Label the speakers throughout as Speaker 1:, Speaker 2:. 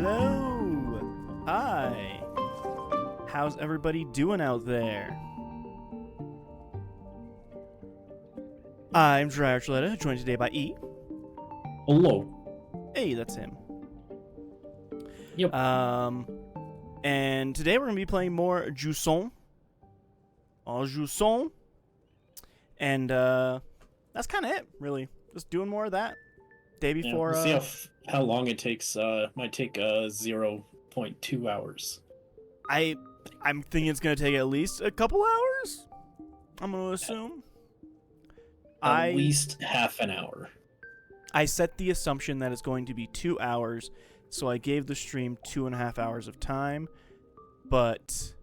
Speaker 1: Hello! Hi! How's everybody doing out there? I'm Jeriah, joined today by E.
Speaker 2: Hello.
Speaker 1: Hey, that's him.
Speaker 2: Yep.
Speaker 1: And today we're going to be playing more Jussants. Jussants. And, that's kind of it, really. Just doing more of that. Day before,
Speaker 2: We'll see how long it takes. Might take 0.2 hours.
Speaker 1: I'm thinking it's going to take at least a couple hours. I'm going to assume.
Speaker 2: At least half an hour.
Speaker 1: I set the assumption that it's going to be 2 hours, so I gave the stream 2.5 hours of time. But,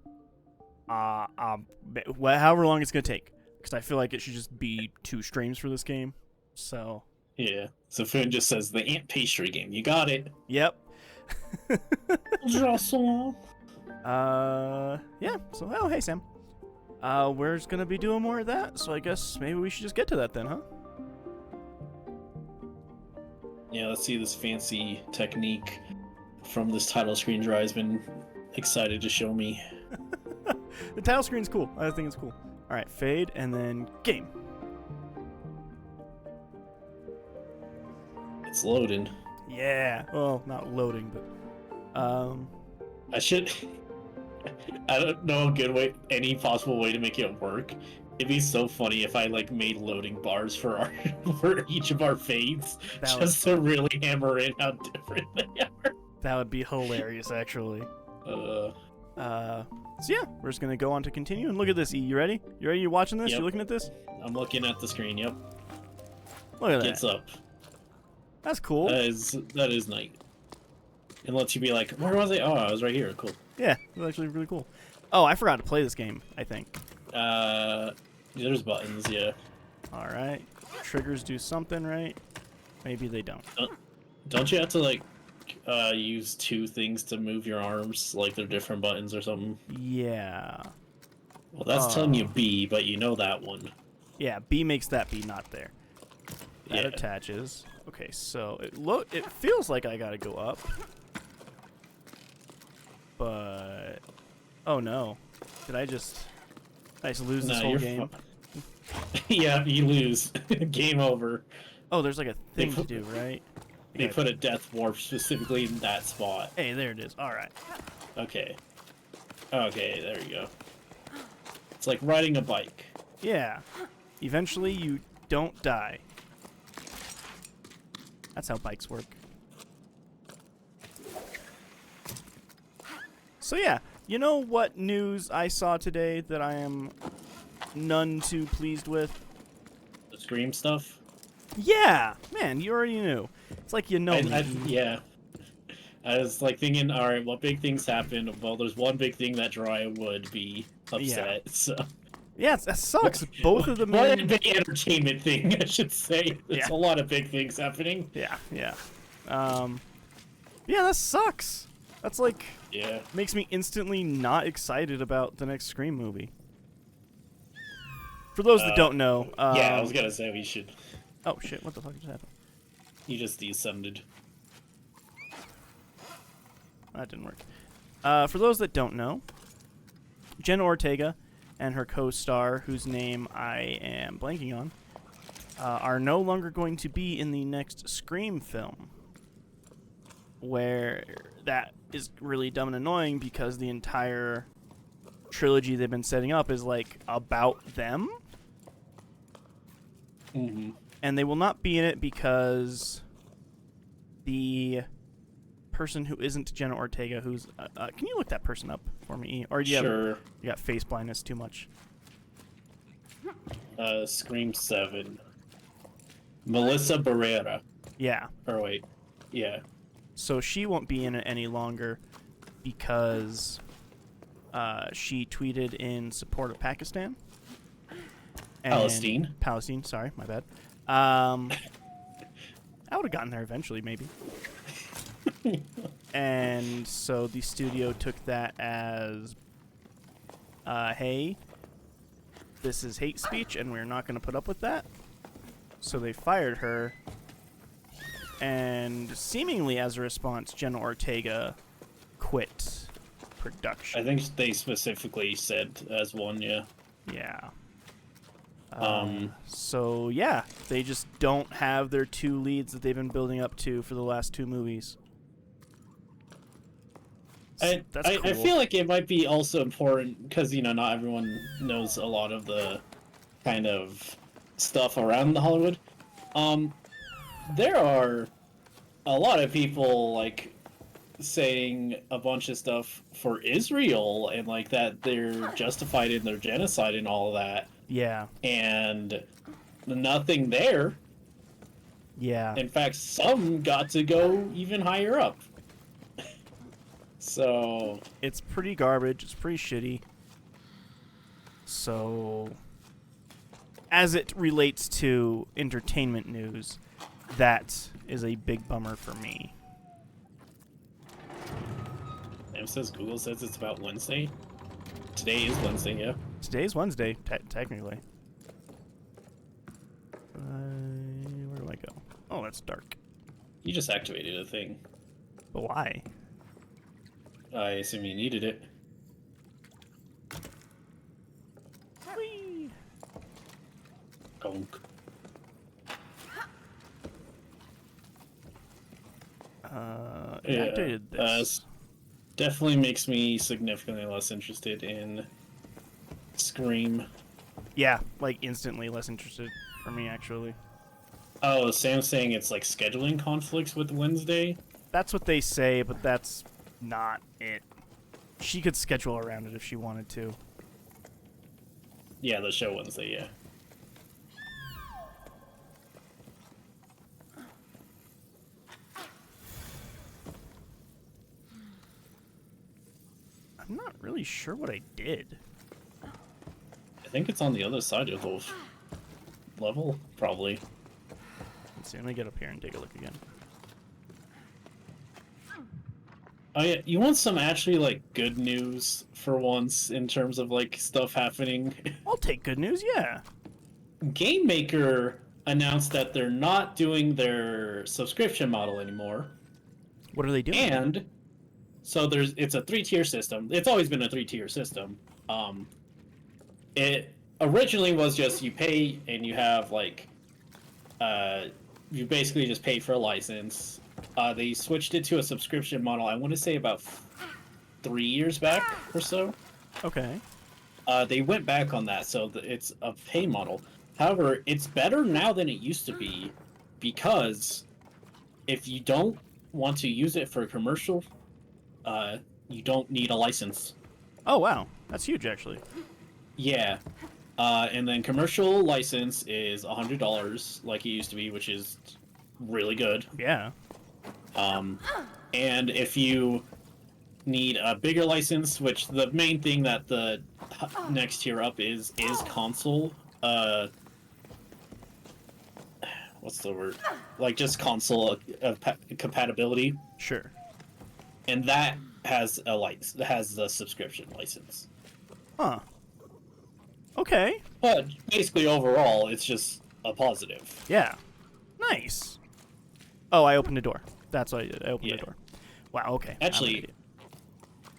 Speaker 1: however long it's going to take, because I feel like it should just be 2 streams for this game. So.
Speaker 2: Yeah. So Finn just says the ant pastry game. You got it.
Speaker 1: Yep.
Speaker 2: Jussants.
Speaker 1: Yeah. So, oh, hey, Sam. We're just gonna be doing more of that, so I guess maybe we should just get to that then, huh?
Speaker 2: Yeah, let's see this fancy technique from this title screen Jeriah's been excited to show me.
Speaker 1: The title screen's cool. I think it's cool. Alright, fade, and then game.
Speaker 2: It's loading.
Speaker 1: Yeah. Well, not loading, but...
Speaker 2: I don't know any possible way to make it work. It'd be so funny if I made loading bars for for each of our fades, to really hammer in how different they are.
Speaker 1: That would be hilarious, actually. So yeah, we're just gonna go on to continue and look at this. E, you ready? You ready? You watching this?
Speaker 2: Yep.
Speaker 1: You looking at this?
Speaker 2: I'm looking at the screen. Yep.
Speaker 1: Look at that.
Speaker 2: Gets up.
Speaker 1: That's cool.
Speaker 2: That is nice. It lets you be like, where was I? Oh, I was right here. Cool.
Speaker 1: Yeah, it's actually really cool. Oh, I forgot to play this game, I think.
Speaker 2: There's buttons, yeah.
Speaker 1: Alright. Triggers do something, right? Maybe they don't.
Speaker 2: Don't you have to, use 2 things to move your arms? Like they're different buttons or something?
Speaker 1: Yeah.
Speaker 2: Well, that's telling you B, but you know that one.
Speaker 1: Yeah, B makes that B not there. That
Speaker 2: Yeah.
Speaker 1: attaches. Okay, so it feels like I gotta go up. But oh no. Did I just lose this whole game?
Speaker 2: Yeah, you lose. Game over.
Speaker 1: Oh, there's like a thing to do, right?
Speaker 2: They put a death warp specifically in that spot.
Speaker 1: Hey, there it is. Alright.
Speaker 2: Okay. Okay, there you go. It's like riding a bike.
Speaker 1: Yeah. Eventually you don't die. That's how bikes work. So yeah, you know what news I saw today that I am none too pleased with?
Speaker 2: The Scream stuff?
Speaker 1: Yeah! Man, you already knew. It's like you know me.
Speaker 2: Yeah. I was thinking, alright, what big things happened? Well, there's one big thing that Jeriah would be upset, so...
Speaker 1: Yeah, that sucks. Both of them.
Speaker 2: What a big entertainment thing, I should say. There's a lot of big things happening.
Speaker 1: Yeah, yeah. Yeah, that sucks. That's makes me instantly not excited about the next Scream movie. For those that don't know,
Speaker 2: yeah, I was gonna say we should.
Speaker 1: Oh shit! What the fuck just happened?
Speaker 2: You just descended.
Speaker 1: That didn't work. For those that don't know, Jenna Ortega and her co-star, whose name I am blanking on, are no longer going to be in the next Scream film. Where that is really dumb and annoying because the entire trilogy they've been setting up is about them.
Speaker 2: Mm-hmm.
Speaker 1: And they will not be in it because the person who isn't Jenna Ortega, who's can you look that person up for me? Or do you you got face blindness too much?
Speaker 2: Scream 7. Melissa Barrera.
Speaker 1: Yeah.
Speaker 2: Or wait. Yeah.
Speaker 1: So she won't be in it any longer because she tweeted in support of Pakistan. Palestine, sorry, my bad. I would have gotten there eventually, maybe. And so the studio took that as, hey, this is hate speech and we're not going to put up with that. So they fired her and seemingly as a response, Jenna Ortega quit production.
Speaker 2: I think they specifically said as one, yeah.
Speaker 1: Yeah.
Speaker 2: Um,
Speaker 1: So yeah, they just don't have their two leads that they've been building up to for the last two movies. That's cool.
Speaker 2: I feel like it might be also important because, you know, not everyone knows a lot of the kind of stuff around the Hollywood. There are a lot of people, like, saying a bunch of stuff for Israel and, like, that they're justified in their genocide and all of that.
Speaker 1: Yeah.
Speaker 2: And nothing there.
Speaker 1: Yeah.
Speaker 2: In fact, some got to go even higher up. So
Speaker 1: It's pretty garbage. It's pretty shitty. So, as it relates to entertainment news, that is a big bummer for me.
Speaker 2: Google says it's about Wednesday. Today is Wednesday, yeah.
Speaker 1: Today's Wednesday, technically. Where do I go? Oh, that's dark.
Speaker 2: You just activated a thing.
Speaker 1: But why?
Speaker 2: I assume you needed it.
Speaker 1: Whee!
Speaker 2: Gonk.
Speaker 1: It activated this.
Speaker 2: Definitely makes me significantly less interested in Scream.
Speaker 1: Yeah, like instantly less interested for me, actually.
Speaker 2: Oh, Sam's saying it's like scheduling conflicts with Wednesday?
Speaker 1: That's what they say, but that's not it. She could schedule around it if she wanted to.
Speaker 2: Yeah, the show Wednesday, yeah.
Speaker 1: I'm not really sure what I did.
Speaker 2: I think it's on the other side of the level, probably.
Speaker 1: Let's see, let me get up here and take a look again.
Speaker 2: Oh yeah, you want some actually, like, good news for once in terms of, like, stuff happening?
Speaker 1: I'll take good news, yeah.
Speaker 2: Game Maker announced that they're not doing their subscription model anymore.
Speaker 1: What are they doing?
Speaker 2: And so it's a 3-tier system. It's always been a 3-tier system. It originally was just you pay and you have, like, you basically just pay for a license. They switched it to a subscription model, I want to say about 3 years back or so.
Speaker 1: Okay.
Speaker 2: They went back on that, so it's a pay model. However, it's better now than it used to be, because if you don't want to use it for commercial, you don't need a license.
Speaker 1: Oh, wow. That's huge, actually.
Speaker 2: Yeah. And then commercial license is $100, like it used to be, which is really good.
Speaker 1: Yeah.
Speaker 2: And if you need a bigger license, which the main thing that the next tier up is console. What's the word? Like just console compatibility.
Speaker 1: Sure.
Speaker 2: And that has the subscription license.
Speaker 1: Huh. Okay.
Speaker 2: But basically, overall, it's just a positive.
Speaker 1: Yeah. Nice. Oh, I opened a door. That's what I did. I opened the door. Wow, okay.
Speaker 2: Actually,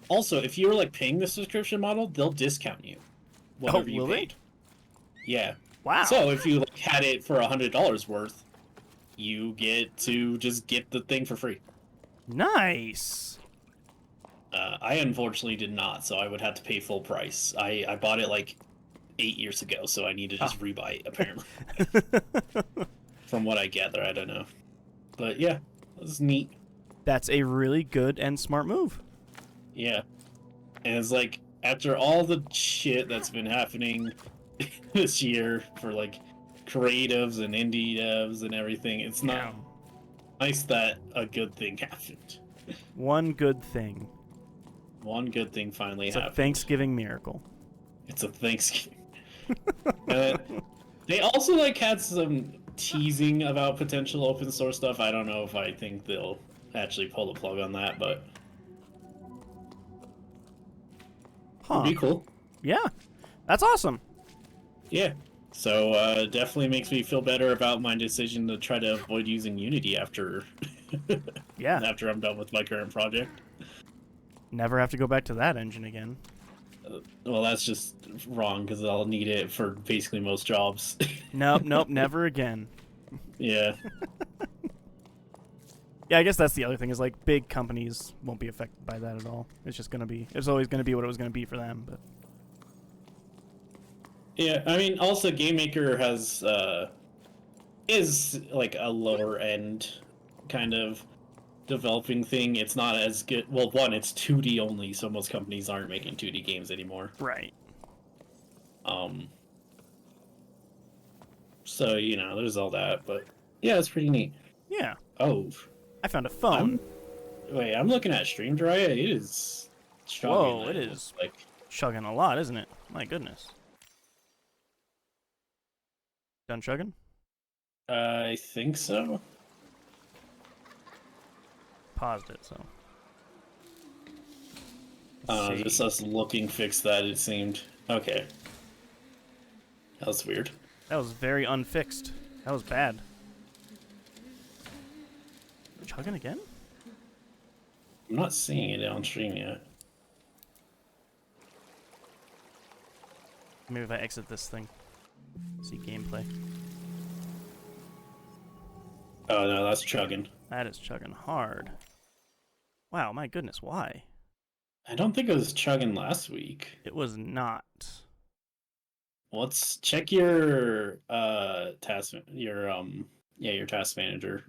Speaker 2: also, if you're like paying the subscription model, they'll discount you. Whatever you paid. Yeah.
Speaker 1: Wow.
Speaker 2: So if you like, had it for $100 worth, you get to just get the thing for free.
Speaker 1: Nice.
Speaker 2: I unfortunately did not, so I would have to pay full price. I bought it like 8 years ago, so I need to just rebuy it, apparently. From what I gather, I don't know. But yeah, it was neat.
Speaker 1: That's a really good and smart move.
Speaker 2: Yeah. And it's like, after all the shit that's been happening this year for like creatives and indie devs and everything, it's not nice that a good thing happened.
Speaker 1: One good thing.
Speaker 2: One good thing finally happened.
Speaker 1: It's a Thanksgiving miracle.
Speaker 2: It's a Thanksgiving. They also like had some teasing about potential open source stuff. I don't know if I think they'll actually pull the plug on that, but
Speaker 1: huh.
Speaker 2: It'd be cool.
Speaker 1: Yeah. That's awesome.
Speaker 2: Yeah. So definitely makes me feel better about my decision to try to avoid using Unity after
Speaker 1: Yeah.
Speaker 2: after I'm done with my current project.
Speaker 1: Never have to go back to that engine again.
Speaker 2: Well, that's just wrong because I'll need it for basically most jobs.
Speaker 1: Nope, nope, never again.
Speaker 2: Yeah.
Speaker 1: Yeah, I guess that's the other thing is like big companies won't be affected by that at all. It's just gonna be, it's always gonna be what it was gonna be for them. But
Speaker 2: Yeah, I mean, also Game Maker has is like a lower end kind of developing thing. It's not as good. Well, one, it's 2D only, so most companies aren't making 2D games anymore.
Speaker 1: right.
Speaker 2: Um, so you know, there's all that, but yeah, it's pretty neat.
Speaker 1: Yeah,
Speaker 2: Oh,
Speaker 1: I found a phone.
Speaker 2: I'm looking at Stream Jeriah. It is chugging.
Speaker 1: Whoa, it
Speaker 2: It looks
Speaker 1: is
Speaker 2: like.
Speaker 1: chugging a lot, isn't it? My goodness. Done chugging?
Speaker 2: I think so.
Speaker 1: Paused it, so. Let's
Speaker 2: Just
Speaker 1: see.
Speaker 2: us looking fixed that, it seemed. Okay. That was weird.
Speaker 1: That was very unfixed. That was bad. Chugging again?
Speaker 2: I'm not seeing it on stream yet.
Speaker 1: Maybe if I exit this thing. See gameplay.
Speaker 2: Oh no, that's chugging.
Speaker 1: That is chugging hard. Wow, my goodness, why?
Speaker 2: I don't think it was chugging last week.
Speaker 1: It was not.
Speaker 2: Let's check your task your task manager.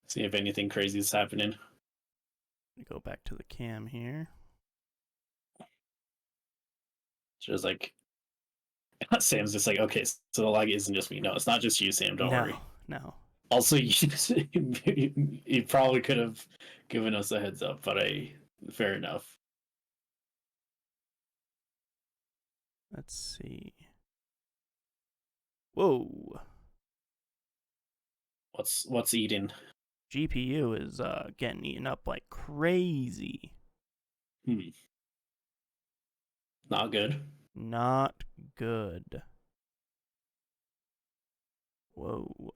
Speaker 2: See if anything crazy is happening.
Speaker 1: Go back to the cam here.
Speaker 2: Just like Sam's just like, okay, so the lag isn't just me. No, it's not just you, Sam. Don't worry.
Speaker 1: No.
Speaker 2: Also, you probably could have given us a heads up, but fair enough.
Speaker 1: Let's see. Whoa.
Speaker 2: What's eating?
Speaker 1: GPU is getting eaten up like crazy.
Speaker 2: Not good.
Speaker 1: Not good. Whoa.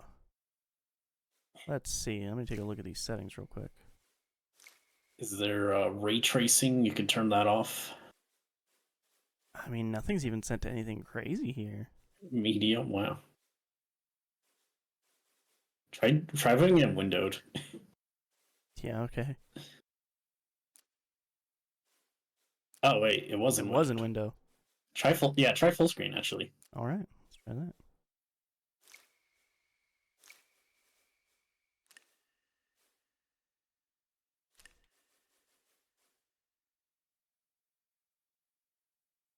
Speaker 1: Let's see. Let me take a look at these settings real quick.
Speaker 2: Is there ray tracing? You can turn that off.
Speaker 1: I mean, nothing's even set to anything crazy here.
Speaker 2: Medium. Wow. Try putting it windowed.
Speaker 1: Yeah, okay.
Speaker 2: Oh wait, it wasn't.
Speaker 1: It was in window.
Speaker 2: Try full screen actually.
Speaker 1: All right, let's try that.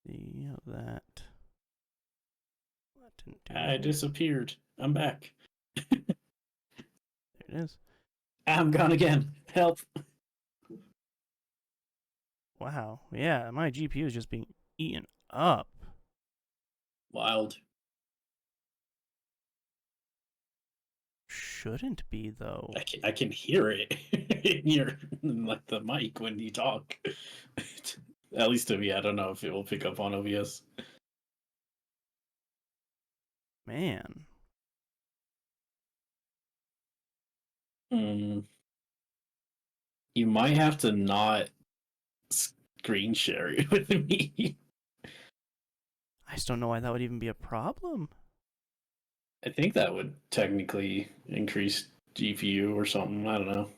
Speaker 1: See how that. Didn't do
Speaker 2: I disappeared. I'm back.
Speaker 1: There it is.
Speaker 2: I'm gone again. Help.
Speaker 1: Wow. Yeah, my GPU is just being eaten up.
Speaker 2: Wild.
Speaker 1: Shouldn't be though.
Speaker 2: I can hear it in your like the mic when you talk. At least to me, I don't know if it will pick up on OBS.
Speaker 1: Man.
Speaker 2: You might have to not screen share it with me.
Speaker 1: I just don't know why that would even be a problem.
Speaker 2: I think that would technically increase GPU or something. I don't know.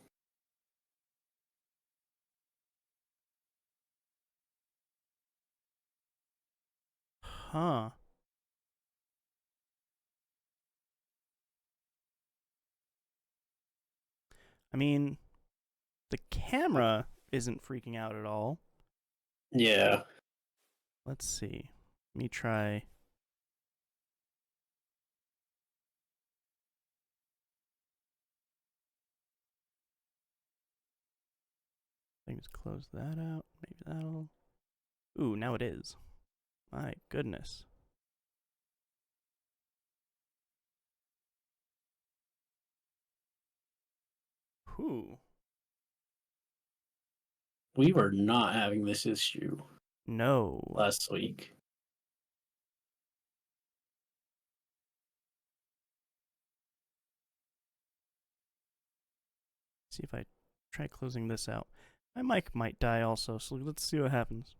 Speaker 1: Huh. I mean, the camera isn't freaking out at all.
Speaker 2: Yeah.
Speaker 1: Let's see. Let me try. I can just close that out. Maybe that'll. Ooh, now it is. My goodness. Whew.
Speaker 2: We were not having this issue
Speaker 1: No.
Speaker 2: last week.
Speaker 1: See if I try closing this out. My mic might die also, so let's see what happens.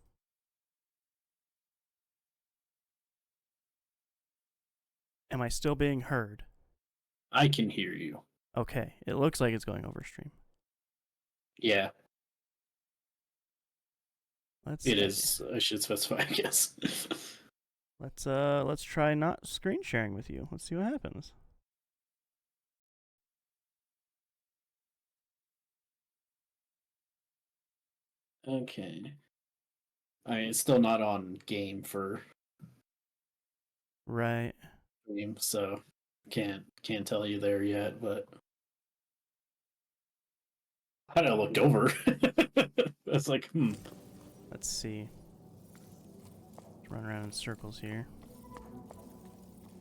Speaker 1: Am I still being heard?
Speaker 2: I can hear you.
Speaker 1: Okay, it looks like it's going over stream.
Speaker 2: Yeah,
Speaker 1: Let's
Speaker 2: it
Speaker 1: see.
Speaker 2: is. I should specify, I guess.
Speaker 1: Let's try not screen sharing with you. Let's see what happens.
Speaker 2: Okay. I mean, it's still not on game for
Speaker 1: Right.
Speaker 2: game, so can't tell you there yet, but I kind of looked over. It's like,
Speaker 1: Let's see. Let's run around in circles here.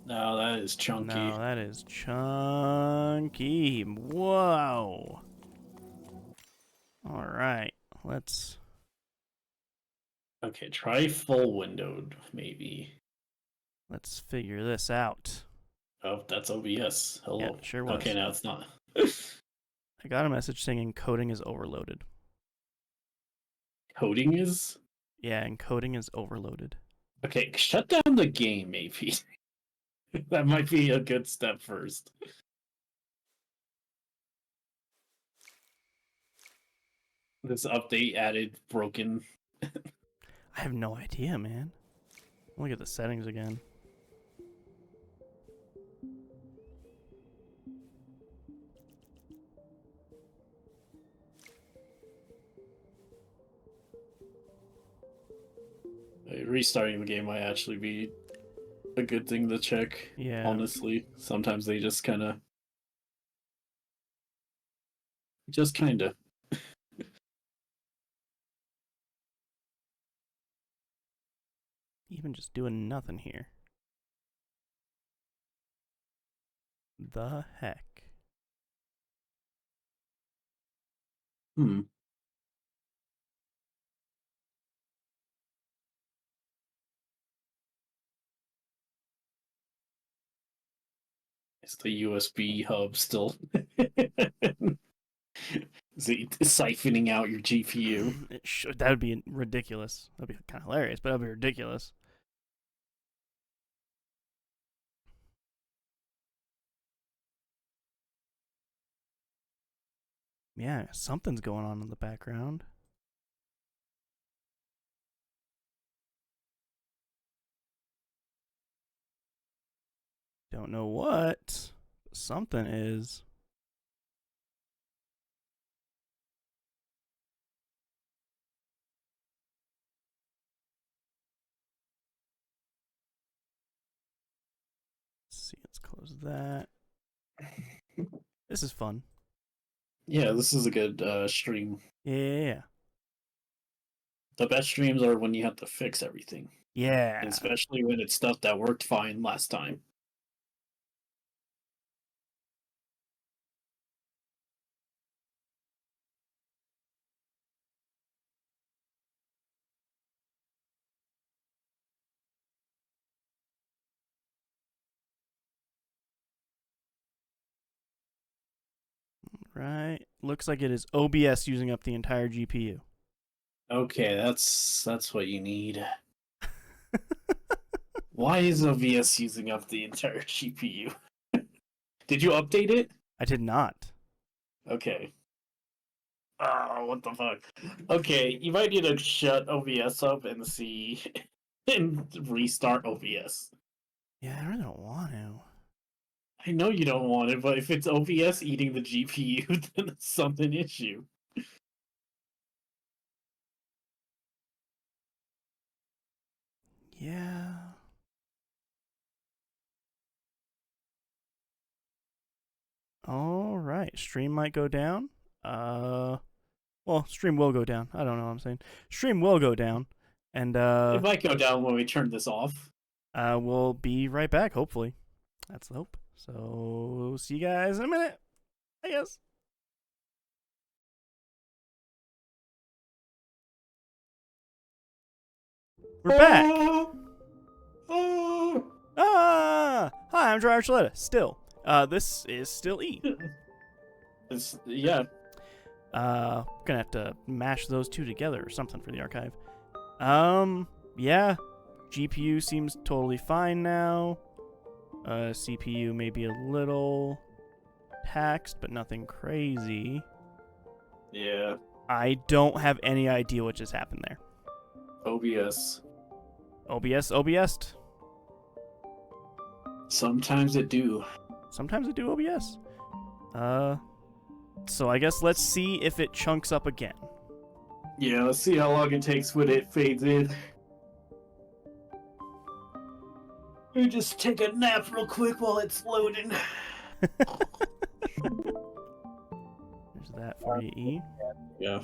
Speaker 2: No, that is chunky.
Speaker 1: No, that is chunky. Whoa. All right. Let's.
Speaker 2: Okay, try full windowed, maybe.
Speaker 1: Let's figure this out.
Speaker 2: Oh, that's OBS. Hello.
Speaker 1: Yeah, sure was.
Speaker 2: Okay, now it's not.
Speaker 1: I got a message saying encoding is overloaded.
Speaker 2: Coding is?
Speaker 1: Yeah, encoding is overloaded.
Speaker 2: Okay, shut down the game, maybe. That might be a good step first. This update added broken.
Speaker 1: I have no idea, man. Look at the settings again.
Speaker 2: Restarting the game might actually be a good thing to check.
Speaker 1: Yeah.
Speaker 2: Honestly, sometimes they just kind of.
Speaker 1: Even just doing nothing here. The heck?
Speaker 2: Is the USB hub still is it siphoning out your GPU?
Speaker 1: It should. That would be ridiculous. That'd be kind of hilarious, but that'd be ridiculous. Yeah, something's going on in the background. Don't know what. But something is. Let's see, let's close that. This is fun.
Speaker 2: Yeah, this is a good stream.
Speaker 1: Yeah.
Speaker 2: The best streams are when you have to fix everything.
Speaker 1: Yeah.
Speaker 2: Especially when it's stuff that worked fine last time.
Speaker 1: Right. Looks like it is OBS using up the entire GPU.
Speaker 2: Okay, that's what you need. Why is OBS using up the entire GPU? Did you update it?
Speaker 1: I did not.
Speaker 2: Okay. Oh, what the fuck? Okay, you might need to shut OBS up and see and restart OBS.
Speaker 1: Yeah, I really don't want to.
Speaker 2: I know you don't want it, but if it's OBS eating the GPU, then it's something issue.
Speaker 1: Yeah. All right. Stream might go down. Well, stream will go down. I don't know what I'm saying. Stream will go down. And
Speaker 2: It might go down when we turn this off.
Speaker 1: we'll be right back, hopefully. That's the hope. So, see you guys in a minute, I guess. We're back. Hi, I'm Jeriah. Still. This is still E.
Speaker 2: Yeah.
Speaker 1: Gonna have to mash those two together or something for the archive. Yeah. GPU seems totally fine now. CPU may be a little taxed, but nothing crazy.
Speaker 2: Yeah.
Speaker 1: I don't have any idea what just happened there.
Speaker 2: OBS.
Speaker 1: OBS.
Speaker 2: Sometimes it do.
Speaker 1: Sometimes I do OBS. So I guess let's see if it chunks up again.
Speaker 2: Yeah, let's see how long it takes when it fades in. You just take a nap real quick while it's loading.
Speaker 1: There's that for you, E.
Speaker 2: Yeah.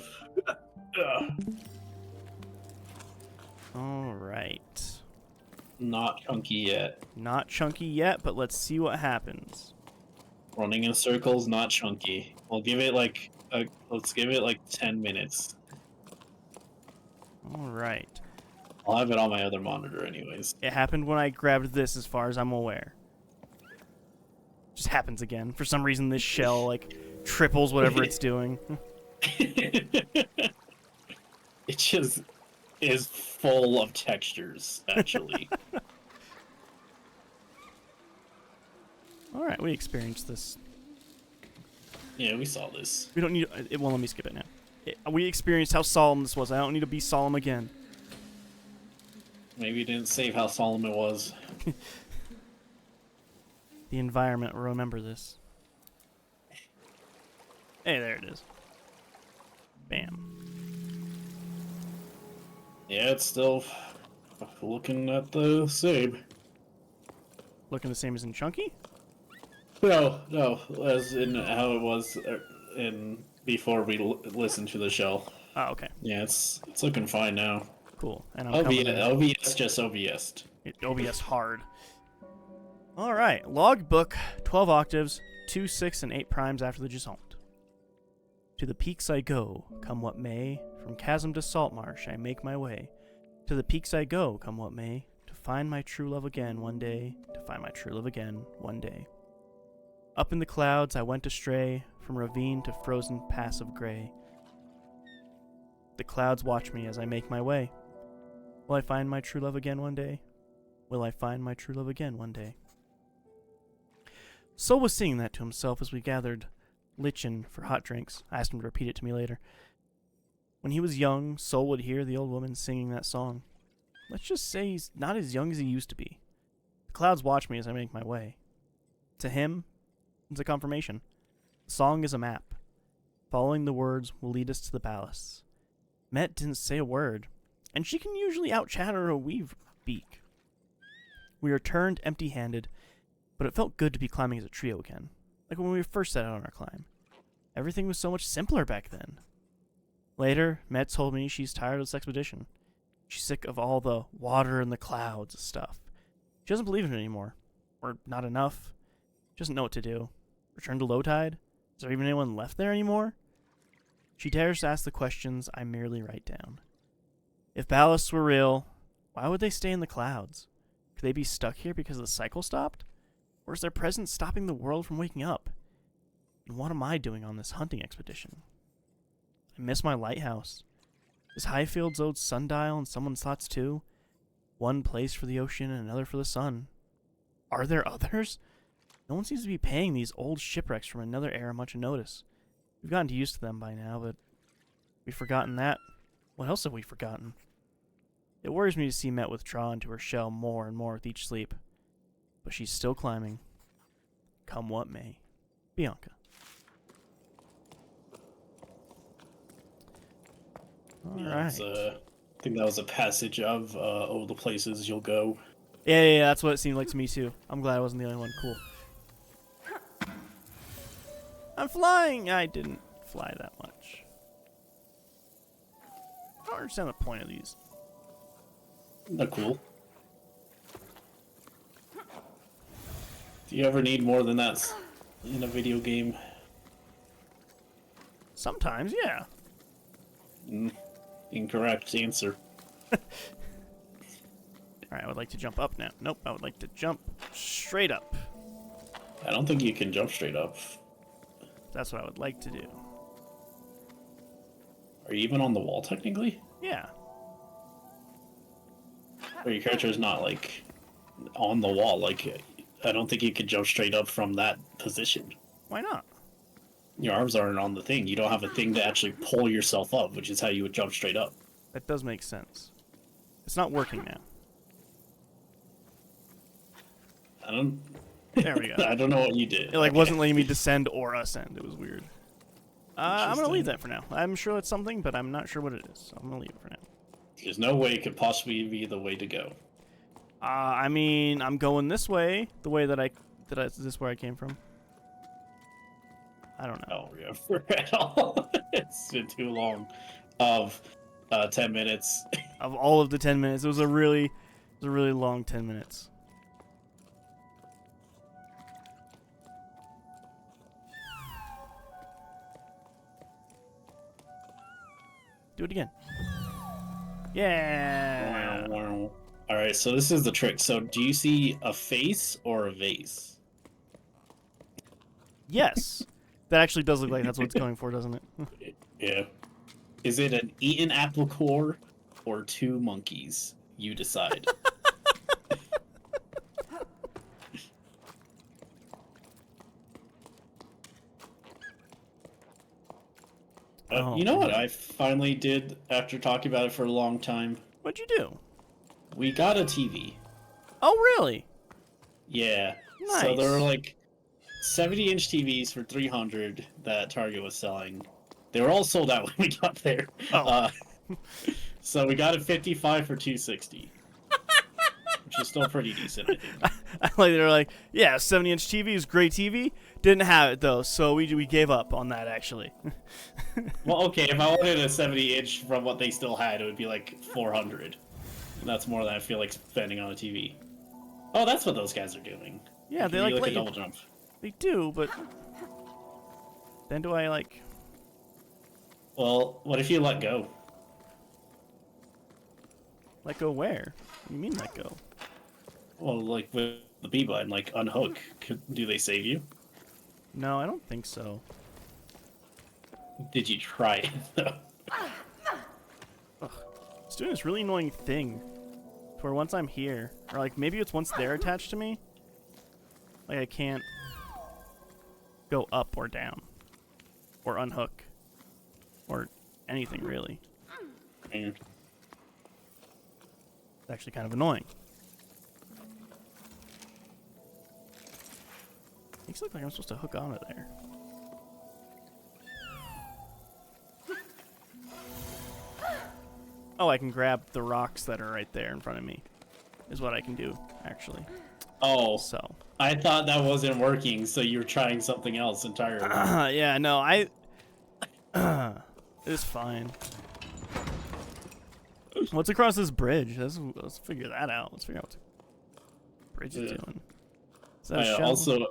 Speaker 1: All right.
Speaker 2: Not chunky yet.
Speaker 1: Not chunky yet, but let's see what happens.
Speaker 2: Running in circles, not chunky. We'll give it like let's give it like 10 minutes.
Speaker 1: All right.
Speaker 2: I'll have it on my other monitor anyways.
Speaker 1: It happened when I grabbed this, as far as I'm aware. Just happens again. For some reason, this shell like triples whatever it's doing.
Speaker 2: It just is full of textures, actually.
Speaker 1: All right, we experienced this.
Speaker 2: Yeah, we saw this.
Speaker 1: We don't need it. Won't let me skip it now. We experienced how solemn this was. I don't need to be solemn again.
Speaker 2: Maybe you didn't save how solemn it was.
Speaker 1: The environment will remember this. Hey, there it is. Bam.
Speaker 2: Yeah, it's still looking at the same.
Speaker 1: Looking the same as in Chunky?
Speaker 2: No, as in how it was in before we listened to the shell.
Speaker 1: Oh, okay.
Speaker 2: Yeah, it's looking fine now.
Speaker 1: Cool. And I'm coming in.
Speaker 2: OBS just OBS'd.
Speaker 1: OBS hard. All right. Logbook, 12 octaves, 2, 6, and 8 primes after the Jussants. To the peaks I go, come what may. From chasm to salt marsh, I make my way. To the peaks I go, come what may. To find my true love again one day. To find my true love again one day. Up in the clouds I went astray, from ravine to frozen pass of gray. The clouds watch me as I make my way. Will I find my true love again one day? Will I find my true love again one day? Sol was singing that to himself as we gathered lichen for hot drinks. I asked him to repeat it to me later. When he was young, Sol would hear the old woman singing that song. Let's just say he's not as young as he used to be. The clouds watch me as I make my way. To him, it's a confirmation. The song is a map. Following the words will lead us to the palace. Met didn't say a word, and she can usually out-chatter a weave beak. We returned empty-handed, but it felt good to be climbing as a trio again, like when we first set out on our climb. Everything was so much simpler back then. Later, Met told me she's tired of this expedition. She's sick of all the water and the clouds stuff. She doesn't believe in it anymore, or not enough. She doesn't know what to do. Return to low tide? Is there even anyone left there anymore? She dares to ask the questions I merely write down. If ballasts were real, why would they stay in the clouds? Could they be stuck here because the cycle stopped? Or is their presence stopping the world from waking up? And what am I doing on this hunting expedition? I miss my lighthouse. Is Highfield's old sundial in someone's thoughts too? One place for the ocean and another for the sun. Are there others? No one seems to be paying these old shipwrecks from another era much notice. We've gotten used to them by now, but we've forgotten that. What else have we forgotten? It worries me to see Met withdraw into her shell more and more with each sleep. But she's still climbing. Come what may. Bianca. Alright.
Speaker 2: I think that was a passage of all the places you'll go.
Speaker 1: Yeah, that's what it seemed like to me too. I'm glad I wasn't the only one. Cool. I'm flying! I didn't fly that much. I don't understand the point of these.
Speaker 2: They're cool. Do you ever need more than that in a video game?
Speaker 1: Sometimes, yeah.
Speaker 2: Incorrect answer.
Speaker 1: Alright, I would like to jump up now. Nope, I would like to jump straight up.
Speaker 2: I don't think you can jump straight up.
Speaker 1: That's what I would like to do.
Speaker 2: Are you even on the wall technically?
Speaker 1: Yeah.
Speaker 2: Or your character is not like on the wall? Like, I don't think you could jump straight up from that position.
Speaker 1: Why not?
Speaker 2: Your arms aren't on the thing. You don't have a thing to actually pull yourself up, which is how you would jump straight up.
Speaker 1: That does make sense. It's not working now.
Speaker 2: I don't.
Speaker 1: There we go.
Speaker 2: I don't know what you did.
Speaker 1: It like wasn't letting me descend or ascend. It was weird. I'm gonna leave
Speaker 2: Interesting.
Speaker 1: that for now. I'm sure that's something, but I'm not sure what it is. So I'm gonna leave it for now.
Speaker 2: There's no way it could possibly be the way to go.
Speaker 1: I mean, I'm going this way. The way that is this where I came from? I don't
Speaker 2: I
Speaker 1: know.
Speaker 2: don't remember at all. It's been too long. Of 10 minutes.
Speaker 1: Of all of the 10 minutes, it was a really long 10 minutes. Do it again. Yeah.
Speaker 2: All right, so this is the trick. So, do you see a face or a vase?
Speaker 1: Yes. That actually does look like that's what it's going for, doesn't it?
Speaker 2: Yeah. Is it an eaten apple core or two monkeys? You decide.
Speaker 1: Oh,
Speaker 2: you know what
Speaker 1: man.
Speaker 2: I finally did after talking about it for a long time?
Speaker 1: What'd you do?
Speaker 2: We got a TV.
Speaker 1: Oh, really?
Speaker 2: Yeah.
Speaker 1: Nice.
Speaker 2: So there were like 70-inch TVs for 300 that Target was selling. They were all sold out when we got there.
Speaker 1: Oh.
Speaker 2: So we got a 55 for 260. Which is still pretty decent, I think.
Speaker 1: Like they're like, yeah, 70-inch TV is great TV. Didn't have it though, so we gave up on that actually.
Speaker 2: Well, okay, if I wanted a 70-inch from what they still had, it would be like 400. That's more than I feel like spending on a TV. Oh, that's what those guys are doing.
Speaker 1: Yeah, they
Speaker 2: Give
Speaker 1: like
Speaker 2: you
Speaker 1: let
Speaker 2: a
Speaker 1: you.
Speaker 2: double jump.
Speaker 1: They do, but then do I like?
Speaker 2: Well, what if you let go?
Speaker 1: Let go where? What do you mean let go?
Speaker 2: Well, like with the B button, like unhook. Do they save you?
Speaker 1: No, I don't think so.
Speaker 2: Did you try it though?
Speaker 1: Ugh. It's doing this really annoying thing. Where once I'm here, or like maybe it's once they're attached to me, like I can't go up or down, or unhook, or anything really.
Speaker 2: Mm.
Speaker 1: It's actually kind of annoying. Makes it look like I'm supposed to hook onto there. Oh, I can grab the rocks that are right there in front of me. Is what I can do, actually.
Speaker 2: Oh,
Speaker 1: So.
Speaker 2: I thought that wasn't working, so you were trying something else entirely.
Speaker 1: Yeah, no, it's fine. What's across this bridge? Let's figure that out. Let's figure out what the bridge is doing. Is that a shell?
Speaker 2: Also,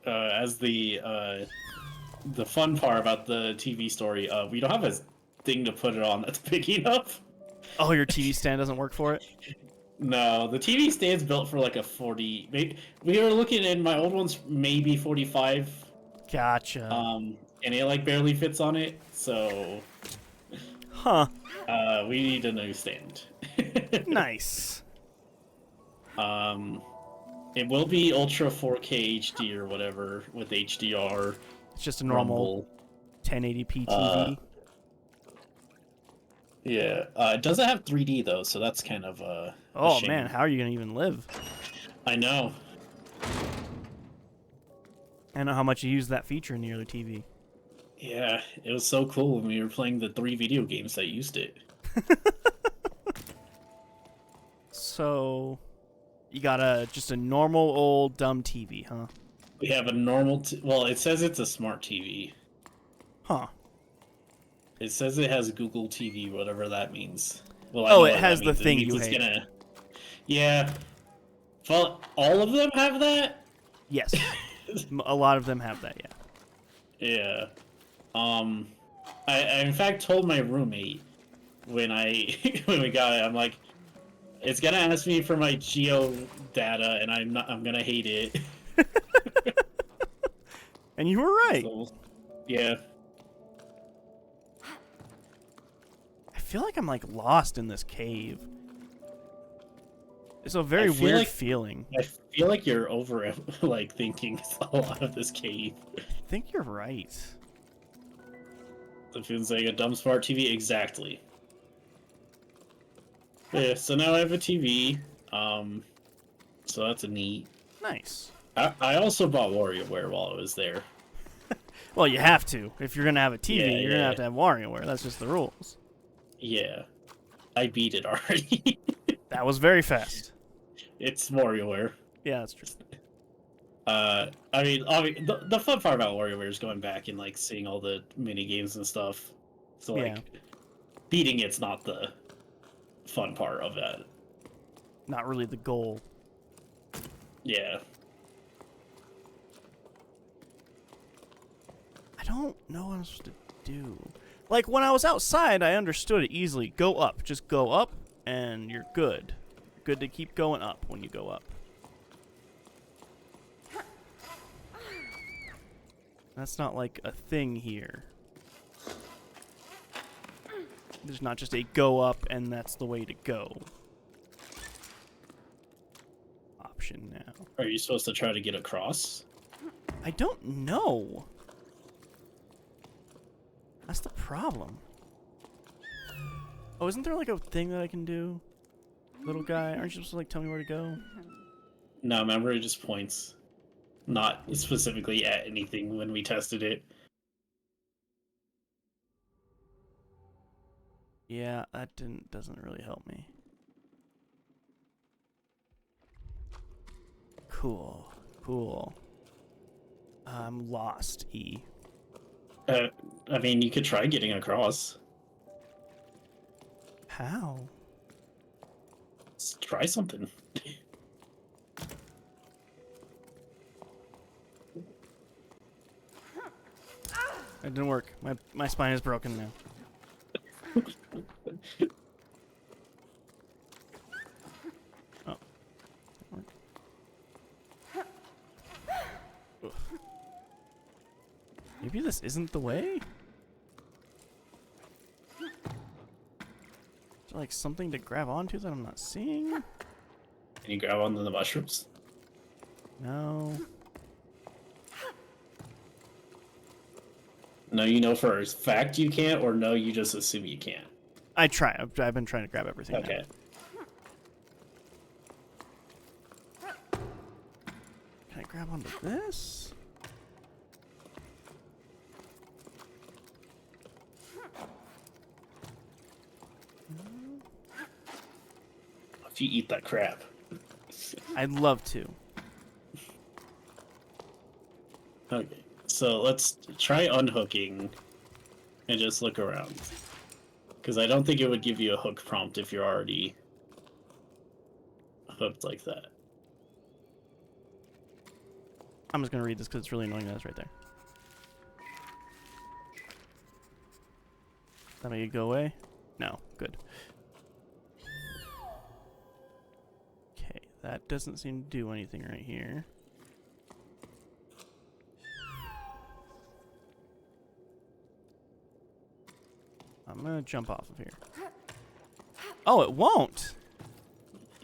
Speaker 2: as the fun part about the TV story, we don't have a thing to put it on that's big enough.
Speaker 1: Oh, your TV stand doesn't work for it?
Speaker 2: No, the TV stand's built for like a 40. Maybe, we were looking in my old one's maybe 45.
Speaker 1: Gotcha.
Speaker 2: And it like barely fits on it, so
Speaker 1: Huh.
Speaker 2: we need a new stand.
Speaker 1: Nice.
Speaker 2: It will be Ultra 4K HD or whatever with HDR.
Speaker 1: It's just a normal 1080p TV.
Speaker 2: Yeah, it doesn't have 3D though, so that's kind of a
Speaker 1: Oh
Speaker 2: shame.
Speaker 1: man, how are you gonna even live?
Speaker 2: I know.
Speaker 1: I know how much you use that feature in the other TV.
Speaker 2: Yeah, it was so cool when we were playing the 3 video games that used it.
Speaker 1: So, you got just a normal old dumb TV, huh?
Speaker 2: We have a normal. Well, it says it's a smart TV.
Speaker 1: Huh.
Speaker 2: It says it has Google TV, whatever that means. Well, I
Speaker 1: Oh,
Speaker 2: know
Speaker 1: it
Speaker 2: what
Speaker 1: has
Speaker 2: that
Speaker 1: the
Speaker 2: means. It
Speaker 1: thing
Speaker 2: means
Speaker 1: you
Speaker 2: it's
Speaker 1: hate.
Speaker 2: Gonna... Yeah. Well, all of them have that.
Speaker 1: Yes. A lot of them have that, yeah.
Speaker 2: Yeah. I in fact told my roommate when when we got it, I'm like, it's gonna ask me for my geo data, and I'm gonna hate it.
Speaker 1: And you were right.
Speaker 2: So, yeah.
Speaker 1: feel like I'm like lost in this cave. It's a very weird feeling.
Speaker 2: I feel like you're over like thinking a lot of this cave.
Speaker 1: I think you're right.
Speaker 2: It feels like a dumb smart TV, exactly. Yeah, so now I have a TV. So that's a neat.
Speaker 1: Nice.
Speaker 2: I also bought WarioWare while I was there.
Speaker 1: Well, you have to. If you're gonna have a TV,
Speaker 2: Yeah,
Speaker 1: you're gonna have to have WarioWare. That's just the rules.
Speaker 2: Yeah, I beat it already.
Speaker 1: That was very fast.
Speaker 2: It's WarioWare.
Speaker 1: Yeah, that's true.
Speaker 2: I mean, the fun part about WarioWare is going back and like seeing all the mini games and stuff. So like, beating it's not the fun part of that.
Speaker 1: Not really the goal.
Speaker 2: Yeah.
Speaker 1: I don't know what I'm supposed to do. Like, when I was outside, I understood it easily. Go up. Just go up, and you're good. Good to keep going up when you go up. That's not, like, a thing here. There's not just a go up, and that's the way to go. Option now.
Speaker 2: Are you supposed to try to get across?
Speaker 1: I don't know. That's the problem. Oh, isn't there like a thing that I can do? Little guy, aren't you supposed to like tell me where to go?
Speaker 2: No, remember it just points. Not specifically at anything when we tested it.
Speaker 1: Yeah, that doesn't really help me. Cool. Cool. I'm lost, E.
Speaker 2: I mean, you could try getting across.
Speaker 1: How?
Speaker 2: Let's try something.
Speaker 1: It didn't work. My spine is broken now. Oh. Ugh. Maybe this isn't the way? Is there like something to grab onto that I'm not seeing?
Speaker 2: Can you grab onto the mushrooms?
Speaker 1: No.
Speaker 2: No, you know for a fact you can't, or no, you just assume you can't?
Speaker 1: I try. I've been trying to grab everything.
Speaker 2: Okay.
Speaker 1: Now. Can I grab onto this?
Speaker 2: If you eat that crab.
Speaker 1: I'd love to.
Speaker 2: Okay, so let's try unhooking and just look around. Because I don't think it would give you a hook prompt if you're already hooked like that.
Speaker 1: I'm just going to read this because it's really annoying that it's right there. That make it go away? No. Good. Okay, that doesn't seem to do anything right here. I'm gonna jump off of here. Oh, it won't!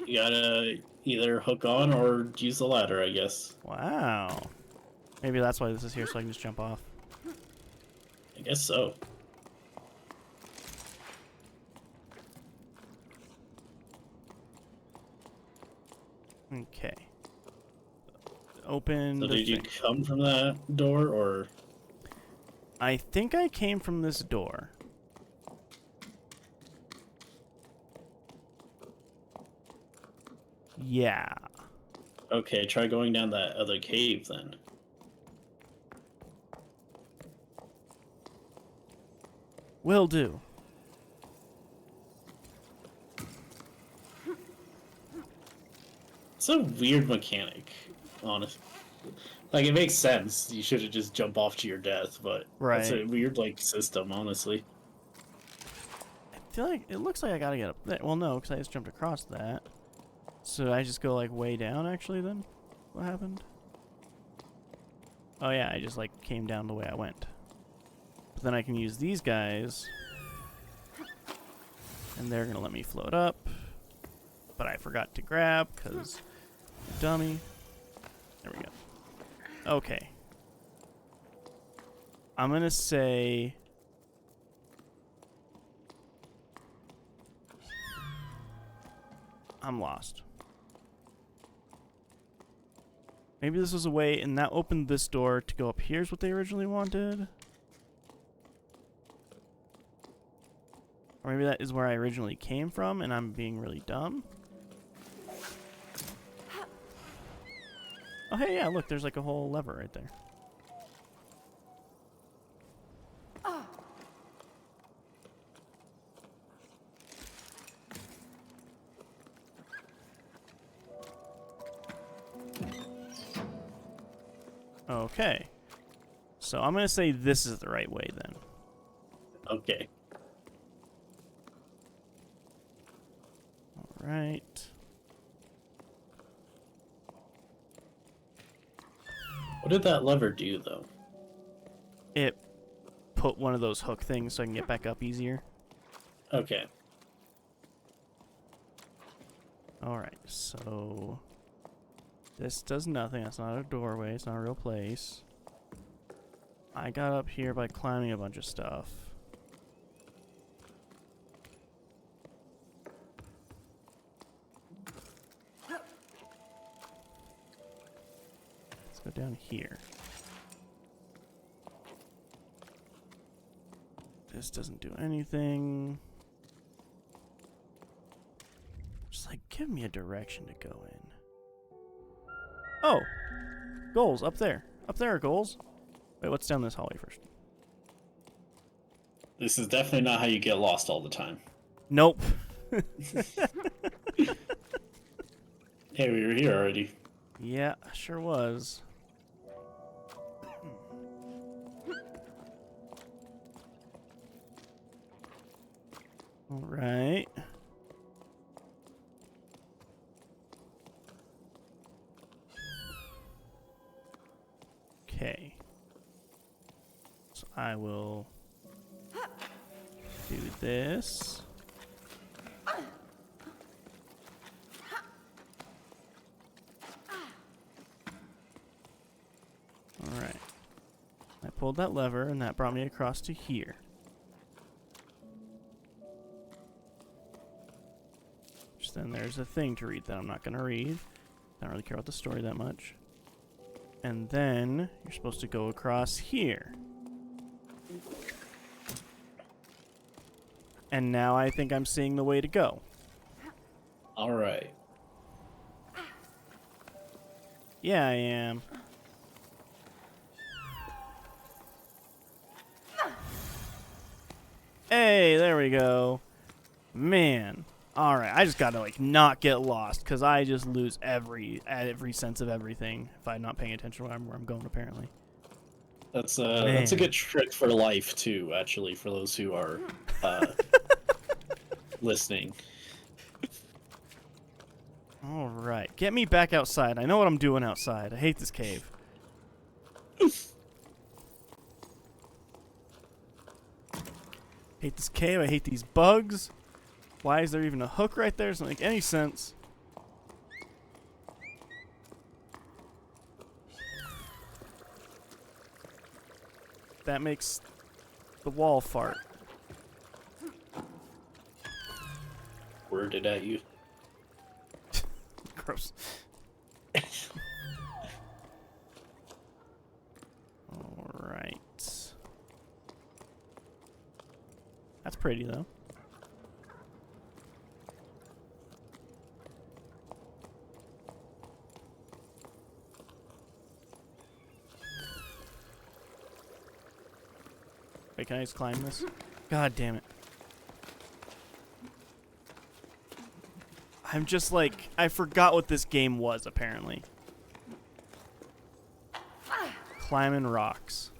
Speaker 2: You gotta either hook on or use the ladder, I guess.
Speaker 1: Wow. Maybe that's why this is here, so I can just jump off.
Speaker 2: I guess so.
Speaker 1: Okay. Open
Speaker 2: So
Speaker 1: the
Speaker 2: did you
Speaker 1: thing.
Speaker 2: come from that door, or...?
Speaker 1: I think I came from this door. Yeah.
Speaker 2: Okay, try going down that other cave, then.
Speaker 1: Will do.
Speaker 2: It's a weird mechanic, honestly. Like, it makes sense. You should have just jumped off to your death, but it's a weird, like, system, honestly.
Speaker 1: I feel like it looks like I gotta get up there. Well, no, because I just jumped across that. So I just go, like, way down, actually, then? What happened? Oh, yeah, I just, like, came down the way I went. But then I can use these guys And they're going to let me float up. But I forgot to grab because dummy. There we go. Okay. I'm going to say... I'm lost. Maybe this was a way, and that opened this door to go up here is what they originally wanted. Or maybe that is where I originally came from, and I'm being really dumb. Oh, hey, yeah, look, there's like a whole lever right there. Okay. So I'm going to say this is the right way then.
Speaker 2: Okay.
Speaker 1: All right.
Speaker 2: What did that lever do, though?
Speaker 1: It put one of those hook things so I can get back up easier.
Speaker 2: Okay.
Speaker 1: All right, so this does nothing. That's not a doorway. It's not a real place. I got up here by climbing a bunch of stuff. Let's go down here. This doesn't do anything. Just like, give me a direction to go in. Oh! Goals, up there. Up there are goals. Wait, what's down this hallway first?
Speaker 2: This is definitely not how you get lost all the time.
Speaker 1: Nope.
Speaker 2: Hey, we were here already.
Speaker 1: Yeah, sure was. All right. Okay. So I will do this. All right. I pulled that lever and that brought me across to here. Just then there's a thing to read that I'm not going to read. I don't really care about the story that much. And then you're supposed to go across here. And now I think I'm seeing the way to go.
Speaker 2: All right.
Speaker 1: Yeah, I am. Hey, there we go. Man. All right, I just got to like not get lost cuz I just lose every sense of everything if I'm not paying attention where I'm going apparently.
Speaker 2: That's a good trick for life too, actually, for those who are listening.
Speaker 1: All right, get me back outside. I know what I'm doing outside. I hate this cave. Hate this cave. I hate these bugs. Why is there even a hook right there? Doesn't make any sense. That makes the wall fart.
Speaker 2: Worded at you.
Speaker 1: Gross. All right. That's pretty though. Wait, can I just climb this? God damn it. I'm just like, I forgot what this game was, apparently. Climbing rocks.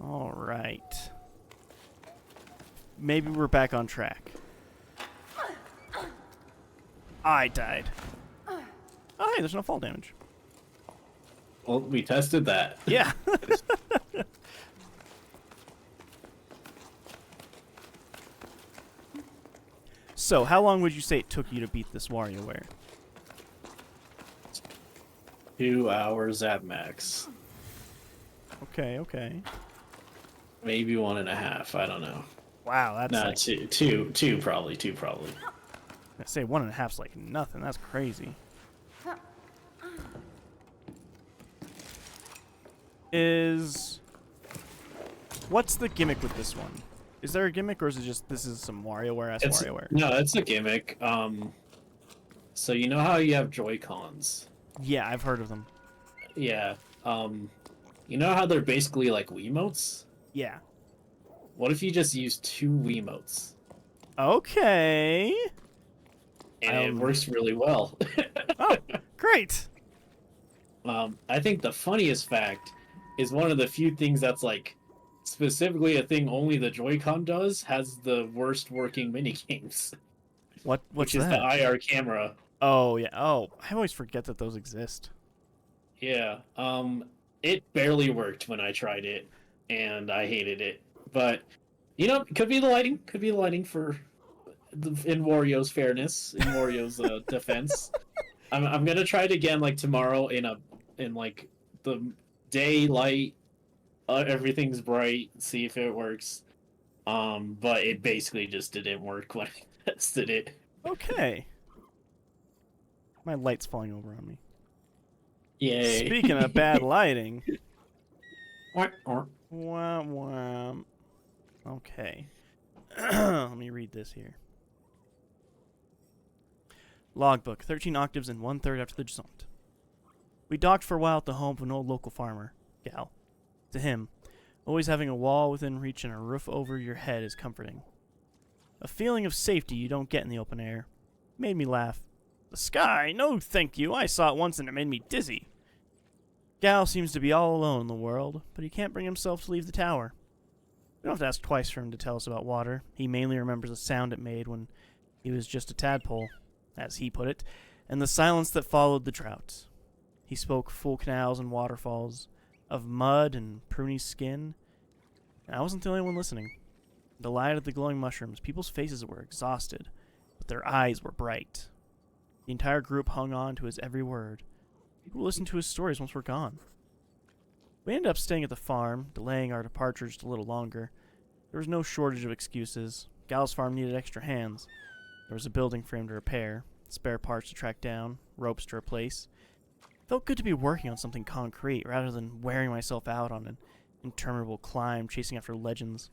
Speaker 1: All right. Maybe we're back on track. I died. Oh, hey, there's no fall damage.
Speaker 2: Well, we tested that.
Speaker 1: Yeah. So, how long would you say it took you to beat this WarioWare?
Speaker 2: 2 hours at max.
Speaker 1: Okay, okay.
Speaker 2: Maybe 1.5. I don't know.
Speaker 1: Wow, that's
Speaker 2: Nah,
Speaker 1: like,
Speaker 2: two probably. 2 probably.
Speaker 1: I say 1.5's like nothing. That's crazy. What's the gimmick with this one? Is there a gimmick, or is it just this is some WarioWare-ass WarioWare?
Speaker 2: No, it's a gimmick. So you know how you have Joy-Cons?
Speaker 1: Yeah, I've heard of them.
Speaker 2: Yeah. You know how they're basically like Wiimotes?
Speaker 1: Yeah.
Speaker 2: What if you just use 2 Wiimotes?
Speaker 1: Okay.
Speaker 2: And it works really well.
Speaker 1: Oh, great.
Speaker 2: I think the funniest fact is one of the few things that's like specifically a thing only the Joy-Con does has the worst working mini games.
Speaker 1: What's
Speaker 2: which is
Speaker 1: that?
Speaker 2: the IR camera.
Speaker 1: Oh yeah. Oh, I always forget that those exist.
Speaker 2: Yeah. It barely worked when I tried it, and I hated it. But you know, it could be the lighting. Could be the lighting for in Wario's fairness, in Wario's defense. I'm gonna try it again like tomorrow in like the daylight. Everything's bright. See if it works. But it basically just didn't work when I tested it.
Speaker 1: Okay. My light's falling over on me.
Speaker 2: Yay.
Speaker 1: Speaking of bad lighting.
Speaker 2: Wah,
Speaker 1: wah. Okay. Let me read this here. Logbook, 13 octaves and 1/3 after the Jussant. We docked for a while at the home of an old local farmer, Gal. To him, always having a wall within reach and a roof over your head is comforting. A feeling of safety you don't get in the open air. Made me laugh. The sky? No, thank you. I saw it once and it made me dizzy. Gal seems to be all alone in the world, but he can't bring himself to leave the tower. We don't have to ask twice for him to tell us about water. He mainly remembers the sound it made when he was just a tadpole, as he put it, and the silence that followed the drought. He spoke full canals and waterfalls, of mud and pruny skin, and I wasn't the only one listening. In the light of the glowing mushrooms, people's faces were exhausted, but their eyes were bright. The entire group hung on to his every word. People listened to his stories once we're gone. We ended up staying at the farm, delaying our departure just a little longer. There was no shortage of excuses. Gal's farm needed extra hands. There was a building frame to repair, spare parts to track down, ropes to replace. It felt good to be working on something concrete rather than wearing myself out on an interminable climb chasing after legends.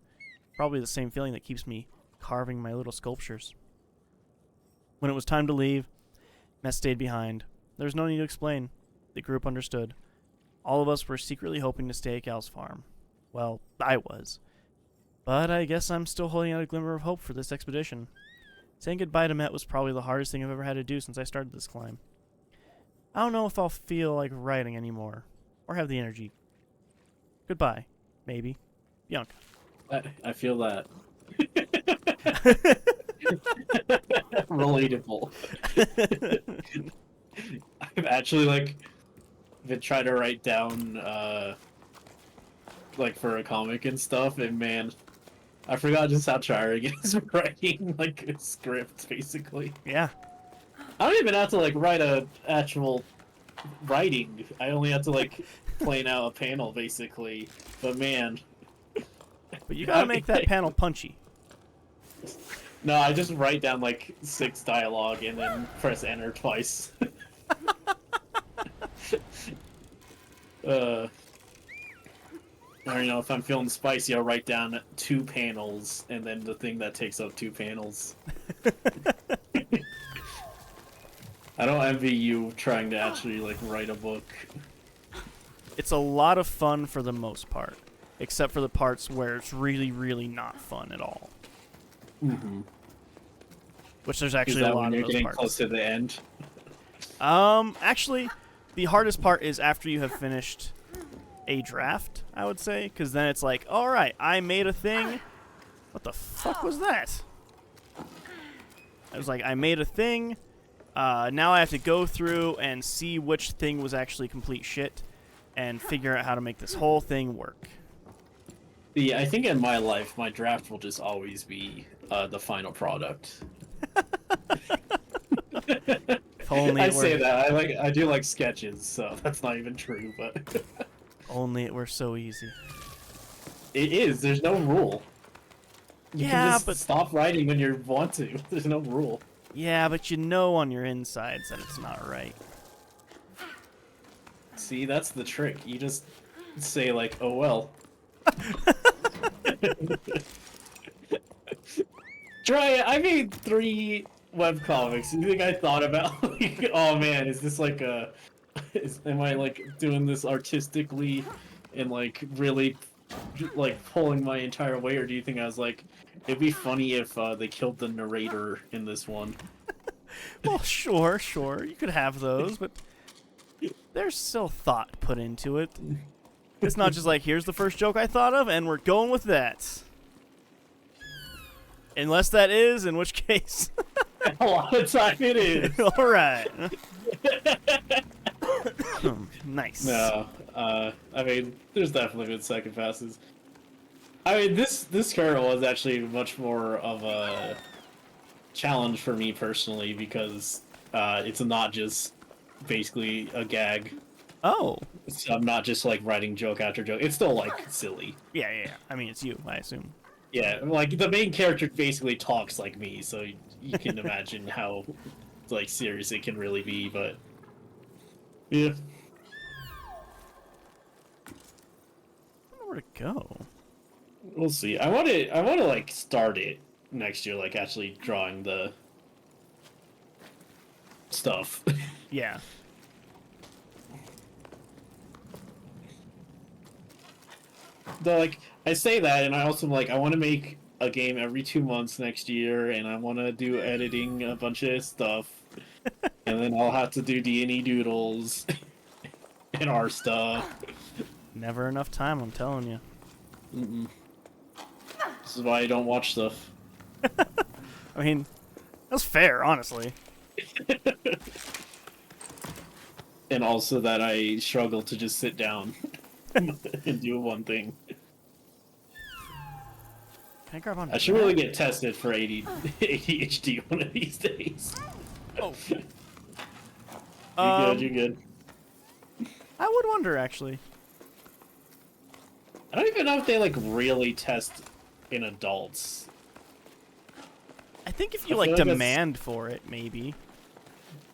Speaker 1: Probably the same feeling that keeps me carving my little sculptures. When it was time to leave, Mess stayed behind. There was no need to explain. The group understood. All of us were secretly hoping to stay at Gal's farm. Well, I was. But I guess I'm still holding out a glimmer of hope for this expedition. Saying goodbye to Met was probably the hardest thing I've ever had to do since I started this climb. I don't know if I'll feel like writing anymore, or have the energy. Goodbye, maybe. Bianca.
Speaker 2: I feel that. Relatable. I've actually been trying to write down for a comic and stuff, and man, I forgot just how tiring it is writing a script basically.
Speaker 1: Yeah.
Speaker 2: I don't even have to write a actual writing. I only have to plan out a panel basically. But man.
Speaker 1: But you gotta make that panel punchy.
Speaker 2: No, I just write down 6 dialogue and then press enter twice. Or if I'm feeling spicy, I'll write down 2 panels and then the thing that takes up 2 panels. I don't envy you trying to actually write a book.
Speaker 1: It's a lot of fun for the most part, except for the parts where it's really, really not fun at all.
Speaker 2: Mm-hmm.
Speaker 1: Which there's actually a lot of those parts. Is that when you're getting
Speaker 2: close to the end?
Speaker 1: Actually, the hardest part is after you have finished a draft, I would say, because then it's like, all right, I made a thing. What the fuck was that? I was like, I made a thing. Now I have to go through and see which thing was actually complete shit. and figure out how to make this whole thing work.
Speaker 2: Yeah, I think in my life, my draft will just always be the final product.
Speaker 1: If only
Speaker 2: I
Speaker 1: it were,
Speaker 2: say that I do like sketches, so that's not even true. But
Speaker 1: only it were so easy.
Speaker 2: it is. There's no rule. You can just
Speaker 1: but
Speaker 2: stop writing when you want to. There's no rule.
Speaker 1: yeah, but you know on your insides that it's not right.
Speaker 2: See, that's the trick. You just say like, "Oh well." Jeriah, I made 3 webcomics. You think I thought about like, oh man, is this like am I like doing this artistically and like really like pulling my entire weight, or do you think I was like, it'd be funny if they killed the narrator in this one?
Speaker 1: Well, sure, you could have those, but there's still thought put into it. It's not just like, here's the first joke I thought of, and we're going with that. Unless that is, in which case...
Speaker 2: A lot of time it is.
Speaker 1: All right. Nice.
Speaker 2: No, I mean, there's definitely been second passes. I mean, this current was actually much more of a challenge for me personally because it's not just basically a gag.
Speaker 1: Oh.
Speaker 2: So I'm not just like writing joke after joke. It's still like silly.
Speaker 1: Yeah. I mean, it's you, I assume.
Speaker 2: Yeah, like the main character basically talks like me, so you can imagine how like serious it can really be. But yeah,
Speaker 1: I don't know where to go.
Speaker 2: we'll see. I want to like start it next year, like actually drawing the stuff.
Speaker 1: Yeah.
Speaker 2: Though, like, I say that, and I also like I want to make a game every 2 months next year, and I want to do editing a bunch of stuff, and then I'll have to do D&E doodles and our stuff.
Speaker 1: Never enough time, I'm telling you.
Speaker 2: Mm-mm. This is why I don't watch stuff.
Speaker 1: I mean, that's fair, honestly.
Speaker 2: And also that I struggle to just sit down and do one thing.
Speaker 1: Can I grab on?
Speaker 2: I should really get tested for ADHD one of these days.
Speaker 1: Oh.
Speaker 2: You're good.
Speaker 1: I would wonder, actually.
Speaker 2: I don't even know if they like really test in adults.
Speaker 1: I think if you
Speaker 2: I
Speaker 1: like
Speaker 2: feel like
Speaker 1: demand for it, maybe.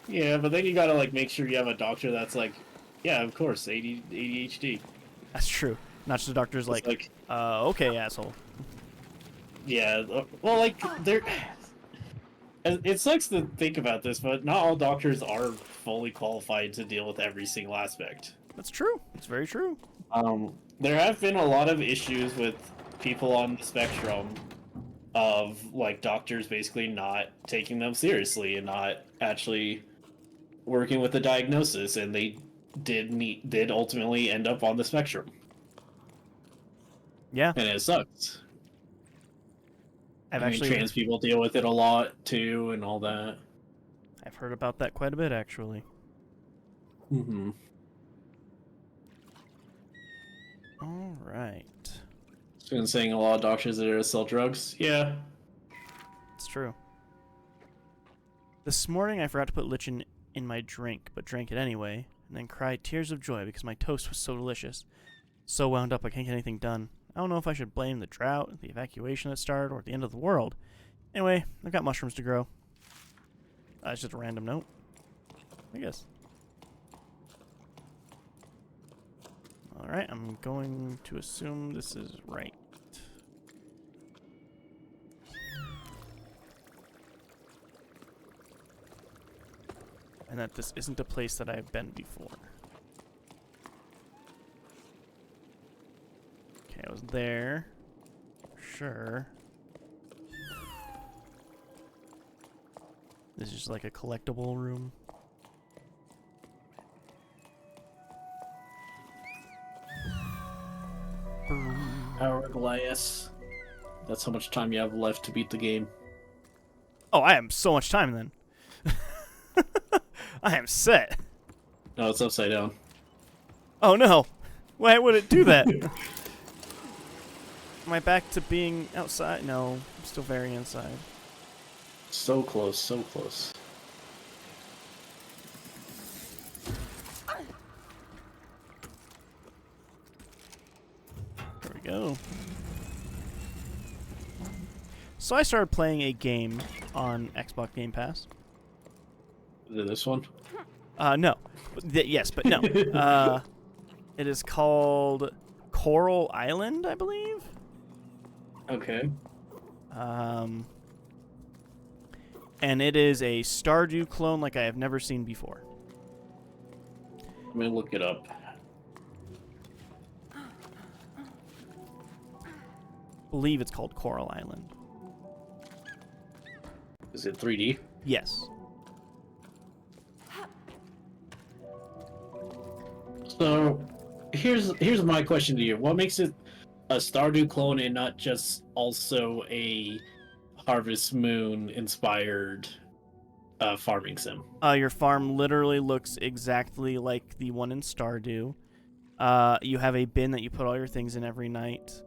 Speaker 2: Yeah, but then you gotta like make sure you have a doctor that's like, yeah, of course, ADHD.
Speaker 1: That's true. Not just the doctor's
Speaker 2: It's
Speaker 1: like, okay, asshole.
Speaker 2: Yeah, well, like they're. It sucks to think about this, but not all doctors are fully qualified to deal with every single aspect.
Speaker 1: That's true. It's very true.
Speaker 2: There have been a lot of issues with people on the spectrum of like doctors basically not taking them seriously and not actually working with the diagnosis, and they did ultimately end up on the spectrum.
Speaker 1: Yeah.
Speaker 2: And it sucks.
Speaker 1: I've
Speaker 2: I mean,
Speaker 1: actually
Speaker 2: trans people deal with it a lot too, and all that.
Speaker 1: I've heard about that quite a bit, actually.
Speaker 2: Mm-hmm.
Speaker 1: All right.
Speaker 2: So been saying a lot of doctors that are to sell drugs. Yeah.
Speaker 1: It's true. This morning I forgot to put lichen in my drink, but drank it anyway, and then cried tears of joy because my toast was so delicious. So wound up I can't get anything done. I don't know if I should blame the drought, the evacuation that started, or the end of the world. Anyway, I've got mushrooms to grow. It's just a random note, I guess. Alright, I'm going to assume this is right. And that this isn't a place that I've been before. Okay, I was there. Sure. This is just like a collectible room.
Speaker 2: Hourglass. That's how much time you have left to beat the game.
Speaker 1: Oh, I have so much time then. I am set.
Speaker 2: No, it's upside down.
Speaker 1: Oh no! Why would it do that? Am I back to being outside? No, I'm still very inside.
Speaker 2: So close, so close.
Speaker 1: There we go. So I started playing a game on Xbox Game Pass.
Speaker 2: Is it this one?
Speaker 1: No. Yes, but no. It is called Coral Island, I believe.
Speaker 2: Okay.
Speaker 1: And it is a Stardew clone like I have never seen before.
Speaker 2: Let me look it up.
Speaker 1: I believe it's called Coral Island.
Speaker 2: Is it 3D?
Speaker 1: Yes.
Speaker 2: So, here's my question to you. What makes it a Stardew clone and not just also a Harvest Moon inspired farming sim?
Speaker 1: Your farm literally looks exactly like the one in Stardew. You have a bin that you put all your things in every night.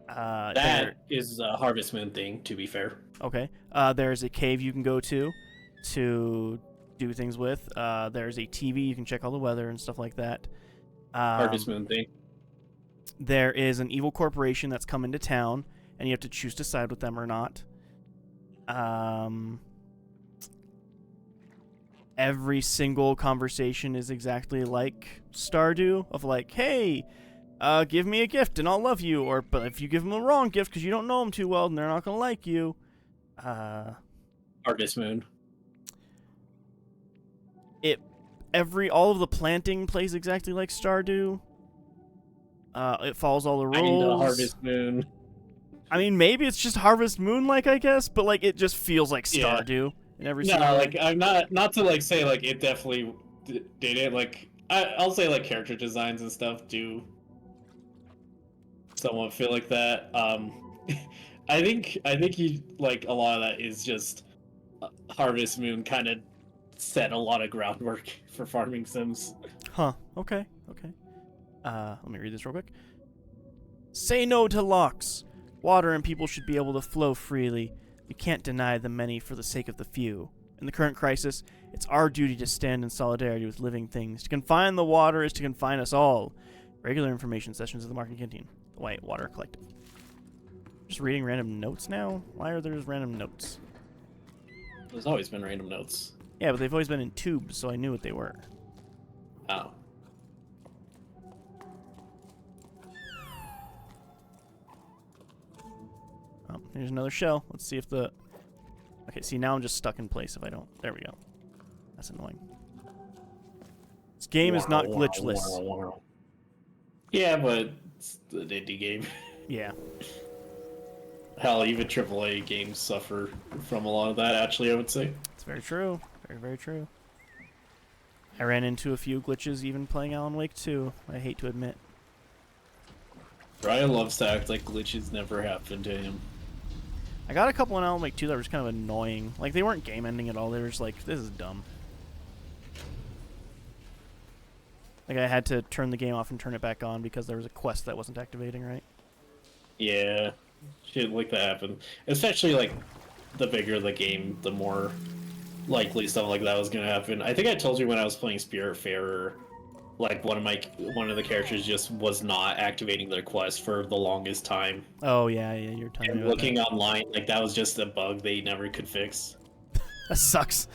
Speaker 2: That is a Harvest Moon thing, to be fair.
Speaker 1: Okay. There's a cave you can go to do things with. There's a TV, you can check all the weather and stuff like that.
Speaker 2: Harvest Moon thing.
Speaker 1: There is an evil corporation that's come into town, and you have to choose to side with them or not. Every single conversation is exactly like Stardew, of like, hey, give me a gift and I'll love you. But if you give them the wrong gift because you don't know them too well, then they're not going to like you.
Speaker 2: Harvest Moon.
Speaker 1: All of the planting plays exactly like Stardew. It follows all the rules.
Speaker 2: Kinda Harvest Moon.
Speaker 1: I mean, maybe it's just Harvest Moon, like, I guess, but like it just feels like Stardew in every single way.
Speaker 2: Like I'm not to like say like it definitely did it. Like I'll say like character designs and stuff do somewhat feel like that. I think you like a lot of that is just Harvest Moon kind of set a lot of groundwork for farming sims.
Speaker 1: Huh. Okay. Let me read this real quick. Say no to locks. Water and people should be able to flow freely. We can't deny the many for the sake of the few. In the current crisis, it's our duty to stand in solidarity with living things. To confine the water is to confine us all. Regular information sessions of the Market Canteen. The White Water Collective. Just reading random notes now? Why are there random notes?
Speaker 2: There's always been random notes.
Speaker 1: Yeah, but they've always been in tubes, so I knew what they were.
Speaker 2: Oh.
Speaker 1: Oh, here's another shell. Let's see if the... Okay, see, now I'm just stuck in place if I don't... There we go. That's annoying. This game is not glitchless.
Speaker 2: Yeah, but it's an indie game.
Speaker 1: Yeah.
Speaker 2: Hell, even AAA games suffer from a lot of that, actually, I would say.
Speaker 1: It's very true. Very, very true. I ran into a few glitches even playing Alan Wake 2, I hate to admit.
Speaker 2: Jeriah loves to act like glitches never happened to him.
Speaker 1: I got a couple in Alan Wake 2 that were just kind of annoying. Like, they weren't game ending at all. They were just like, this is dumb. Like, I had to turn the game off and turn it back on because there was a quest that wasn't activating right.
Speaker 2: Yeah, shit like that happened. Especially, like, the bigger the game, the more likely stuff like that was gonna happen. I think I told you when I was playing Spiritfarer, like, one of the characters just was not activating their quest for the longest time.
Speaker 1: Oh, yeah, you're telling me
Speaker 2: And
Speaker 1: about
Speaker 2: looking
Speaker 1: that.
Speaker 2: online, like, that was just a bug they never could fix.
Speaker 1: That sucks.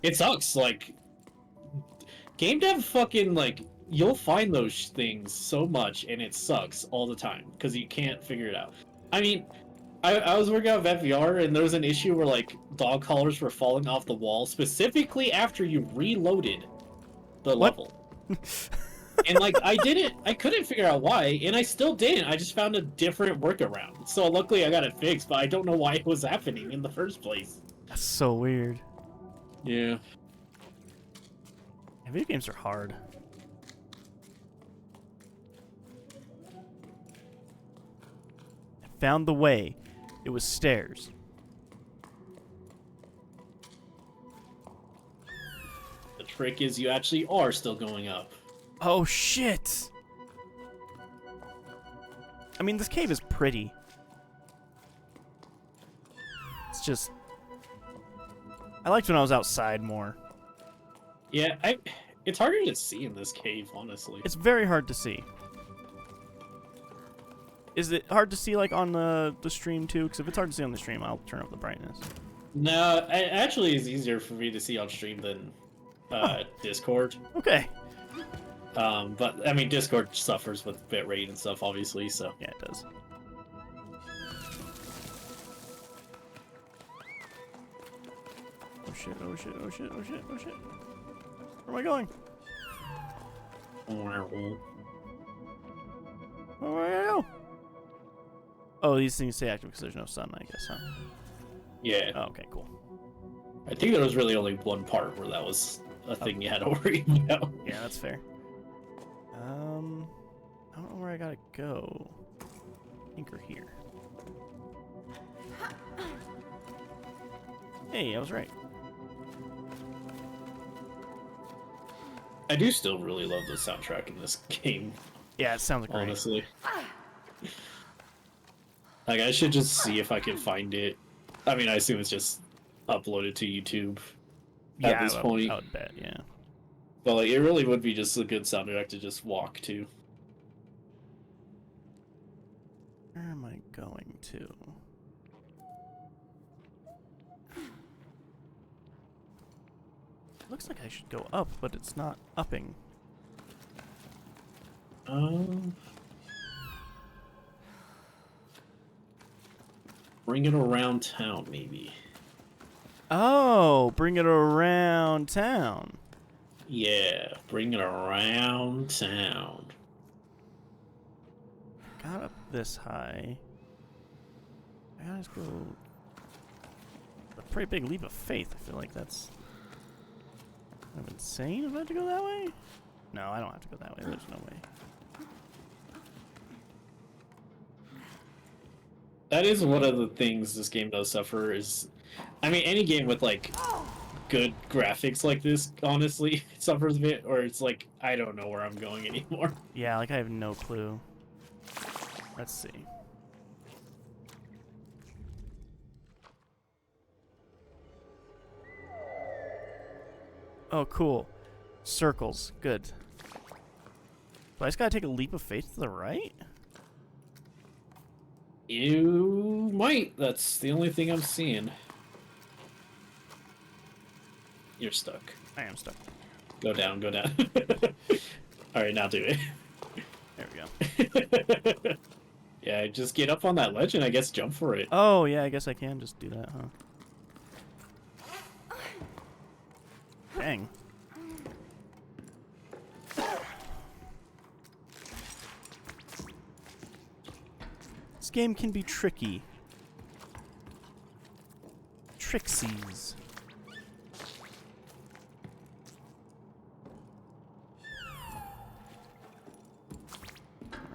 Speaker 2: It sucks, like... Game dev fucking, like, you'll find those things so much, and it sucks all the time, because you can't figure it out. I mean, I was working out with FVR, and there was an issue where, like, dog collars were falling off the wall, specifically after you reloaded the level. And, like, I couldn't figure out why, and I still didn't. I just found a different workaround. So, luckily, I got it fixed, but I don't know why it was happening in the first place.
Speaker 1: That's so weird.
Speaker 2: Yeah.
Speaker 1: Video games are hard. I found the way. It was stairs.
Speaker 2: The trick is you actually are still going up.
Speaker 1: Oh, shit! I mean, this cave is pretty. It's just... I liked when I was outside more.
Speaker 2: Yeah, it's harder to see in this cave, honestly.
Speaker 1: It's very hard to see. Is it hard to see, like, on the stream, too? Because if it's hard to see on the stream, I'll turn up the brightness.
Speaker 2: No, it actually is easier for me to see on stream than Discord.
Speaker 1: Okay.
Speaker 2: But, I mean, Discord suffers with bitrate and stuff, obviously, so...
Speaker 1: Yeah, it does. Oh shit, oh shit, oh shit, oh shit, oh shit. Where am I going? Where am I go? Oh, these things stay active because there's no sun, I guess, huh?
Speaker 2: Yeah.
Speaker 1: Oh, okay, cool.
Speaker 2: I think there was really only one part where that was a thing you had to worry about.
Speaker 1: Yeah, that's fair. I don't know where I gotta go. I think we're here. Hey, I was right.
Speaker 2: I do still really love the soundtrack in this game.
Speaker 1: Yeah, it sounds great.
Speaker 2: Honestly. Like, I should just see if I can find it. I mean, I assume it's just uploaded to YouTube at this point.
Speaker 1: I would bet, yeah.
Speaker 2: But, like, it really would be just a good soundtrack to just walk to.
Speaker 1: Where am I going to? Looks like I should go up, but it's not upping.
Speaker 2: Bring it around town, maybe.
Speaker 1: Oh, bring it around town.
Speaker 2: Yeah, bring it around town.
Speaker 1: Got up this high. I gotta just go a pretty big leap of faith. I feel like that's kind of insane if I have to go that way. No, I don't have to go that way. There's no way.
Speaker 2: That is one of the things this game does suffer is... I mean, any game with, like, good graphics like this, honestly, suffers a bit, or it's like, I don't know where I'm going anymore.
Speaker 1: Yeah, like I have no clue. Let's see. Oh, cool. Circles. Good. But I just gotta take a leap of faith to the right?
Speaker 2: You might. That's the only thing I'm seeing. You're stuck.
Speaker 1: I am stuck.
Speaker 2: Go down, go down. Alright, now do it.
Speaker 1: There we go.
Speaker 2: Yeah, just get up on that ledge and I guess jump for it.
Speaker 1: Oh, yeah, I guess I can just do that, huh? Dang. This game can be tricky. Trixies.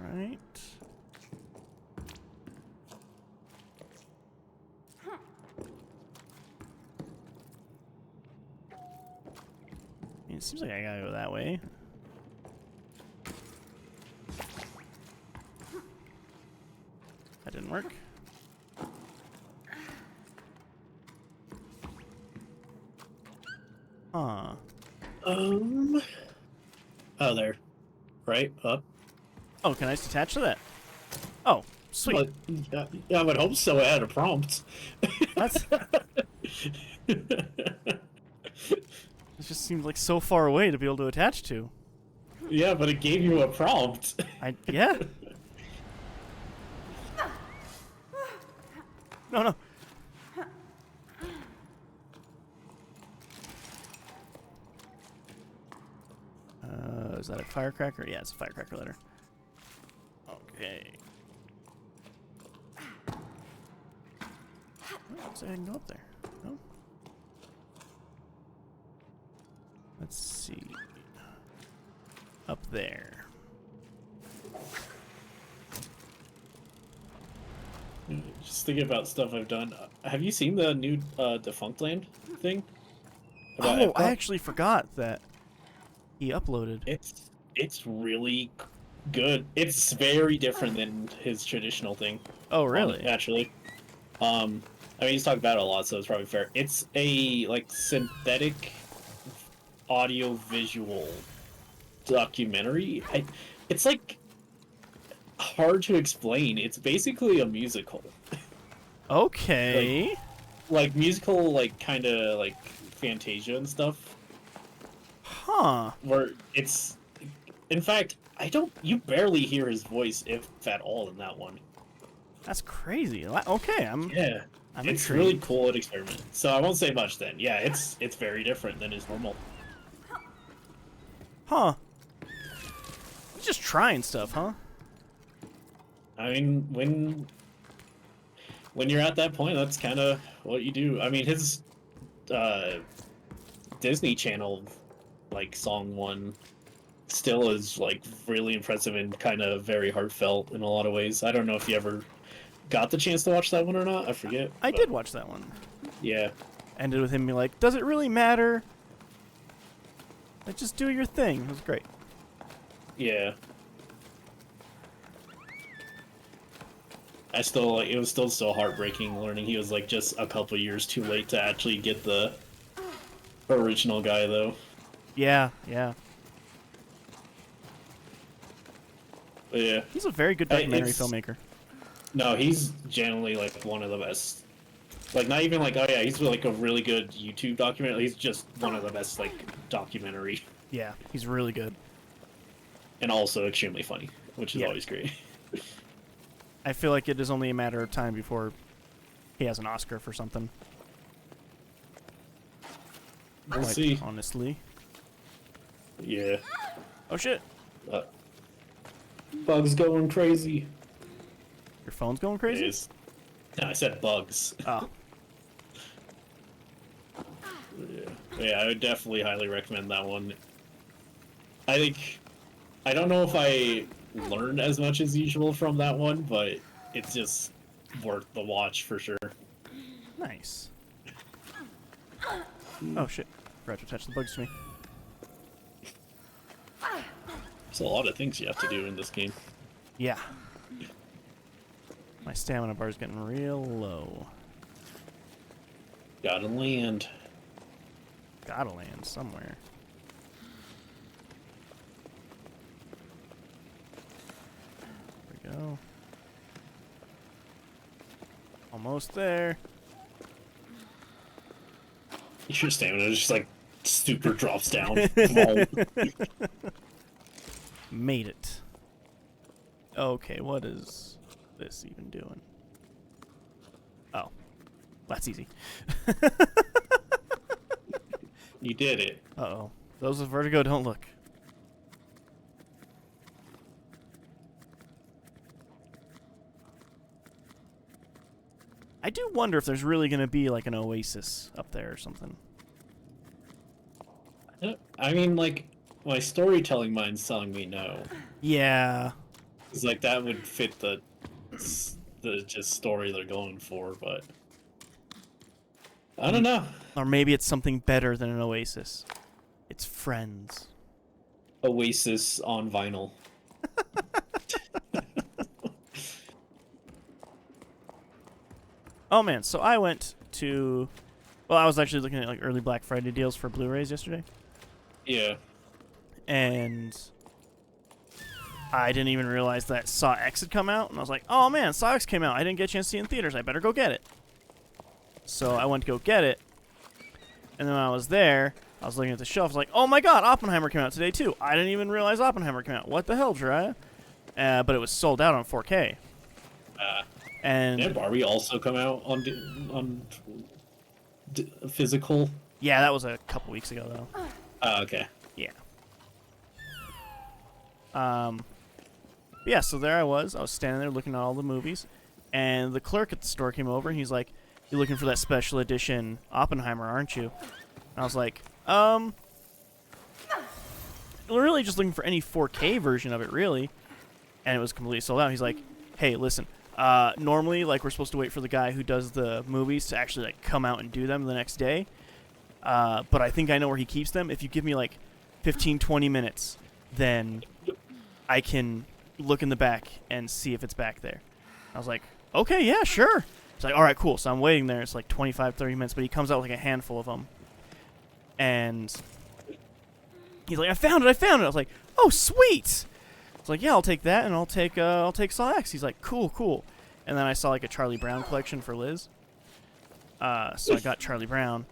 Speaker 1: Alright. It seems like I gotta go that way. That didn't work. Huh.
Speaker 2: Oh, there. Right? Up.
Speaker 1: Oh, can I just attach to that? Oh, sweet.
Speaker 2: Well, yeah, I would hope so. It had a prompt.
Speaker 1: That's... It just seems like so far away to be able to attach to.
Speaker 2: Yeah, but it gave you a prompt.
Speaker 1: Yeah. No, no. Is that a firecracker? Yeah, it's a firecracker letter. Okay. Looks like I can go up there. No? Let's see. Up there.
Speaker 2: Just thinking about stuff I've done. Have you seen the new Defunct Land thing?
Speaker 1: Oh, I actually forgot that he uploaded.
Speaker 2: It's really good. It's very different than his traditional thing.
Speaker 1: Oh, really?
Speaker 2: Naturally. I mean, he's talked about it a lot, so it's probably fair. It's a like synthetic audio visual documentary. It's like hard to explain. It's basically a musical.
Speaker 1: Okay.
Speaker 2: Like musical, like kind of like Fantasia and stuff.
Speaker 1: Huh.
Speaker 2: Where it's, in fact, you barely hear his voice, if at all, in that one.
Speaker 1: That's crazy. Okay, I'm
Speaker 2: It's
Speaker 1: intrigued.
Speaker 2: really cool at experiment. So I won't say much then. Yeah, it's very different than his normal.
Speaker 1: Huh. He's just trying stuff, huh?
Speaker 2: I mean, when you're at that point, that's kind of what you do. I mean, his Disney Channel like song one still is like really impressive and kind of very heartfelt in a lot of ways. I don't know if you ever got the chance to watch that one or not. I forget.
Speaker 1: I did watch that one.
Speaker 2: Yeah.
Speaker 1: Ended with him being like, "Does it really matter? Like, just do your thing." It was great.
Speaker 2: Yeah. I still like, it was still so heartbreaking learning he was like just a couple years too late to actually get the original guy though.
Speaker 1: Yeah, yeah.
Speaker 2: But yeah.
Speaker 1: He's a very good documentary filmmaker.
Speaker 2: No, he's generally like one of the best. Like not even like, oh yeah, he's like a really good YouTube documentary. He's just one of the best like documentary.
Speaker 1: Yeah, he's really good.
Speaker 2: And also extremely funny, which is always great.
Speaker 1: I feel like it is only a matter of time before he has an Oscar for something.
Speaker 2: We'll see.
Speaker 1: Honestly.
Speaker 2: Yeah.
Speaker 1: Oh shit.
Speaker 2: Bugs going crazy.
Speaker 1: Your phone's going crazy?
Speaker 2: It is. No, I said bugs.
Speaker 1: Oh.
Speaker 2: Yeah, I would definitely highly recommend that one. I don't know if I learned as much as usual from that one, but it's just worth the watch for sure.
Speaker 1: Nice. Oh shit. Forgot to attach the bugs to me.
Speaker 2: There's a lot of things you have to do in this game.
Speaker 1: Yeah. My stamina bar is getting real low.
Speaker 2: Gotta land.
Speaker 1: Gotta land somewhere. There we go. Almost there.
Speaker 2: Your stamina just like super drops down.
Speaker 1: Made it. Okay, what is this even doing? Oh. That's easy.
Speaker 2: You did it.
Speaker 1: Uh-oh. Those with vertigo don't look. I do wonder if there's really going to be like an oasis up there or something.
Speaker 2: I mean, like, my storytelling mind's telling me no.
Speaker 1: Yeah.
Speaker 2: It's like that would fit the just story they're going for, but I don't know.
Speaker 1: Or maybe it's something better than an oasis. It's friends.
Speaker 2: Oasis on vinyl.
Speaker 1: Oh man, so I went to... Well, I was actually looking at like early Black Friday deals for Blu-rays yesterday.
Speaker 2: Yeah.
Speaker 1: And I didn't even realize that Saw X had come out. And I was like, oh man, Saw X came out. I didn't get a chance to see it in theaters. I better go get it. So I went to go get it. And then when I was there, I was looking at the shelf. I was like, oh my god, Oppenheimer came out today too. I didn't even realize Oppenheimer came out. What the hell, Jeriah? But it was sold out on 4K. And
Speaker 2: did Barbie also come out on physical?
Speaker 1: Yeah, that was a couple weeks ago though.
Speaker 2: Oh, okay.
Speaker 1: Yeah. Yeah, so there I was standing there looking at all the movies, and the clerk at the store came over and he's like, "You're looking for that special edition Oppenheimer, aren't you?" And I was like, we're really just looking for any 4K version of it, really." And it was completely sold out. He's like, "Hey, listen, normally, like, we're supposed to wait for the guy who does the movies to actually, like, come out and do them the next day. But I think I know where he keeps them. If you give me, like, 15, 20 minutes, then I can look in the back and see if it's back there. I was like, okay, yeah, sure. It's like, all right, cool. So I'm waiting there. It's like 25, 30 minutes, but he comes out with like a handful of them. And he's like, I found it. I was like, oh, sweet. It's like, yeah, I'll take that, and I'll take Saw X. He's like, cool. And then I saw like a Charlie Brown collection for Liz. So I got Charlie Brown.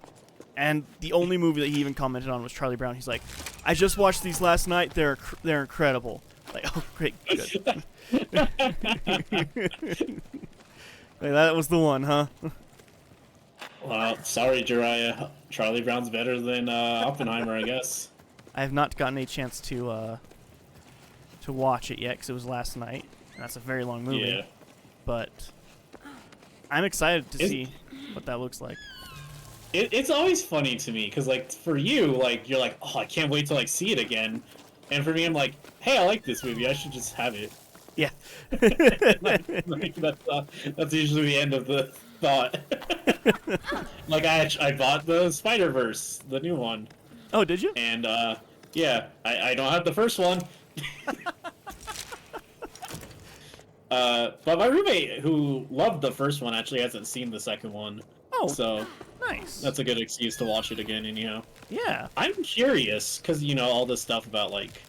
Speaker 1: And the only movie that he even commented on was Charlie Brown. He's like, I just watched these last night. They're incredible. Like, oh, great, good. Like, that was the one, huh?
Speaker 2: Well, sorry, Jeriah. Charlie Brown's better than Oppenheimer, I guess.
Speaker 1: I have not gotten a chance to watch it yet because it was last night. And that's a very long movie.
Speaker 2: Yeah.
Speaker 1: But I'm excited to see what that looks like.
Speaker 2: It's always funny to me because, like, for you, like, you're like, oh, I can't wait to like see it again, and for me, I'm like, hey, I like this movie. I should just have it.
Speaker 1: Yeah.
Speaker 2: Like, that's usually the end of the thought. Like, I bought the Spider-Verse, the new one.
Speaker 1: Oh, did you?
Speaker 2: And yeah, I don't have the first one. But my roommate, who loved the first one, actually hasn't seen the second one.
Speaker 1: Oh,
Speaker 2: so
Speaker 1: nice.
Speaker 2: that's a good excuse to watch it again, anyhow.
Speaker 1: Yeah.
Speaker 2: I'm curious, because, you know, all this stuff about, like,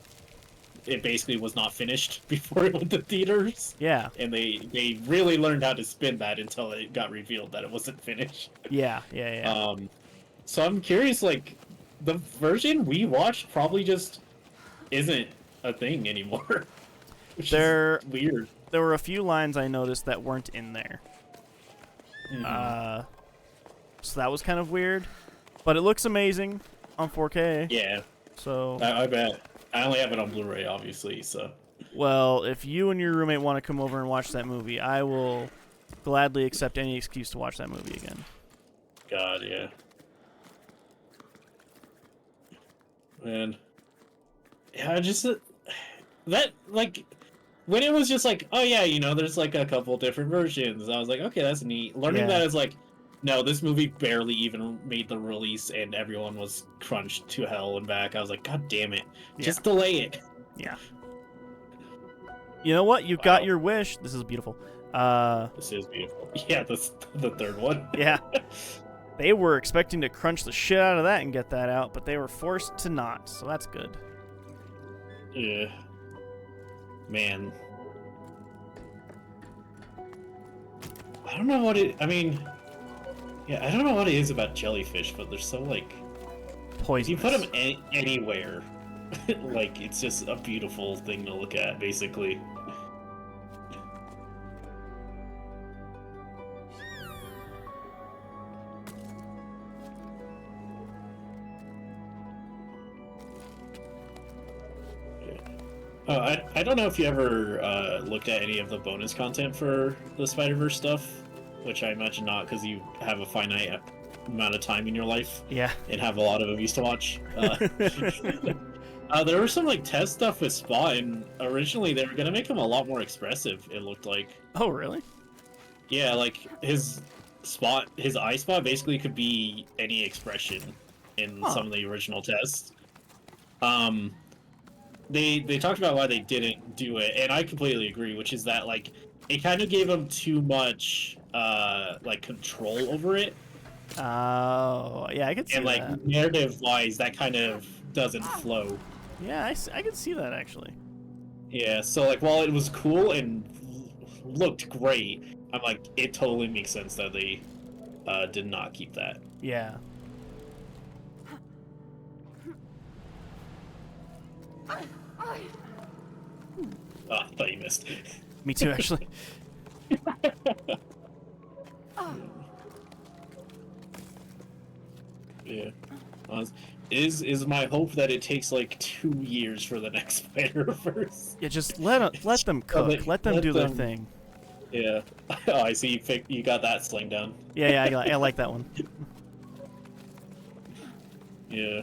Speaker 2: it basically was not finished before it went to theaters.
Speaker 1: Yeah.
Speaker 2: And they really learned how to spin that until it got revealed that it wasn't finished.
Speaker 1: Yeah.
Speaker 2: So I'm curious, like, the version we watched probably just isn't a thing anymore. Which is weird.
Speaker 1: There were a few lines I noticed that weren't in there.
Speaker 2: Mm-hmm.
Speaker 1: So that was kind of weird. But it looks amazing on 4K.
Speaker 2: Yeah.
Speaker 1: So
Speaker 2: I bet. I only have it on Blu-ray, obviously, so.
Speaker 1: Well, if you and your roommate want to come over and watch that movie, I will gladly accept any excuse to watch that movie again.
Speaker 2: God, yeah. Man. Yeah, just... that, like... When it was just like, oh yeah, you know, there's like a couple different versions, I was like, okay, that's neat. Learning that is like, no, this movie barely even made the release and everyone was crunched to hell and back. I was like, God damn it. Just delay it.
Speaker 1: Yeah. You know what? You got your wish. This is beautiful.
Speaker 2: This is beautiful. Yeah, this the third one.
Speaker 1: Yeah. They were expecting to crunch the shit out of that and get that out, but they were forced to not, so that's good.
Speaker 2: Yeah. Man. I don't know what it... I mean... Yeah, I don't know what it is about jellyfish, but they're so, like...
Speaker 1: Poisonous.
Speaker 2: You put them anywhere. Like, it's just a beautiful thing to look at, basically. I don't know if you ever looked at any of the bonus content for the Spider-Verse stuff, which I imagine not, because you have a finite amount of time in your life.
Speaker 1: Yeah.
Speaker 2: And have a lot of movies to watch. There was some like test stuff with Spot, and originally they were gonna make him a lot more expressive. It looked like.
Speaker 1: Oh really?
Speaker 2: Yeah, like his eye spot basically could be any expression in some of the original tests. They talked about why they didn't do it, and I completely agree, which is that, like, it kind of gave them too much, like, control over it.
Speaker 1: Oh, yeah, I could see that.
Speaker 2: And, like, narrative-wise, that kind of doesn't flow.
Speaker 1: Yeah, I could see that, actually.
Speaker 2: Yeah, so, like, while it was cool and looked great, I'm like, it totally makes sense that they did not keep that.
Speaker 1: Yeah.
Speaker 2: Oh, I thought you missed.
Speaker 1: Me too, actually.
Speaker 2: Yeah. Is my hope that it takes like 2 years for the next Spider-Verse.
Speaker 1: Yeah, just let them cook. Let them do their thing.
Speaker 2: Yeah. Oh, I see you got that sling down.
Speaker 1: Yeah, I like that one.
Speaker 2: Yeah.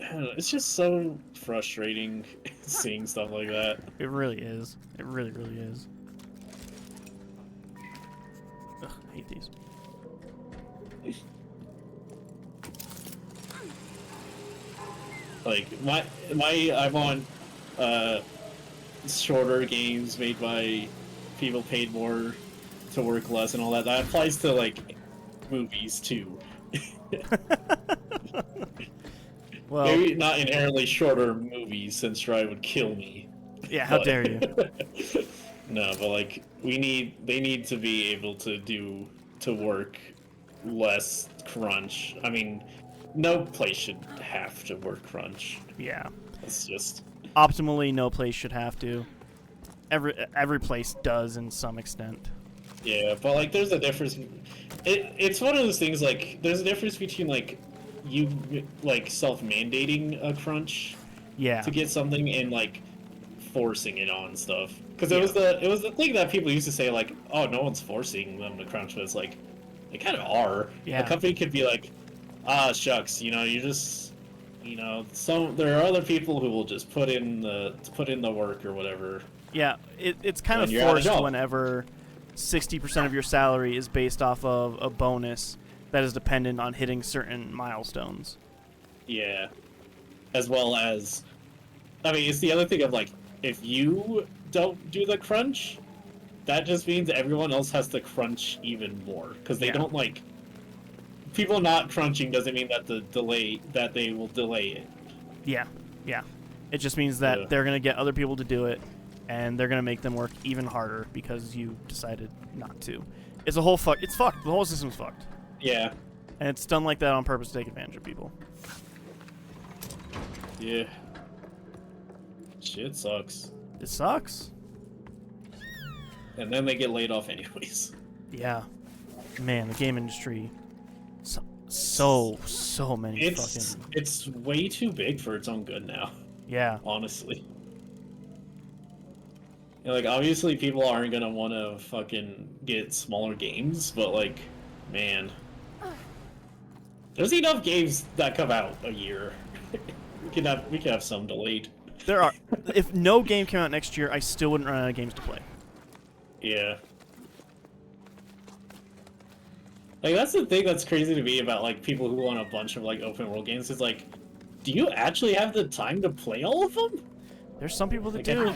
Speaker 2: It's just so frustrating seeing stuff like that.
Speaker 1: It really is. It really, really is. Ugh, I hate these.
Speaker 2: Like I want shorter games made by people paid more to work less and all that. That applies to like movies too.
Speaker 1: Well,
Speaker 2: maybe not inherently shorter movies, since Jeriah would kill me.
Speaker 1: yeah, how dare you?
Speaker 2: No, but like they need to be able to work less crunch. I mean, no place should have to work crunch.
Speaker 1: Yeah.
Speaker 2: It's just
Speaker 1: Optimally, no place should have to. Every place does in some extent.
Speaker 2: yeah, but like there's a difference. It's one of those things, like there's a difference between like you like self-mandating a crunch
Speaker 1: Yeah.
Speaker 2: to get something and like forcing it on stuff. Because it
Speaker 1: Yeah.
Speaker 2: was the thing that people used to say, like, oh, no one's forcing them to crunch, but it's like they kind of are.
Speaker 1: Yeah.
Speaker 2: A company could be like, ah, shucks, you know, you just, you know, there are other people who will just put in the work or whatever.
Speaker 1: Yeah, it's kind of
Speaker 2: And you're out of
Speaker 1: forced
Speaker 2: job.
Speaker 1: whenever 60% of your salary is based off of a bonus that is dependent on hitting certain milestones.
Speaker 2: Yeah. As well as, I mean, it's the other thing of like, if you don't do the crunch, that just means everyone else has to crunch even more. Because they don't like, people not crunching doesn't mean that they will delay it.
Speaker 1: Yeah, yeah. It just means that they're going to get other people to do it, and they're going to make them work even harder because you decided not to. It's a whole it's fucked. The whole system's fucked.
Speaker 2: Yeah.
Speaker 1: And it's done like that on purpose to take advantage of people.
Speaker 2: Yeah. Shit sucks.
Speaker 1: It sucks.
Speaker 2: And then they get laid off anyways.
Speaker 1: Yeah. Man, the game industry. So many
Speaker 2: It's way too big for its own good now.
Speaker 1: Yeah.
Speaker 2: Honestly. You know, like, obviously people aren't gonna want to fucking get smaller games, but like, man. There's enough games that come out a year. we could have some delayed.
Speaker 1: There are. If no game came out next year, I still wouldn't run out of games to play.
Speaker 2: Yeah. Like, that's the thing that's crazy to me about, like, people who want a bunch of, like, open world games. Is like, do you actually have the time to play all of them?
Speaker 1: There's some people that
Speaker 2: Like,
Speaker 1: do.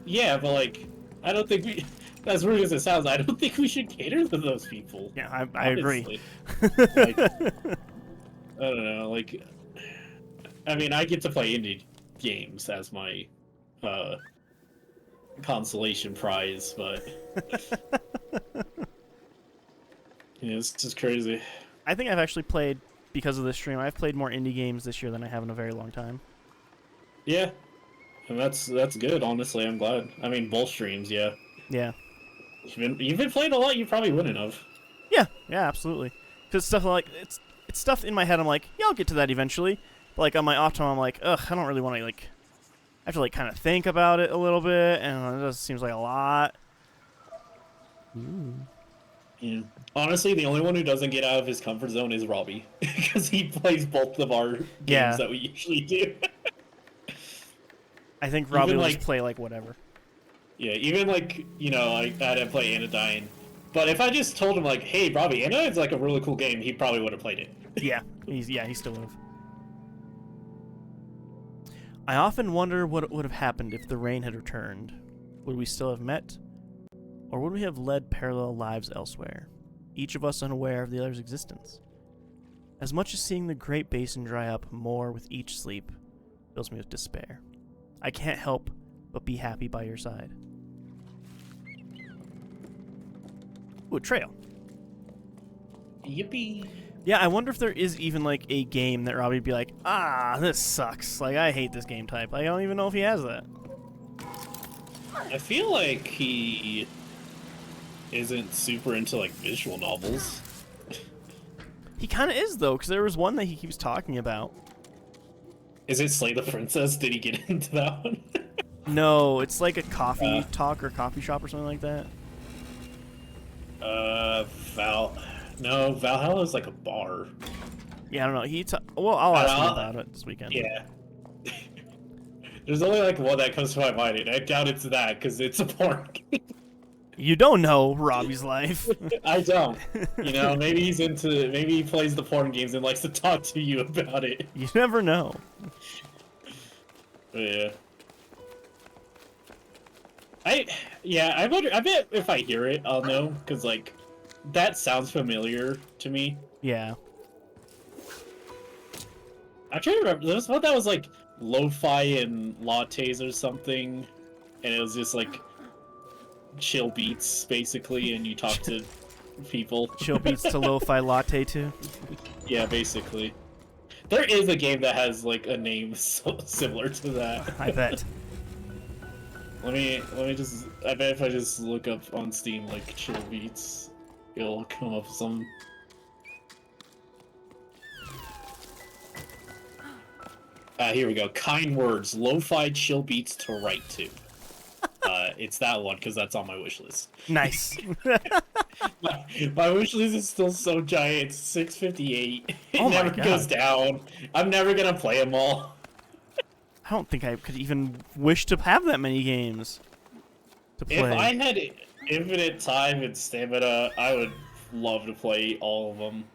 Speaker 2: Yeah, but, like, I don't think we... As rude as it sounds, I don't think we should cater to those people.
Speaker 1: Yeah, I agree.
Speaker 2: Like, I don't know, like... I mean, I get to play indie games as my, consolation prize, but... Yeah, it's just crazy.
Speaker 1: I think I've actually played, because of this stream, I've played more indie games this year than I have in a very long time.
Speaker 2: Yeah. And that's good, honestly. I'm glad. I mean, both streams, yeah.
Speaker 1: Yeah.
Speaker 2: You've been playing a lot you probably wouldn't have.
Speaker 1: Yeah, absolutely. Because stuff like, it's stuff in my head, I'm like, yeah, I'll get to that eventually. But, like, on my off time, I'm like, ugh, I don't really want to, like... I have to, like, kind of think about it a little bit, and it just seems like a lot. Ooh.
Speaker 2: Yeah. Honestly, the only one who doesn't get out of his comfort zone is Robbie. Because he plays both of our games that we usually do.
Speaker 1: I think Robbie will
Speaker 2: like,
Speaker 1: just play, like, whatever.
Speaker 2: Yeah, even, like, you know, I had to play Anodyne. But if I just told him, like, hey, Robbie, Anodyne's, like, a really cool game, he probably would have played it.
Speaker 1: Yeah, he still would have. I often wonder what would have happened if the rain had returned. Would we still have met? Or would we have led parallel lives elsewhere, each of us unaware of the other's existence? As much as seeing the Great Basin dry up more with each sleep fills me with despair, I can't help but be happy by your side. Ooh, a trail.
Speaker 2: Yippee.
Speaker 1: Yeah, I wonder if there is even, like, a game that Robbie would be like, ah, this sucks. Like, I hate this game type. I don't even know if he has that.
Speaker 2: I feel like he isn't super into, like, visual novels.
Speaker 1: He kind of is, though, because there was one that he keeps talking about.
Speaker 2: Is it Slay the Princess? Did he get into that one?
Speaker 1: No, it's like a coffee talk or coffee shop or something like that.
Speaker 2: No, Valhalla is like a bar.
Speaker 1: Yeah, I don't know. Well, I'll ask him about it this weekend.
Speaker 2: Yeah. There's only like one that comes to my mind, and I doubt it's that, because it's a porn game.
Speaker 1: You don't know Robbie's life.
Speaker 2: I don't. You know, maybe he plays the porn games and likes to talk to you about it.
Speaker 1: You never know.
Speaker 2: But yeah. I bet if I hear it, I'll know, because, like, that sounds familiar to me.
Speaker 1: Yeah.
Speaker 2: I'm trying to remember, there was one that was, like, lo-fi and lattes or something, and it was just, like, chill beats, basically, and you talk to people.
Speaker 1: Chill beats to lo-fi latte, too?
Speaker 2: Yeah, basically. There is a game that has, like, a name so similar to that.
Speaker 1: I bet.
Speaker 2: Let me just, I bet if I just look up on Steam, like, chill beats, it'll come up with some. Here we go. Kind words, lo-fi chill beats to write to. It's that one, because that's on my wish list.
Speaker 1: Nice.
Speaker 2: my wish list is still so giant. It's $6.58. It
Speaker 1: Oh my
Speaker 2: never
Speaker 1: God.
Speaker 2: goes down. I'm never gonna play them all.
Speaker 1: I don't think I could even wish to have that many games to play.
Speaker 2: If I had infinite time and stamina, I would love to play all of them.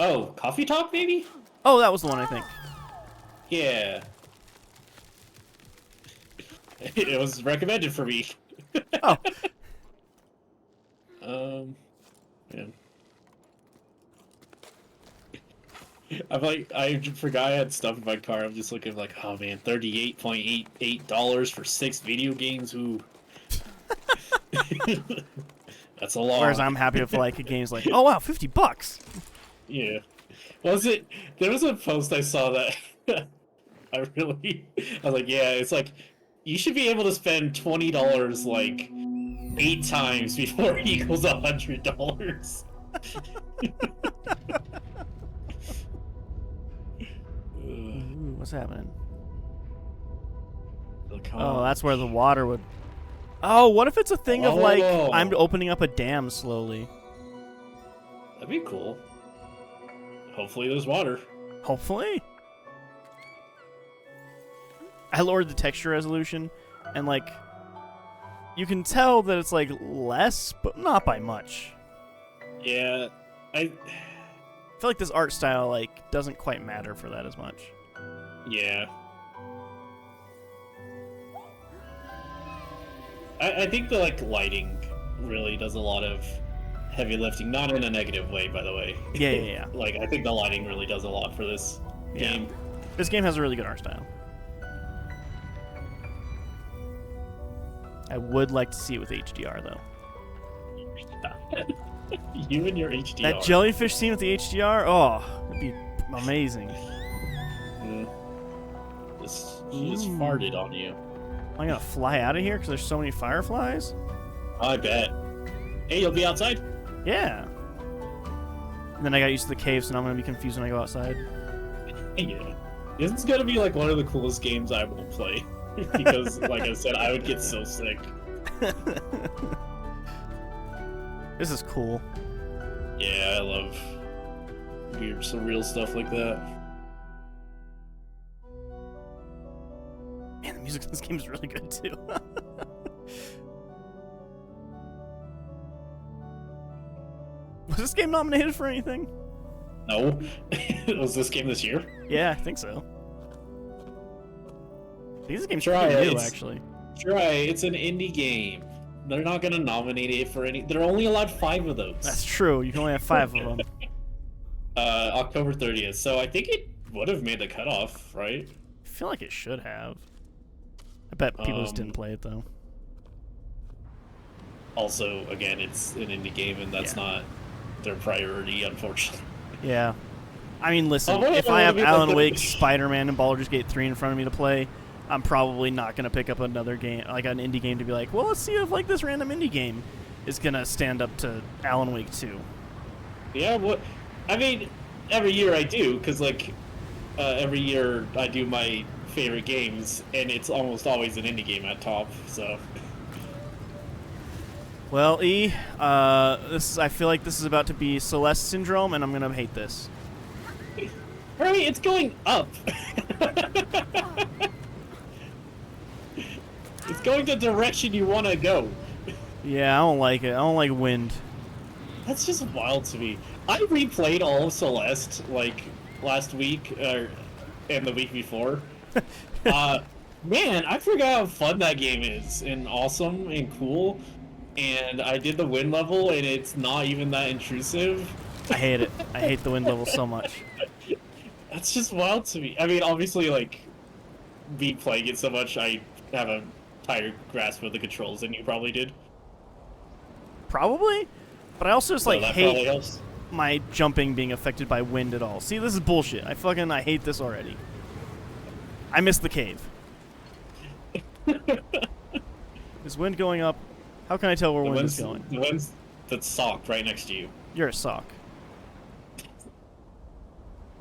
Speaker 2: Oh, Coffee Talk, maybe?
Speaker 1: Oh, that was the one, I think.
Speaker 2: Yeah. It was recommended for me.
Speaker 1: Oh.
Speaker 2: Yeah. I forgot I had stuff in my car. I'm just looking like, oh man, $38.88 for 6 video games. Ooh. That's a lot.
Speaker 1: Whereas I'm happy with like games like, oh wow, $50.
Speaker 2: Yeah. There was a post I saw that I was like, yeah, it's like, you should be able to spend $20 like 8 times before it equals $100.
Speaker 1: Ooh, what's happening?
Speaker 2: Like,
Speaker 1: Oh, that's where the water would... Oh, what if it's a thing of like,
Speaker 2: Oh.
Speaker 1: I'm opening up a dam slowly?
Speaker 2: That'd be cool. Hopefully there's water.
Speaker 1: Hopefully. I lowered the texture resolution, and like, you can tell that it's like less, but not by much.
Speaker 2: Yeah, I
Speaker 1: feel like this art style like doesn't quite matter for that as much.
Speaker 2: Yeah. I think the like lighting really does a lot of heavy lifting, not in a negative way, by the way.
Speaker 1: Yeah.
Speaker 2: Like, I think the lighting really does a lot for this game.
Speaker 1: This game has a really good art style. I would like to see it with HDR though.
Speaker 2: You and your HDR.
Speaker 1: That jellyfish scene with the HDR, oh, it'd be amazing.
Speaker 2: She just farted on you.
Speaker 1: Am I gonna fly out of here because there's so many fireflies?
Speaker 2: I bet. Hey, you'll be outside?
Speaker 1: Yeah. And then I got used to the cave, so now I'm gonna be confused when I go outside.
Speaker 2: Yeah. This is gonna be like one of the coolest games I will play. Because, like I said, I would get so sick.
Speaker 1: This is cool.
Speaker 2: Yeah, I love weird, surreal stuff like that.
Speaker 1: Man, the music in this game is really good too. Was this game nominated for anything?
Speaker 2: No. Was this game this year?
Speaker 1: Yeah, I think so. I think this game's
Speaker 2: Jeriah,
Speaker 1: pretty new, actually.
Speaker 2: Jeriah, it's an indie game. They're not gonna nominate it for any. They're only allowed 5 of those.
Speaker 1: That's true. You can only have 5 of them.
Speaker 2: October 30th. So I think it would have made the cutoff, right?
Speaker 1: I feel like it should have. I bet people just didn't play it though.
Speaker 2: Also, again, it's an indie game, and that's not their priority, unfortunately.
Speaker 1: Yeah. I mean, listen, if I have Alan Wake, Spider-Man, and Baldur's Gate 3 in front of me to play, I'm probably not going to pick up another game, like an indie game, to be like, well, let's see if like this random indie game is going to stand up to Alan Wake 2.
Speaker 2: Yeah, well, I mean, every year I do, because like, every year I do my favorite games, and it's almost always an indie game at top, so...
Speaker 1: Well, I feel like this is about to be Celeste Syndrome, and I'm going to hate this.
Speaker 2: Right, it's going up. It's going the direction you want to go.
Speaker 1: Yeah, I don't like it. I don't like wind.
Speaker 2: That's just wild to me. I replayed all of Celeste like last week and the week before. Man, I forgot how fun that game is and awesome and cool. And I did the wind level and it's not even that intrusive.
Speaker 1: I hate it. I hate the wind level so much.
Speaker 2: That's just wild to me. I mean, obviously, like, me playing it so much, I have a tighter grasp of the controls than you probably did.
Speaker 1: Probably, but I also just like
Speaker 2: that probably
Speaker 1: hate
Speaker 2: helps.
Speaker 1: my jumping being affected by wind at all. See, this is bullshit. I hate this already. I missed the cave. Is wind going up? How can I tell where wind is going?
Speaker 2: The wind's that's socked right next to you.
Speaker 1: You're a sock.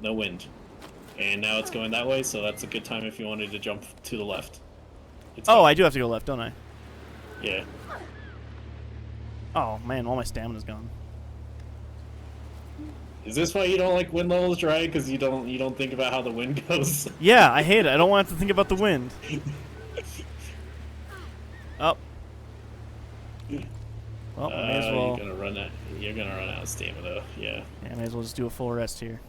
Speaker 2: No wind. And now it's going that way, so that's a good time if you wanted to jump to the left.
Speaker 1: Oh, I do have to go left, don't I?
Speaker 2: Yeah.
Speaker 1: Oh man, all my stamina's gone.
Speaker 2: Is this why you don't like wind levels, Jeriah? Because you don't think about how the wind goes?
Speaker 1: Yeah, I hate it. I don't want to have to think about the wind. Oh. Well, may as well.
Speaker 2: You're gonna run out of stamina. Yeah.
Speaker 1: Yeah, may as well just do a full rest here.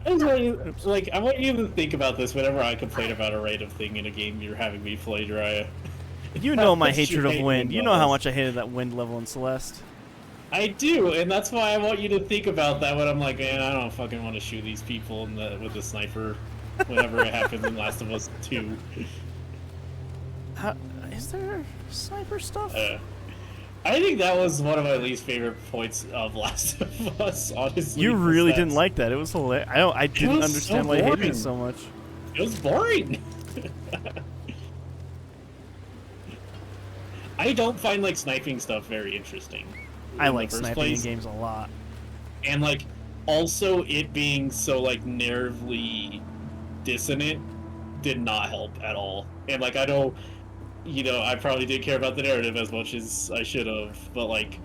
Speaker 2: I want you to think about this whenever I complain about a rate of thing in a game you're having me play, Jeriah.
Speaker 1: You know my hatred of wind. You know how much I hated that wind level in Celeste.
Speaker 2: I do, and that's why I want you to think about that when I'm like, man, I don't fucking want to shoot these people with the sniper whenever it happens in Last of Us 2.
Speaker 1: Is there sniper stuff?
Speaker 2: I think that was one of my least favorite points of Last of Us, honestly.
Speaker 1: You really didn't like that. It was hilarious. I didn't understand why you hated it so much.
Speaker 2: It was boring. I don't find like sniping stuff very interesting.
Speaker 1: I like sniping in games a lot.
Speaker 2: And like also it being so like narratively dissonant did not help at all. And like I know, I probably didn't care about the narrative as much as I should have, but like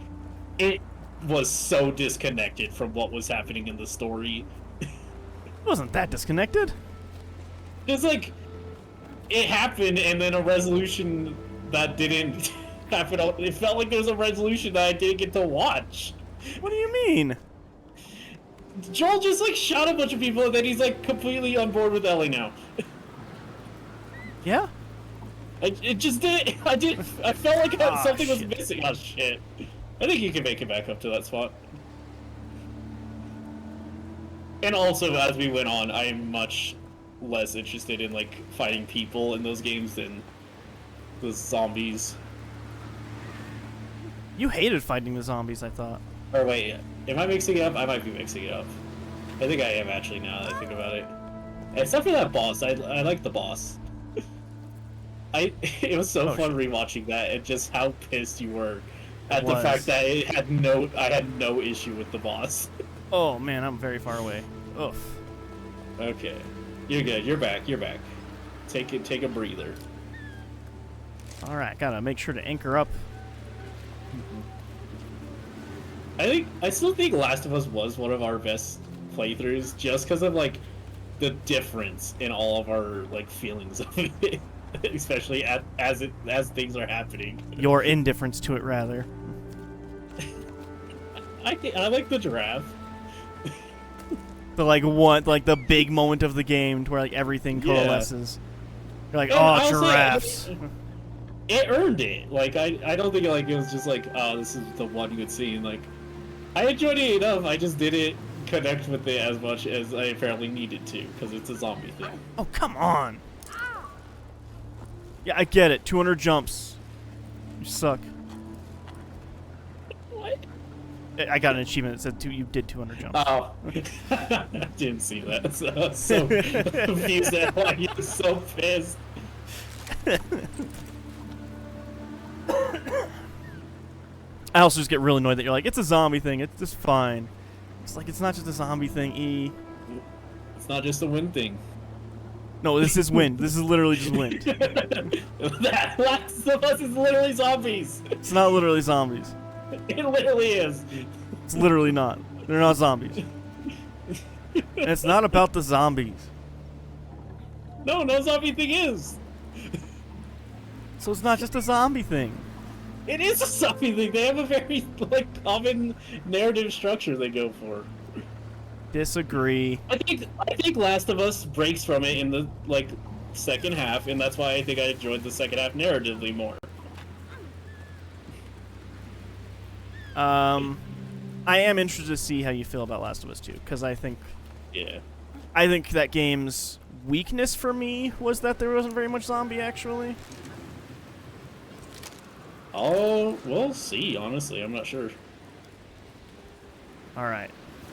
Speaker 2: it was so disconnected from what was happening in the story.
Speaker 1: It wasn't that disconnected.
Speaker 2: It's like it happened and then a resolution that didn't happen. It felt like there was a resolution that I didn't get to watch.
Speaker 1: What do you mean?
Speaker 2: Joel just like shot a bunch of people and then he's like completely on board with Ellie now.
Speaker 1: Yeah.
Speaker 2: It just did. I felt like something was missing. Oh shit! I think you can make it back up to that spot. And also, as we went on, I am much less interested in like fighting people in those games than the zombies.
Speaker 1: You hated fighting the zombies, I thought.
Speaker 2: Or wait, am I mixing it up? I might be mixing it up. I think I am actually now that I think about it. Except for that boss, I like the boss. It was so fun rewatching that and just how pissed you were at the fact that I had no issue with the boss.
Speaker 1: Oh man, I'm very far away. Oof.
Speaker 2: Okay, you're good. You're back. You're back. Take a breather.
Speaker 1: All right, gotta make sure to anchor up.
Speaker 2: I still think Last of Us was one of our best playthroughs just because of like the difference in all of our like feelings of it. Especially as things are happening.
Speaker 1: Your indifference to it, rather.
Speaker 2: I like the giraffe.
Speaker 1: The big moment of the game where like everything coalesces. You're like, oh, giraffes.
Speaker 2: It earned it. Like I don't think like it was just like, oh, this is the one good scene. Like I enjoyed it enough. I just didn't connect with it as much as I apparently needed to because it's a zombie thing.
Speaker 1: Oh, come on. Yeah, I get it. 200 jumps. You suck.
Speaker 2: What?
Speaker 1: I got an achievement that said you did 200 jumps.
Speaker 2: Oh. I didn't see that. So I was so confused at why you're so pissed.
Speaker 1: I also just get really annoyed that you're like, it's a zombie thing. It's just fine. It's like, it's not just a zombie thing, E.
Speaker 2: It's not just a wind thing.
Speaker 1: No, this is wind. This is literally just wind.
Speaker 2: That Last of Us is literally zombies.
Speaker 1: It's not literally zombies.
Speaker 2: It literally is.
Speaker 1: It's literally not. They're not zombies. And it's not about the zombies.
Speaker 2: No zombie thing is.
Speaker 1: So it's not just a zombie thing.
Speaker 2: It is a zombie thing. They have a very like common narrative structure they go for.
Speaker 1: Disagree.
Speaker 2: I think Last of Us breaks from it in the like second half, and that's why I think I enjoyed the second half narratively more.
Speaker 1: I am interested to see how you feel about Last of Us 2, because I think that game's weakness for me was that there wasn't very much zombie, actually.
Speaker 2: Oh, we'll see, honestly. I'm not sure.
Speaker 1: Alright.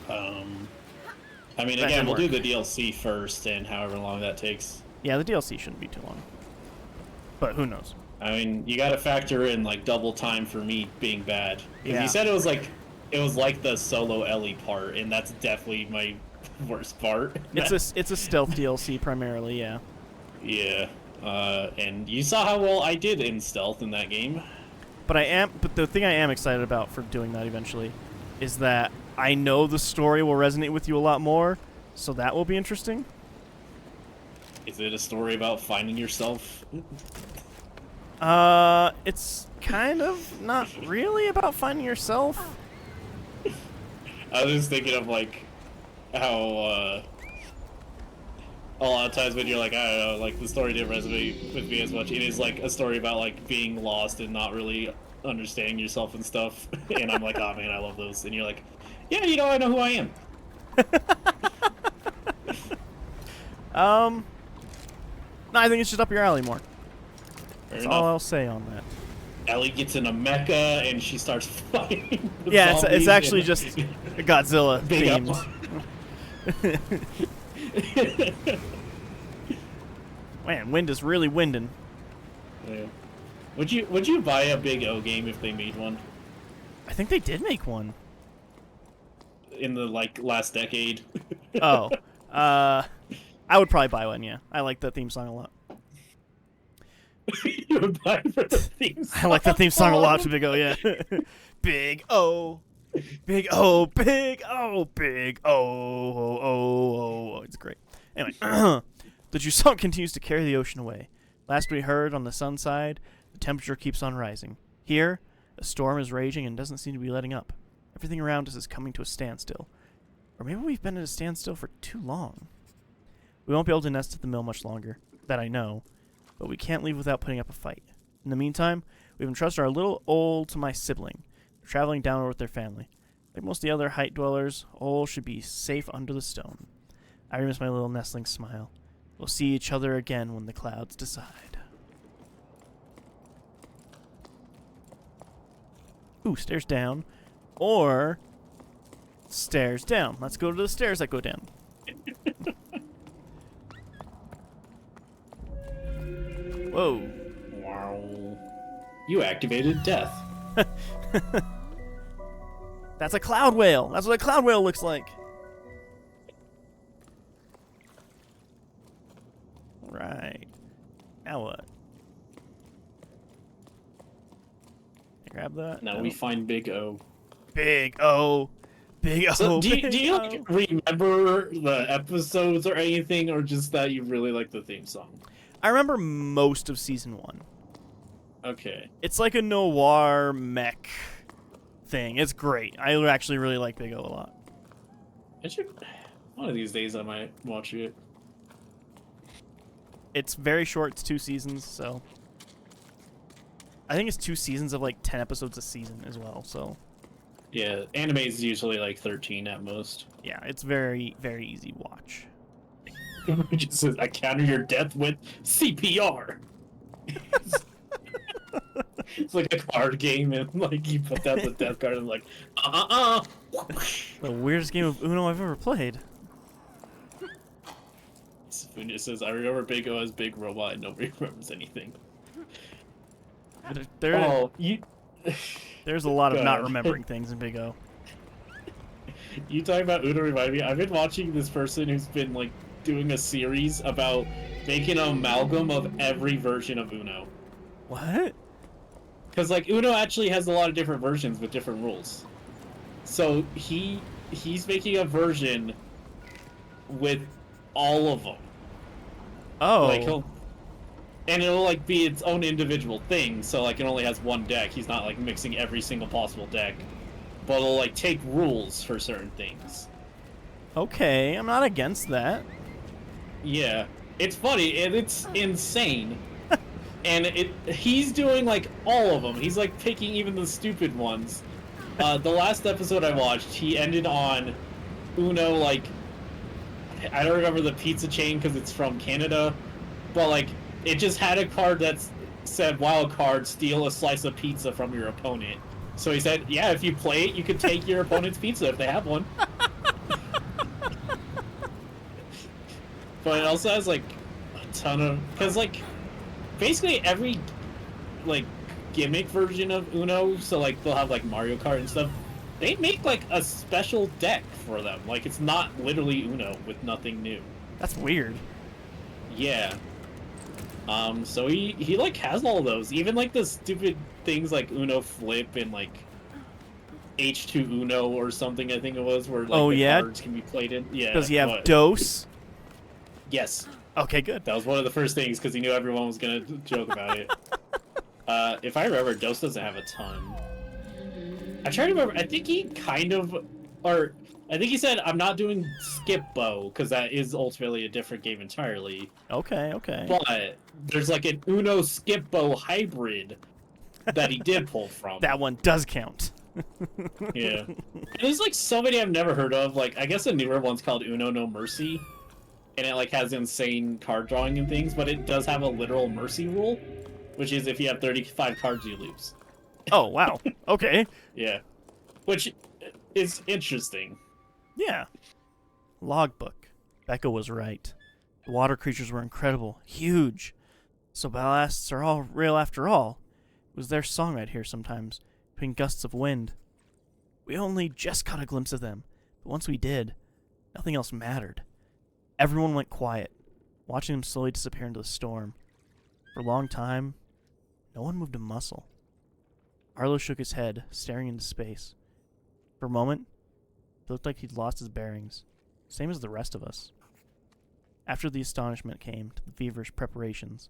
Speaker 2: I mean, again, we'll do the DLC first, and however long that takes.
Speaker 1: Yeah, the DLC shouldn't be too long. But who knows?
Speaker 2: I mean, you gotta factor in, like, double time for me being bad. Because
Speaker 1: Yeah.
Speaker 2: you said it was like the solo Ellie part, and that's definitely my worst part.
Speaker 1: It's a stealth DLC primarily, yeah.
Speaker 2: Yeah. And you saw how well I did in stealth in that game.
Speaker 1: But the thing I am excited about for doing that eventually is that I know the story will resonate with you a lot more, so that will be interesting.
Speaker 2: Is it a story about finding yourself?
Speaker 1: It's kind of not really about finding yourself.
Speaker 2: I was just thinking of, like, how, a lot of times when you're like, I don't know, like, the story didn't resonate with me as much. It is, like, a story about, like, being lost and not really understanding yourself and stuff. And I'm like, oh, man, I love those. And you're like, yeah, you know, I know who I am.
Speaker 1: No, I think it's just up your alley more.
Speaker 2: Fair
Speaker 1: That's
Speaker 2: enough.
Speaker 1: all I'll say on that.
Speaker 2: Ellie gets in a mecha and she starts fighting.
Speaker 1: Yeah, it's
Speaker 2: zombies
Speaker 1: actually
Speaker 2: and-
Speaker 1: just Godzilla
Speaker 2: Big up.
Speaker 1: themed. Man, wind is really winding.
Speaker 2: Yeah. Would you buy a Big O game if they made one
Speaker 1: I think they did make one.
Speaker 2: in the like last decade?
Speaker 1: Oh, I would probably buy one. Yeah, I like that theme song a lot.
Speaker 2: You would buy it for the theme song.
Speaker 1: I like that theme song a lot to Big O. Yeah, Big O, Big O, Big O, Big O, oh, oh, oh. It's great. Anyway, the Jussants continues to carry the ocean away. Last we heard, on the sun side, the temperature keeps on rising. Here, a storm is raging and doesn't seem to be letting up. Everything around us is coming to a standstill. Or maybe we've been at a standstill for too long. We won't be able to nest at the mill much longer, that I know, but we can't leave without putting up a fight. In the meantime, we've entrusted our little Ole to my sibling. They're traveling downward with their family. Like most of the other height dwellers, Ole should be safe under the stone. I miss my little nestling smile. We'll see each other again when the clouds decide. Ooh, stairs down. Or stairs down. Let's go to the stairs that go down. Whoa.
Speaker 2: Wow. You activated death.
Speaker 1: That's a cloud whale. That's what a cloud whale looks like. Right. Now what? Grab that.
Speaker 2: Now
Speaker 1: No.
Speaker 2: we find Big O.
Speaker 1: Big O. Big O.
Speaker 2: So do you
Speaker 1: Big
Speaker 2: like, remember the episodes or anything, or just that you really like the theme song?
Speaker 1: I remember most of season 1.
Speaker 2: Okay.
Speaker 1: It's like a noir mech thing. It's great. I actually really like Big O a lot.
Speaker 2: I should. One of these days I might watch it.
Speaker 1: It's very short. It's 2 seasons, so I think it's 2 seasons of like 10 episodes a season as well. So
Speaker 2: Yeah, anime is usually like 13 at most.
Speaker 1: yeah, it's very, very easy watch.
Speaker 2: It just says, I counter your death with CPR. It's like a card game, and like you put down the death card and like,
Speaker 1: The weirdest game of Uno I've ever played.
Speaker 2: It just says, I remember Big O as Big Robot, and nobody remembers anything.
Speaker 1: There's a lot of
Speaker 2: Go
Speaker 1: not
Speaker 2: ahead.
Speaker 1: remembering things in Big O.
Speaker 2: You talking about Uno remind me, I've been watching this person who's been like doing a series about making an amalgam of every version of Uno.
Speaker 1: What?
Speaker 2: Because like Uno actually has a lot of different versions with different rules. So he's making a version with all of them. Like
Speaker 1: Oh.
Speaker 2: he'll, and it'll like be its own individual thing. So like it only has one deck. He's not like mixing every single possible deck, but it'll like take rules for certain things.
Speaker 1: Okay, I'm not against that.
Speaker 2: Yeah, it's funny and it's insane. And he's doing like all of them. He's like picking even the stupid ones. The last episode I watched, he ended on Uno, like, I don't remember the pizza chain because it's from Canada, but like it just had a card that said wild card, steal a slice of pizza from your opponent. So he said, yeah, if you play it, you could take your opponent's pizza if they have one. But it also has like a ton of, because like basically every like gimmick version of Uno, so like they'll have like Mario Kart and stuff, they make like a special deck for them. Like it's not literally Uno with nothing new.
Speaker 1: That's weird.
Speaker 2: Yeah. So he like has all those, even like the stupid things like Uno Flip and like H2 Uno or something, I think it was, where like the cards can be played in. Yeah.
Speaker 1: Does he have Dose?
Speaker 2: Yes.
Speaker 1: Okay, good.
Speaker 2: That was one of the first things because he knew everyone was gonna joke about it. If I remember, Dose doesn't have a ton. I try to remember. I think he kind of, or I think he said, "I'm not doing Skip Bow" because that is ultimately a different game entirely.
Speaker 1: Okay, okay.
Speaker 2: But there's like an Uno Skip Bow hybrid that he did pull from.
Speaker 1: That one does count.
Speaker 2: Yeah. And there's like so many I've never heard of. Like I guess a newer one's called Uno No Mercy, and it like has insane card drawing and things, but it does have a literal mercy rule, which is if you have 35 cards, you lose.
Speaker 1: Oh, wow. Okay.
Speaker 2: Yeah. Which is interesting.
Speaker 1: Yeah. Logbook. Becca was right. The water creatures were incredible, huge. So ballasts are all real after all. It was their song I'd hear sometimes, between gusts of wind. We only just caught a glimpse of them, but once we did, nothing else mattered. Everyone went quiet, watching them slowly disappear into the storm. For a long time, no one moved a muscle. Arlo shook his head, staring into space. For a moment, it looked like he'd lost his bearings, same as the rest of us. After the astonishment came to the feverish preparations.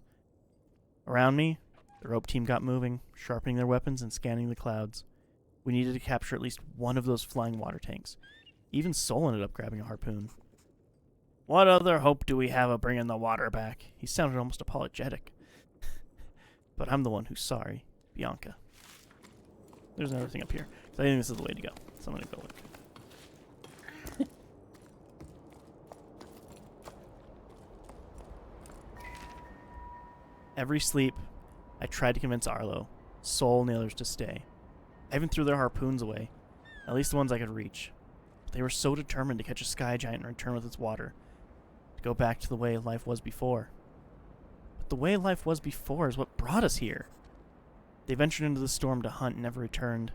Speaker 1: Around me, the rope team got moving, sharpening their weapons and scanning the clouds. We needed to capture at least one of those flying water tanks. Even Sol ended up grabbing a harpoon. What other hope do we have of bringing the water back? He sounded almost apologetic. But I'm the one who's sorry, Bianca. There's another thing up here. So I think this is the way to go. So I'm going to go look. Every sleep, I tried to convince Arlo, Sol, and the others to stay. I even threw their harpoons away, at least the ones I could reach. But they were so determined to catch a sky giant and return with its water, to go back to the way life was before. But the way life was before is what brought us here. They ventured into the storm to hunt and never returned.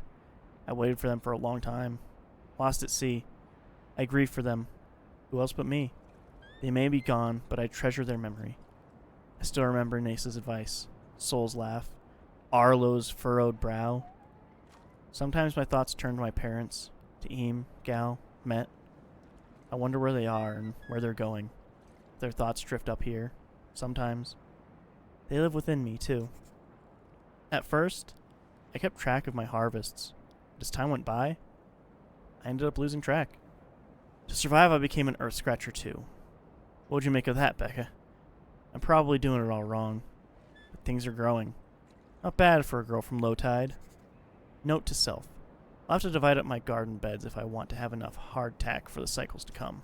Speaker 1: I waited for them for a long time, lost at sea. I grieved for them. Who else but me? They may be gone, but I treasure their memory. I still remember Nace's advice, Sol's laugh, Arlo's furrowed brow. Sometimes my thoughts turn to my parents, to Eam, Gal, Met. I wonder where they are and where they're going. Their thoughts drift up here, sometimes. They live within me, too. At first, I kept track of my harvests, but as time went by, I ended up losing track. To survive, I became an earth scratcher, too. What would you make of that, Becca? I'm probably doing it all wrong, but things are growing. Not bad for a girl from Low Tide. Note to self. I'll have to divide up my garden beds if I want to have enough hardtack for the cycles to come.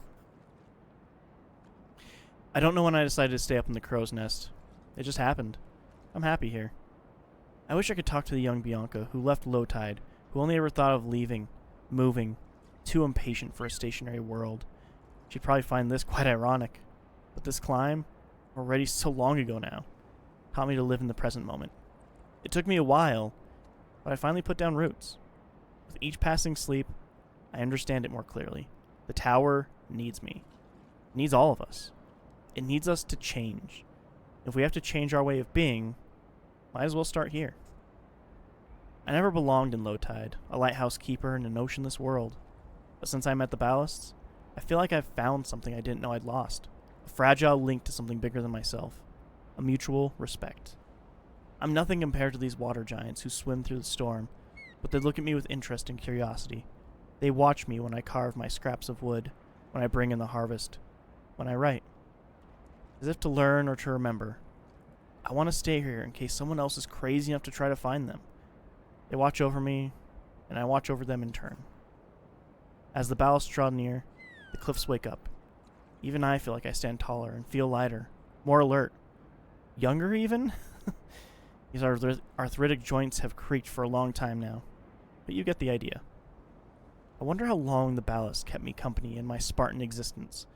Speaker 1: I don't know when I decided to stay up in the crow's nest. It just happened. I'm happy here. I wish I could talk to the young Bianca who left Low Tide, who only ever thought of leaving, moving, too impatient for a stationary world. She'd probably find this quite ironic. But this climb, already so long ago now, taught me to live in the present moment. It took me a while, but I finally put down roots. With each passing sleep, I understand it more clearly. The tower needs me. It needs all of us. It needs us to change. If we have to change our way of being, might as well start here. I never belonged in Low Tide, a lighthouse keeper in an oceanless world. But since I met the ballasts, I feel like I've found something I didn't know I'd lost. A fragile link to something bigger than myself. A mutual respect. I'm nothing compared to these water giants who swim through the storm, but they look at me with interest and curiosity. They watch me when I carve my scraps of wood, when I bring in the harvest, when I write. As if to learn or to remember. I want to stay here in case someone else is crazy enough to try to find them. They watch over me, and I watch over them in turn. As the ballasts draw near, the cliffs wake up. Even I feel like I stand taller and feel lighter, more alert. Younger, even? These arthritic joints have creaked for a long time now, but you get the idea. I wonder how long the ballast kept me company in my Spartan existence.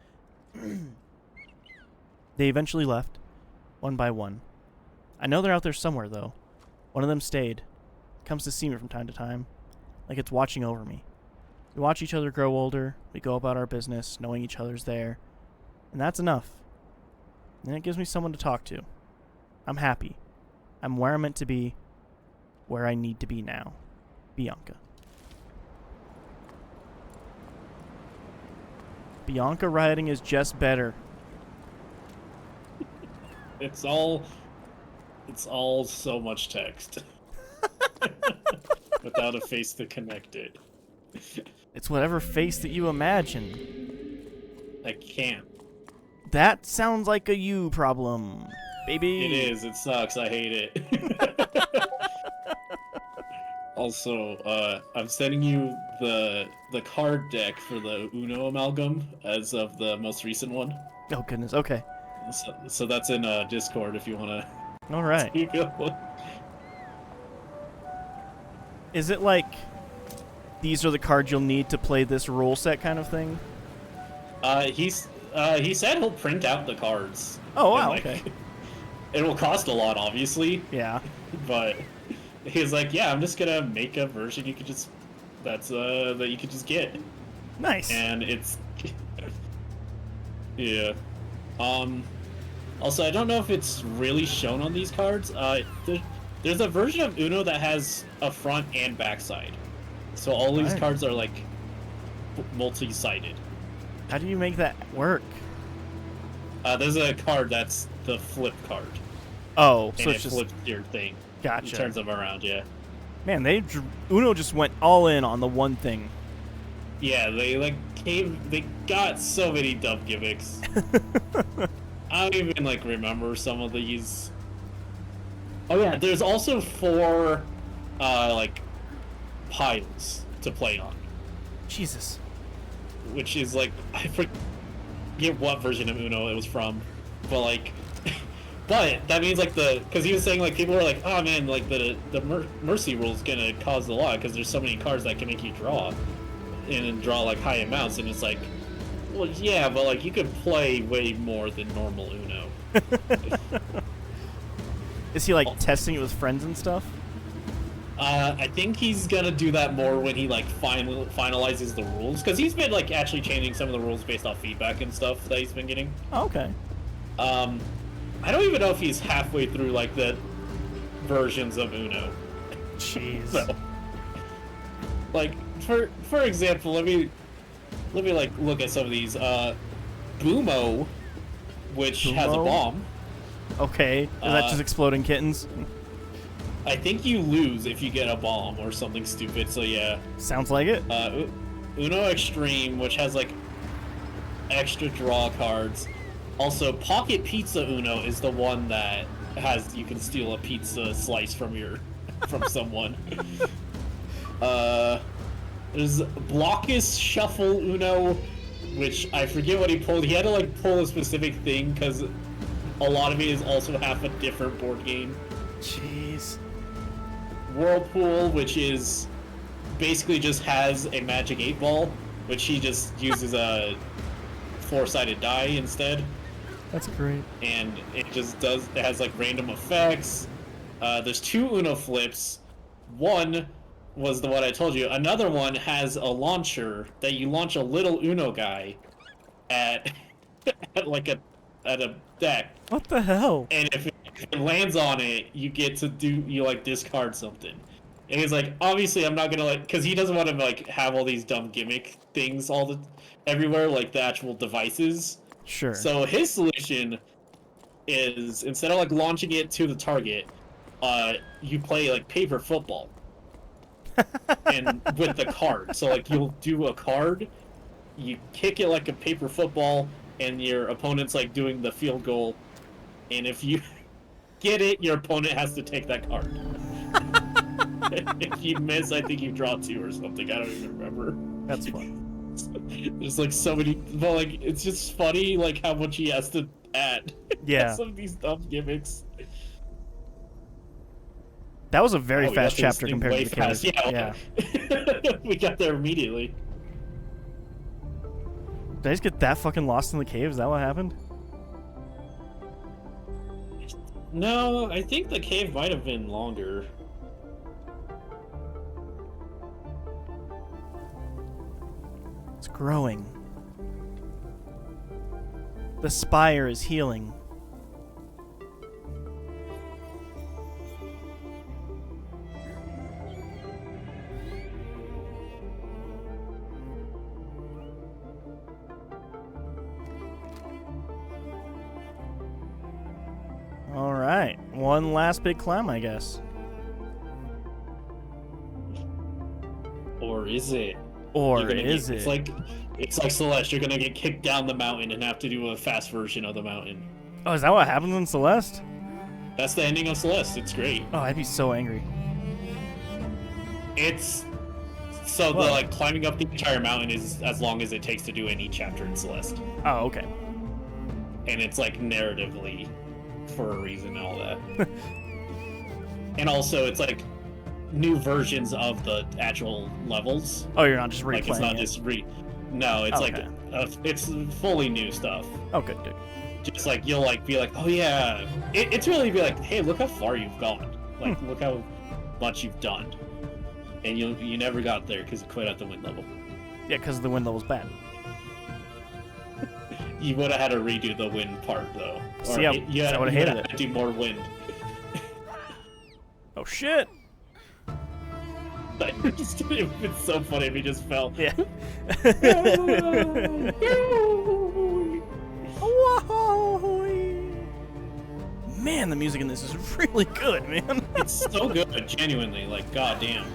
Speaker 1: They eventually left, one by one. I know they're out there somewhere, though. One of them stayed. Comes to see me from time to time, like it's watching over me. We watch each other grow older, we go about our business, knowing each other's there, and that's enough. And it gives me someone to talk to. I'm happy. I'm where I'm meant to be, where I need to be now. Bianca. Bianca writing is just better.
Speaker 2: It's all so much text. Without a face to connect it.
Speaker 1: It's whatever face that you imagine.
Speaker 2: I can't.
Speaker 1: That sounds like a you problem, baby.
Speaker 2: It is. It sucks. I hate it. Also, I'm sending you the card deck for the Uno amalgam as of the most recent one.
Speaker 1: Oh goodness. Okay.
Speaker 2: So that's in Discord if you want to.
Speaker 1: All right. Is it like these are the cards you'll need to play this rule set kind of thing?
Speaker 2: He said he'll print out the cards.
Speaker 1: Oh wow.
Speaker 2: And,
Speaker 1: Okay.
Speaker 2: It will cost a lot, obviously.
Speaker 1: Yeah.
Speaker 2: But he's like, yeah, I'm just gonna make a version you could just that you could just get.
Speaker 1: Nice.
Speaker 2: And it's yeah. Also, I don't know if it's really shown on these cards. There's a version of Uno that has a front and back side. So all these cards are like multi-sided.
Speaker 1: How do you make that work?
Speaker 2: There's a card that's the flip card.
Speaker 1: Oh,
Speaker 2: and
Speaker 1: so
Speaker 2: it
Speaker 1: it's just
Speaker 2: flips your thing.
Speaker 1: gotcha.
Speaker 2: It turns them around, yeah.
Speaker 1: Man, Uno just went all in on the one thing.
Speaker 2: Yeah, they got so many dumb gimmicks. I don't even remember some of these. Oh yeah, there's also 4 piles to play on.
Speaker 1: Jesus.
Speaker 2: Which is I forget what version of Uno it was from, but but that means because he was saying people were like, oh man, the mercy rule is gonna cause a lot because there's so many cards that can make you draw, and draw high amounts, and it's well yeah, but you could play way more than normal Uno.
Speaker 1: Is he testing it with friends and stuff?
Speaker 2: I think he's gonna do that more when he finalizes the rules, because he's been actually changing some of the rules based off feedback and stuff that he's been getting.
Speaker 1: Oh, okay.
Speaker 2: I don't even know if he's halfway through the versions of Uno.
Speaker 1: Jeez.
Speaker 2: So, for example, let me look at some of these. Boomo, which has a bomb.
Speaker 1: Okay. Is that just exploding kittens?
Speaker 2: I think you lose if you get a bomb or something stupid, so yeah.
Speaker 1: Sounds like it.
Speaker 2: Uno Extreme, which has extra draw cards. Also, Pocket Pizza Uno is the one that you can steal a pizza slice from someone. There's Blockus Shuffle Uno, which I forget what he pulled. He had to pull a specific thing because a lot of it is also half a different board game.
Speaker 1: Jeez.
Speaker 2: Whirlpool, which is basically just has a magic 8-ball, which he just uses a 4-sided die instead.
Speaker 1: That's great.
Speaker 2: And it has random effects. There's 2 Uno flips. One was the one I told you. Another one has a launcher that you launch a little Uno guy at at a deck.
Speaker 1: What the hell?
Speaker 2: And if it lands on it, you get to discard something. And he's obviously I'm not gonna because he doesn't want to have all these dumb gimmick things everywhere, the actual devices.
Speaker 1: Sure.
Speaker 2: So his solution is, instead of like launching it to the target, you play like paper football. And with the card. So like you'll do a card, you kick it like a paper football, and your opponent's like doing the field goal, and if you get it, your opponent has to take that card. If you miss, I think you draw 2 or something. I don't even remember.
Speaker 1: That's fun.
Speaker 2: There's like so many, but like it's just funny like how much he has to add.
Speaker 1: Yeah.
Speaker 2: Some of these dumb gimmicks.
Speaker 1: That was a very
Speaker 2: Oh,
Speaker 1: fast
Speaker 2: we got
Speaker 1: chapter compared to the
Speaker 2: fast.
Speaker 1: cave.
Speaker 2: Yeah. We got there immediately.
Speaker 1: Did I just get that fucking lost in the cave? Is that what happened?
Speaker 2: No, I think the cave might have been longer.
Speaker 1: It's growing. The spire is healing. All right, one last big climb, I guess.
Speaker 2: Or is it?
Speaker 1: Or is it?
Speaker 2: It's like Celeste. You're gonna get kicked down the mountain and have to do a fast version of the mountain.
Speaker 1: Oh, is that what happens in Celeste?
Speaker 2: That's the ending of Celeste. It's great.
Speaker 1: Oh, I'd be so angry.
Speaker 2: It's so the like climbing up the entire mountain is as long as it takes to do any chapter in Celeste.
Speaker 1: Oh, okay.
Speaker 2: And it's like narratively for a reason and all that. And also it's like new versions of the actual levels.
Speaker 1: Oh, you're not just replaying
Speaker 2: Like it's not
Speaker 1: it.
Speaker 2: just No, it's
Speaker 1: Okay.
Speaker 2: it's fully new stuff.
Speaker 1: Oh, good.
Speaker 2: Just like you'll like be like, oh yeah, it's really be like, hey, look how far you've gone. Like look how much you've done, and you never got there because you quit at the wind level.
Speaker 1: Yeah, because the wind level's bad.
Speaker 2: You would have had to redo the wind part though.
Speaker 1: See, I would've hated it.
Speaker 2: To do more wind.
Speaker 1: Oh shit!
Speaker 2: It's so funny if he just fell.
Speaker 1: Yeah. Man, the music in this is really good, man.
Speaker 2: It's so good, genuinely. Like, goddamn.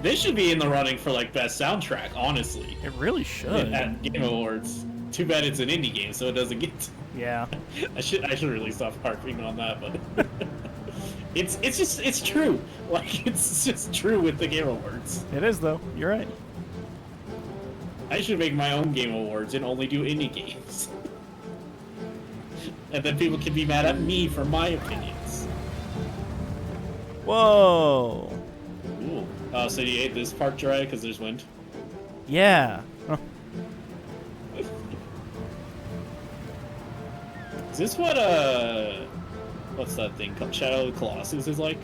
Speaker 2: This should be in the running for like best soundtrack, honestly.
Speaker 1: It really should.
Speaker 2: At Game Awards. Too bad it's an indie game, so it doesn't get.
Speaker 1: Yeah.
Speaker 2: I should really stop harping on that, but it's true. Like it's just true with the Game Awards.
Speaker 1: It is though. You're right.
Speaker 2: I should make my own Game Awards and only do indie games. And then people can be mad at me for my opinions.
Speaker 1: Whoa.
Speaker 2: Ooh. So you ate this part, Jeriah, because there's wind?
Speaker 1: Yeah. Oh.
Speaker 2: Is this what, what's that thing called? Shadow of the Colossus is like?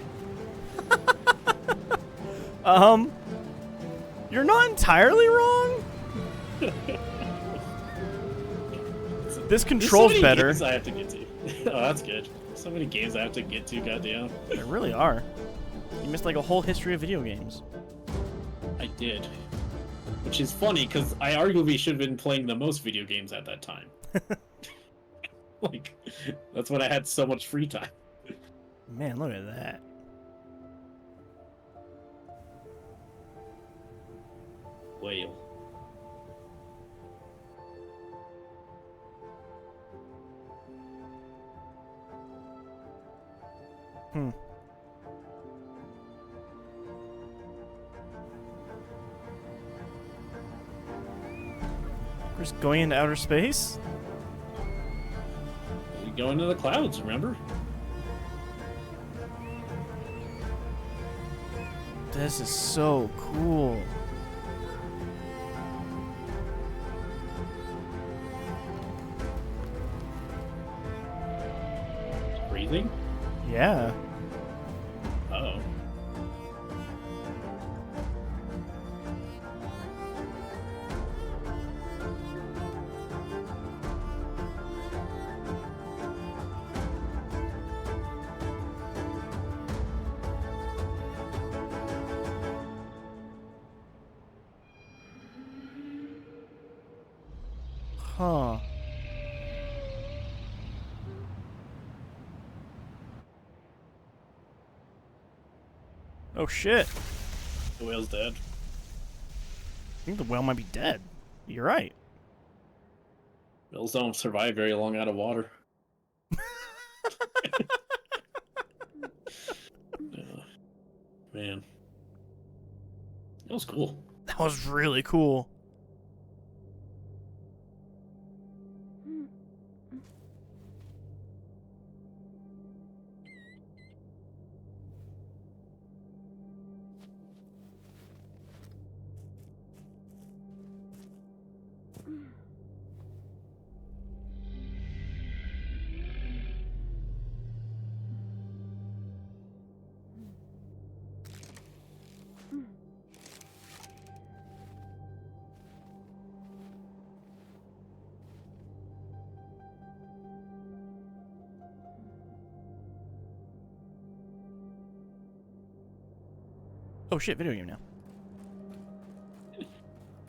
Speaker 1: You're not entirely wrong. This controls better.
Speaker 2: Games I have to get to. Oh, that's good. So many games I have to get to, goddamn.
Speaker 1: There really are. You missed like a whole history of video games.
Speaker 2: I did. Which is funny, because I arguably should have been playing the most video games at that time. Like, that's when I had so much free time.
Speaker 1: Man, look at that.
Speaker 2: Whale.
Speaker 1: We're just going into outer space?
Speaker 2: We go into the clouds, remember?
Speaker 1: This is so cool.
Speaker 2: Breathing?
Speaker 1: Yeah.
Speaker 2: Uh-oh.
Speaker 1: Huh. Oh shit.
Speaker 2: The whale's dead.
Speaker 1: I think the whale might be dead. You're right.
Speaker 2: Whales don't survive very long out of water. Man. That was cool.
Speaker 1: That was really cool. Oh shit, video game now.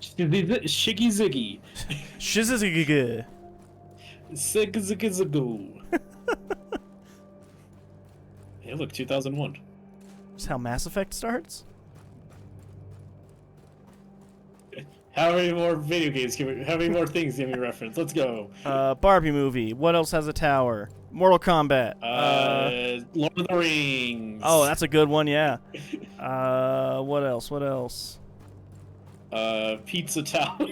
Speaker 2: Shiggy Ziggy.
Speaker 1: Shizizigig.
Speaker 2: Ziggy. Hey, look, 2001.
Speaker 1: That's how Mass Effect starts?
Speaker 2: How many more video games can we, how many more things can we reference? Let's go.
Speaker 1: Barbie movie. What else has a tower? Mortal Kombat.
Speaker 2: Lord of the Rings.
Speaker 1: Oh, that's a good one, yeah. What else? What else?
Speaker 2: Pizza Tower.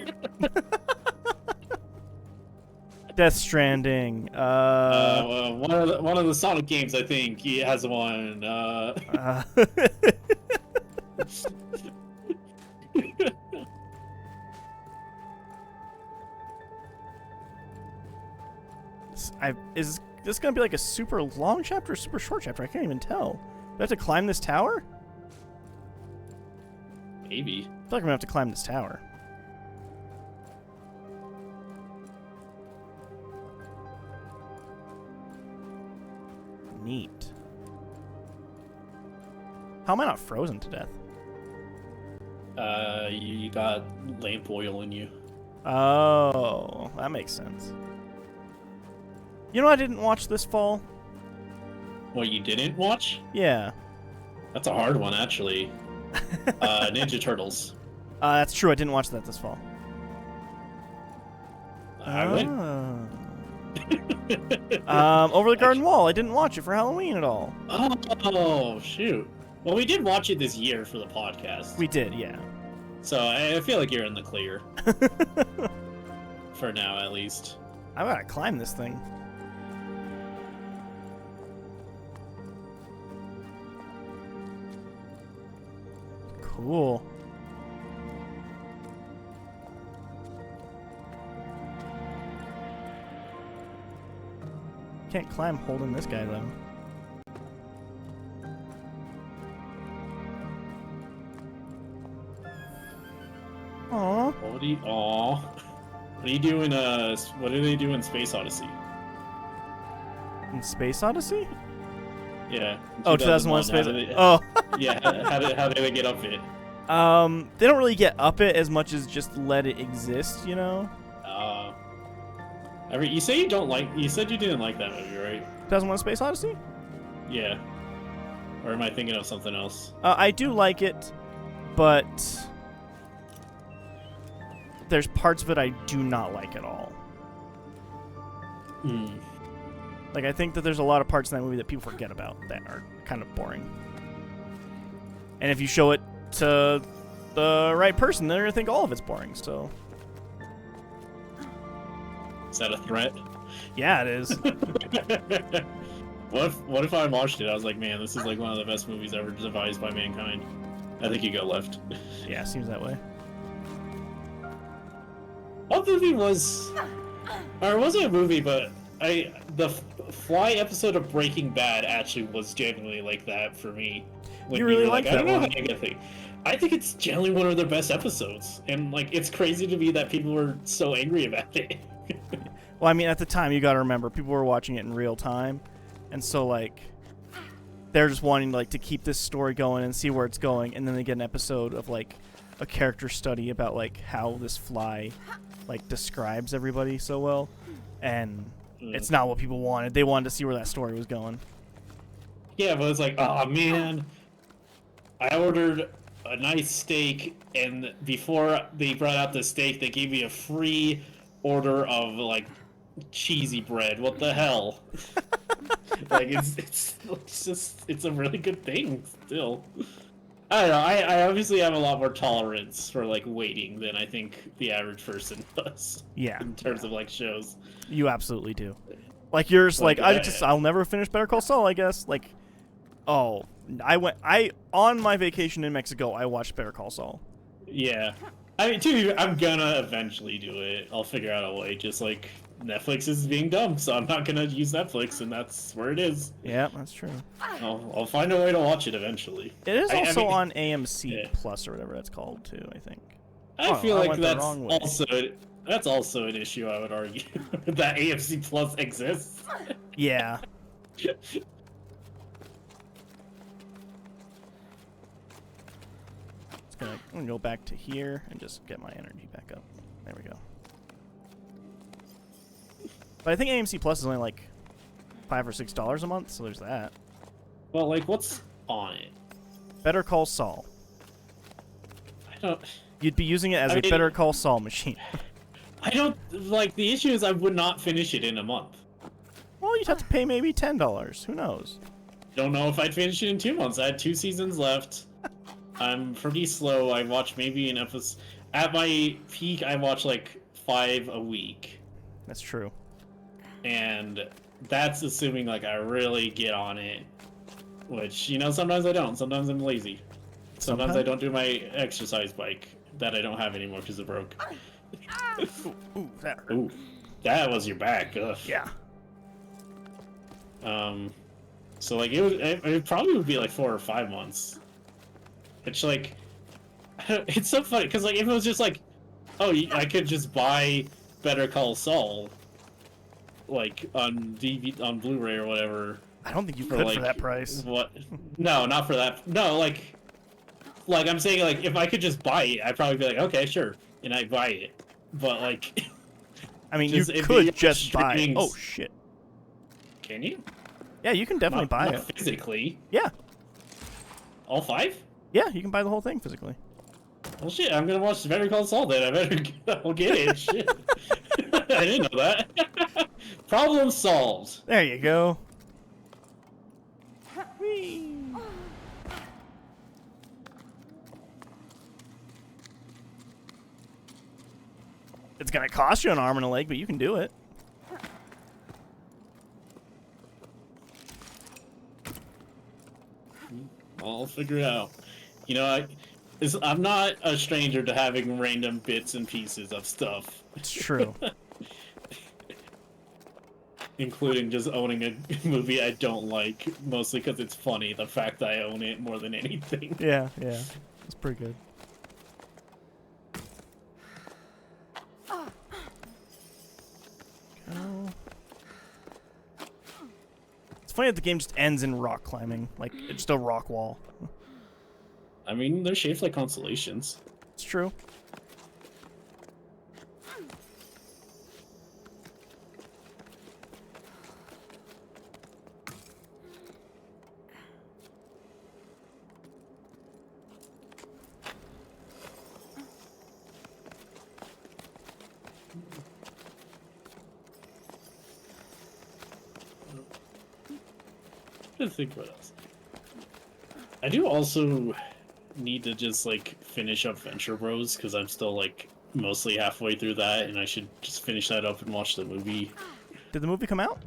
Speaker 1: Death Stranding.
Speaker 2: One of the Sonic games, I think, he has one. Is this gonna be like a super long chapter or super short chapter? I can't even tell. Do I have to climb this tower? Maybe.
Speaker 1: I feel like I'm gonna have to climb this tower. Neat. How am I not frozen to death?
Speaker 2: You got lamp oil in you.
Speaker 1: Oh, that makes sense. You know, I didn't watch this fall.
Speaker 2: What, you didn't watch?
Speaker 1: Yeah.
Speaker 2: That's a hard one, actually. Ninja Turtles.
Speaker 1: That's true. I didn't watch that this fall.
Speaker 2: I went.
Speaker 1: Over the Garden Wall. I didn't watch it for Halloween at all.
Speaker 2: Oh, shoot. Well, we did watch it this year for the podcast.
Speaker 1: We did, yeah.
Speaker 2: So I feel like you're in the clear. For now, at least.
Speaker 1: I gotta climb this thing. Cool. Can't climb holding this guy though. Aww.
Speaker 2: What do you do in what do they do in Space Odyssey?
Speaker 1: In Space Odyssey?
Speaker 2: Yeah.
Speaker 1: Oh, 2001 Space
Speaker 2: Odyssey.
Speaker 1: Oh.
Speaker 2: Yeah, how do they get up it?
Speaker 1: They don't really get up it as much as just let it exist, you know?
Speaker 2: You say you don't like, you said you didn't like that movie, right?
Speaker 1: 2001 Space Odyssey?
Speaker 2: Yeah. Or am I thinking of something else?
Speaker 1: I do like it, but there's parts of it I do not like at all.
Speaker 2: Hmm.
Speaker 1: Like, I think that there's a lot of parts in that movie that people forget about that are kind of boring. And if you show it to the right person, they're going to think all of it's boring, so...
Speaker 2: Is that a threat?
Speaker 1: Yeah, it is.
Speaker 2: What if I watched it? I was like, man, this is like one of the best movies ever devised by mankind. I think you go left.
Speaker 1: Yeah, seems that way.
Speaker 2: What movie was... Or it wasn't a movie, but the Fly episode of Breaking Bad actually was genuinely like that for me. When
Speaker 1: You really
Speaker 2: were
Speaker 1: like
Speaker 2: I
Speaker 1: that
Speaker 2: don't know
Speaker 1: one.
Speaker 2: how you get thing. I think it's generally one of their best episodes, and like it's crazy to me that people were so angry about it.
Speaker 1: Well, I mean, at the time, you got to remember, people were watching it in real time, and so, like, they're just wanting, like, to keep this story going and see where it's going, and then they get an episode of, like, a character study about, like, how this fly, like, describes everybody so well, and it's not what people wanted. They wanted to see where that story was going.
Speaker 2: Yeah, but it's like, oh man, I ordered a nice steak, and before they brought out the steak, they gave me a free order of like cheesy bread. What the hell? Like it's a really good thing still. I don't know. I obviously have a lot more tolerance for like waiting than I think the average person does.
Speaker 1: Yeah.
Speaker 2: In terms of like shows.
Speaker 1: You absolutely do. Like you're just like I'll never finish Better Call Saul, I guess. Like, oh, on my vacation in Mexico, I watched Better Call Saul.
Speaker 2: Yeah. I mean, too, I'm gonna eventually do it. I'll figure out a way. Just like Netflix is being dumb, so I'm not gonna use Netflix, and that's where it is.
Speaker 1: Yeah, that's true.
Speaker 2: I'll find a way to watch it eventually.
Speaker 1: It is also
Speaker 2: I mean,
Speaker 1: on AMC Plus or whatever that's called too, I think.
Speaker 2: I feel like that's also an issue. I would argue that AMC Plus exists.
Speaker 1: Yeah. I'm gonna go back to here and just get my energy back up. There we go. But I think AMC Plus is only like $5 or $6 a month, so there's that.
Speaker 2: Well, like, what's on it?
Speaker 1: Better Call Saul.
Speaker 2: I don't.
Speaker 1: You'd be using it as a Better Call Saul machine.
Speaker 2: I don't like. The issue is I would not finish it in a month.
Speaker 1: Well, you'd have to pay maybe $10. Who knows?
Speaker 2: Don't know if I'd finish it in 2 months. I had 2 seasons left. I'm pretty slow. I watch maybe an episode. At my peak, I watch like 5 a week.
Speaker 1: That's true.
Speaker 2: And that's assuming like I really get on it. Which, you know, sometimes I don't. Sometimes I'm lazy. Sometimes I don't do my exercise bike that I don't have anymore because it broke.
Speaker 1: Ooh, that hurt.
Speaker 2: Ooh, that was your back. Ugh.
Speaker 1: Yeah.
Speaker 2: So like it probably would be like 4 or 5 months. It's like, it's so funny because like if it was just like, oh, I could just buy Better Call Saul, like on DVD, on Blu-ray or whatever.
Speaker 1: I don't think you could
Speaker 2: like,
Speaker 1: for that price.
Speaker 2: What? No, not for that. No, like I'm saying, like if I could just buy it, I'd probably be like, okay, sure, and I'd buy it. But like,
Speaker 1: I mean, you could just buy it. Oh shit!
Speaker 2: Can you?
Speaker 1: Yeah, you can definitely buy it
Speaker 2: physically.
Speaker 1: Yeah.
Speaker 2: All 5?
Speaker 1: Yeah, you can buy the whole thing physically.
Speaker 2: Well, shit, I'm gonna watch Better Call Saul then. I'll get it. Shit. I didn't know that. Problem solved.
Speaker 1: There you go. Whee. It's gonna cost you an arm and a leg, but you can do it.
Speaker 2: I'll figure it out. You know, I'm not a stranger to having random bits and pieces of stuff.
Speaker 1: It's true.
Speaker 2: Including just owning a movie I don't like, mostly because it's funny, the fact that I own it more than anything.
Speaker 1: Yeah, yeah. It's pretty good. Go. It's funny that the game just ends in rock climbing. Like, it's just a rock wall.
Speaker 2: I mean, they're shaped like constellations.
Speaker 1: It's true.
Speaker 2: To think what else. I do also need to just like finish up Venture Bros because I'm still like mostly halfway through that, and I should just finish that up and watch the movie.
Speaker 1: Did the movie come out?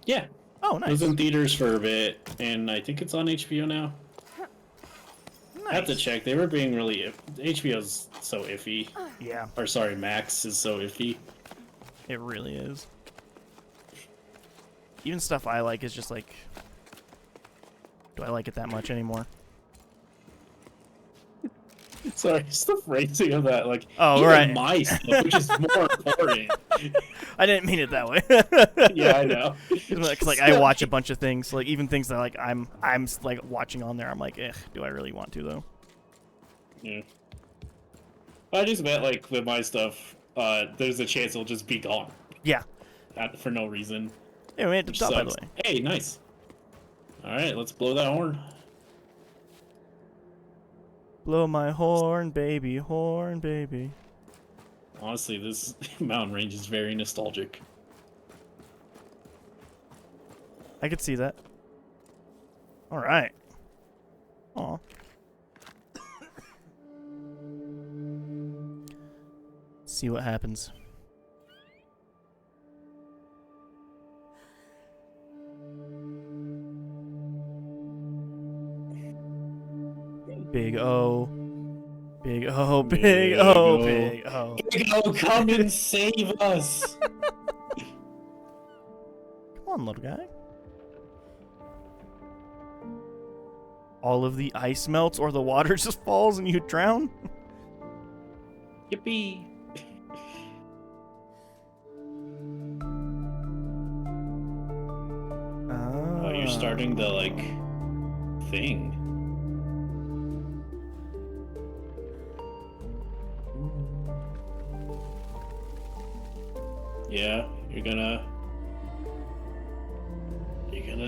Speaker 2: Yeah.
Speaker 1: Oh, nice.
Speaker 2: It was in theaters for a bit, and I think it's on HBO now.
Speaker 1: Nice.
Speaker 2: I have to check. They were being really HBO's so iffy.
Speaker 1: Yeah.
Speaker 2: Or sorry, Max is so iffy.
Speaker 1: It really is. Even stuff I like is just like, do I like it that much anymore?
Speaker 2: Sorry, just the phrasing of that, like,
Speaker 1: oh, right.
Speaker 2: My stuff, which is more important.
Speaker 1: I didn't mean it that way.
Speaker 2: Yeah, I know.
Speaker 1: Cause like I watch a bunch of things, like even things that like I'm like watching on there. I'm like, do I really want to though?
Speaker 2: Yeah. I just meant like with my stuff, there's a chance it'll just be gone.
Speaker 1: Yeah.
Speaker 2: For no reason.
Speaker 1: Yeah, we had to stop, by the way.
Speaker 2: Hey, nice. All right, let's blow that horn.
Speaker 1: Blow my horn, baby, horn, baby.
Speaker 2: Honestly, this mountain range is very nostalgic.
Speaker 1: I could see that. All right. Aw. See what happens. Big O. Big O, big O, big O.
Speaker 2: Big O, come and save us!
Speaker 1: Come on, little guy. All of the ice melts or the water just falls and you drown?
Speaker 2: Yippee! Oh, you're starting the, like, thing. Yeah, you're gonna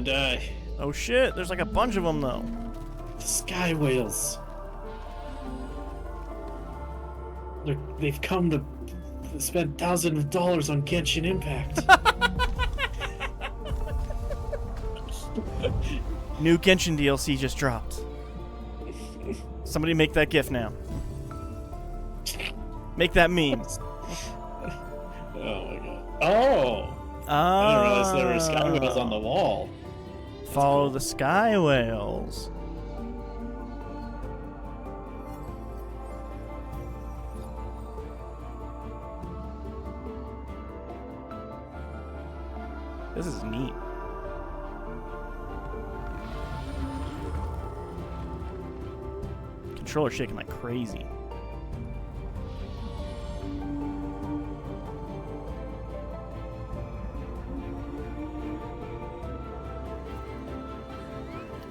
Speaker 2: die.
Speaker 1: Oh shit, there's like a bunch of them though.
Speaker 2: The sky whales. They've come to spend thousands of dollars on Genshin Impact.
Speaker 1: New Genshin DLC just dropped. Somebody make that GIF now. Make that meme.
Speaker 2: Oh my god. Oh! I didn't realize there were sky whales on the wall.
Speaker 1: Follow the sky whales. This is neat. Controller shaking like crazy.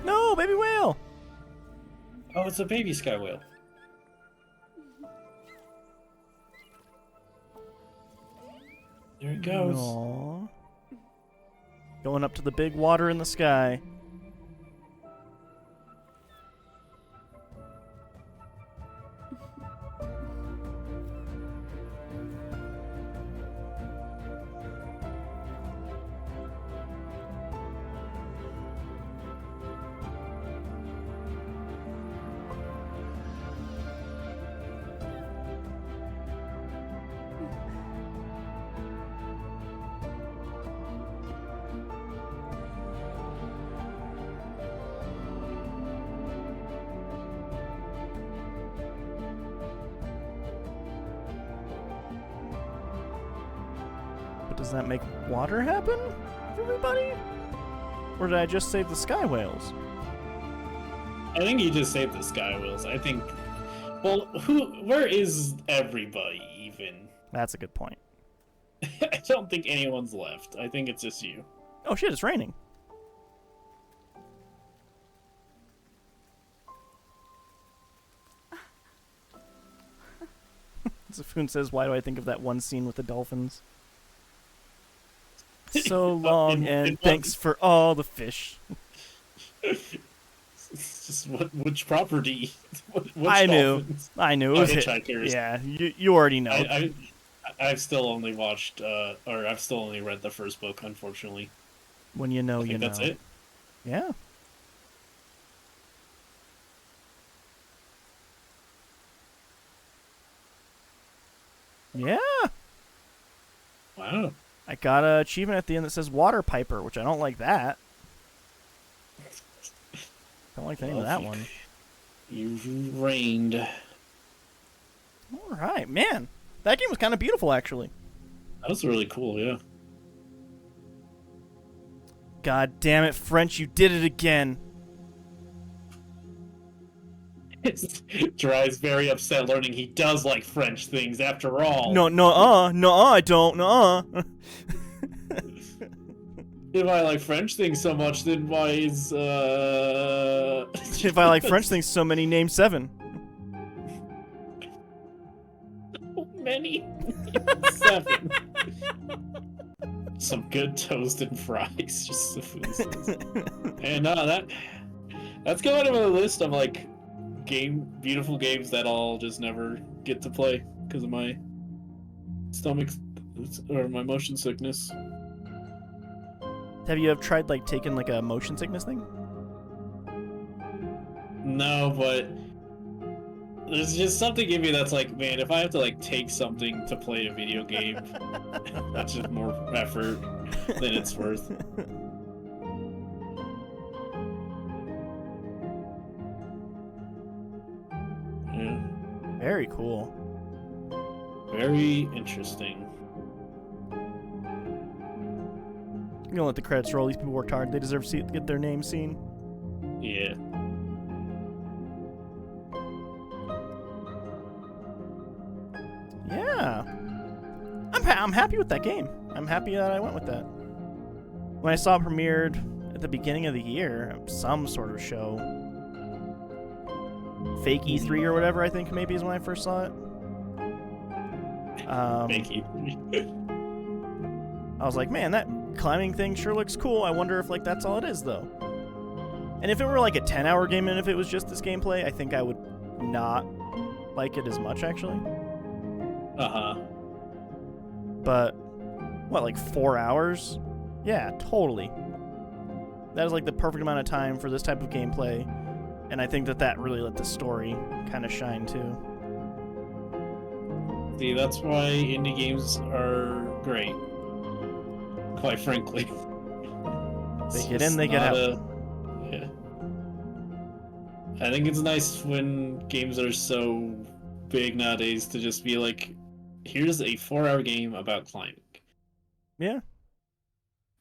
Speaker 1: No, baby whale.
Speaker 2: Oh, it's a baby sky whale. There it goes.
Speaker 1: Aww. Going up to the big water in the sky. But does that make water happen for everybody? Or did I just save the sky whales?
Speaker 2: I think you just saved the sky whales. I think. Well, where is everybody even?
Speaker 1: That's a good point.
Speaker 2: I don't think anyone's left. I think it's just you.
Speaker 1: Oh shit, it's raining. Zafun says, why do I think of that one scene with the dolphins? So long, and thanks for all the fish.
Speaker 2: It's just which property? Which
Speaker 1: I knew.
Speaker 2: dolphins?
Speaker 1: I knew. It was
Speaker 2: Hitchhikers.
Speaker 1: Yeah, you already know.
Speaker 2: I've still only watched, or I've still only read the first book, unfortunately.
Speaker 1: When you know,
Speaker 2: I think
Speaker 1: you know.
Speaker 2: that's it.
Speaker 1: Yeah. Yeah.
Speaker 2: Wow.
Speaker 1: I got an achievement at the end that says water piper, which I don't like that. Don't like the name of that one.
Speaker 2: You've reigned.
Speaker 1: All right, man. That game was kind of beautiful, actually.
Speaker 2: That was really cool, yeah.
Speaker 1: God damn it, French, you did it again.
Speaker 2: Jeriah's very upset learning he does like French things after all.
Speaker 1: No, I don't,
Speaker 2: If I like French things so much, then why is,
Speaker 1: If I like French things so many, name 7.
Speaker 2: Many. 7. Some good toast and fries, just the food. And that's going on the list of, like, beautiful games that I'll just never get to play because of my stomach or my motion sickness.
Speaker 1: Have you ever tried like taking like a motion sickness thing?
Speaker 2: No, but there's just something in me that's like, man, if I have to like take something to play a video game, that's just more effort than it's worth. Yeah.
Speaker 1: Very cool.
Speaker 2: Very interesting.
Speaker 1: I'm gonna let the credits roll. These people worked hard. They deserve to get their names seen.
Speaker 2: Yeah.
Speaker 1: Yeah. I'm happy with that game. I'm happy that I went with that. When I saw it premiered at the beginning of the year, some sort of show, Fake E3 or whatever, I think maybe is when I first saw it.
Speaker 2: Fake E3.
Speaker 1: I was like, man, that climbing thing sure looks cool. I wonder if like that's all it is though. And if it were like a 10-hour game and if it was just this gameplay, I think I would not like it as much actually.
Speaker 2: Uh-huh.
Speaker 1: But what, like 4 hours? Yeah, totally. That is like the perfect amount of time for this type of gameplay, and I think that really let the story kind of shine too.
Speaker 2: See, that's why indie games are great. Quite frankly.
Speaker 1: They get in, they get out.
Speaker 2: Yeah. I think it's nice when games are so big nowadays to just be like, here's a 4-hour game about climbing.
Speaker 1: Yeah.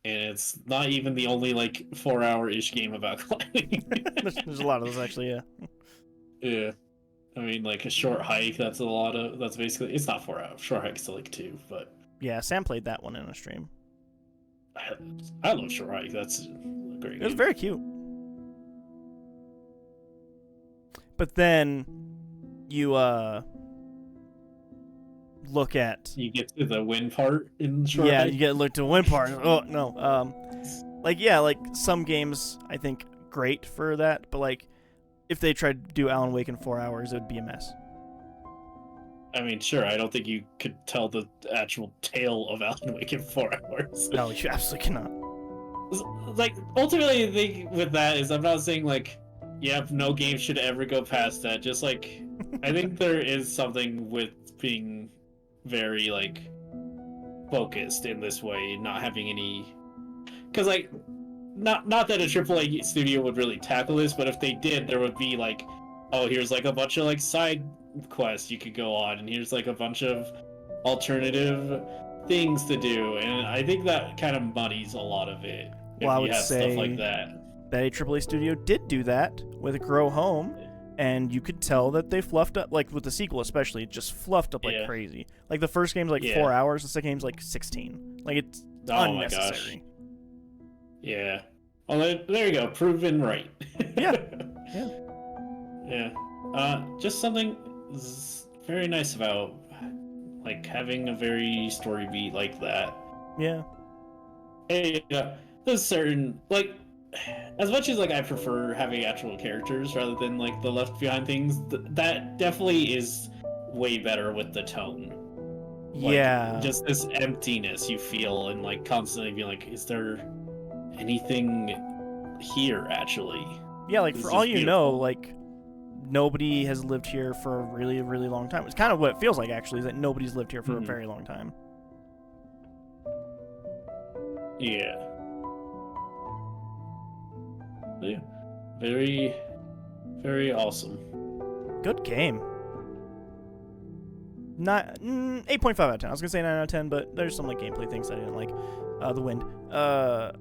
Speaker 2: And it's not even the only like 4-hour-ish game about climbing.
Speaker 1: there's a lot of those actually, yeah.
Speaker 2: Yeah. I mean, like a short hike, that's basically, it's not 4 hours. Short hike's still like 2, but.
Speaker 1: Yeah, Sam played that one in a stream.
Speaker 2: I love short hike, that's a great game.
Speaker 1: It was very cute. But then you look at,
Speaker 2: you get to the win part in short hike.
Speaker 1: Yeah, you get to look to the win part. Oh no. Like yeah, like some games I think great for that, but like if they tried to do Alan Wake in 4 hours, it would be a mess.
Speaker 2: I mean, sure, I don't think you could tell the actual tale of Alan Wake in 4 hours.
Speaker 1: No, you absolutely cannot.
Speaker 2: Like, ultimately, the thing with that is I'm not saying, like, yep, no game should ever go past that. Just, like, I think there is something with being very, like, focused in this way, not having any... Because, like, not that a AAA studio would really tackle this, but if they did, there would be, like, oh, here's, like, a bunch of, like, side quests you could go on, and here's, like, a bunch of alternative things to do, and I think that kind of muddies a lot of it.
Speaker 1: Well, I would say
Speaker 2: stuff like that
Speaker 1: a AAA studio did do that with Grow Home, and you could tell that they fluffed up, like with the sequel especially, just fluffed up like crazy. Like the first game's like 4 hours, the second game's like 16. Like it's unnecessary.
Speaker 2: My gosh. Yeah. Well, there you go. Proven right.
Speaker 1: Yeah.
Speaker 2: Just something very nice about like having a very story beat like that.
Speaker 1: Yeah.
Speaker 2: Hey, there's certain like, as much as like I prefer having actual characters rather than like the left behind things, that definitely is way better with the tone. Like,
Speaker 1: yeah.
Speaker 2: Just this emptiness you feel and like constantly being like, is there anything here actually?
Speaker 1: Yeah, like for all you know, like nobody has lived here for a really, really long time. It's kind of what it feels like actually, is that nobody's lived here for a very long time.
Speaker 2: Yeah. Yeah. Very, very awesome.
Speaker 1: Good game. Not 8.5 out of 10. I was gonna say 9 out of 10, but there's some like gameplay things I didn't like. The wind.
Speaker 2: Oh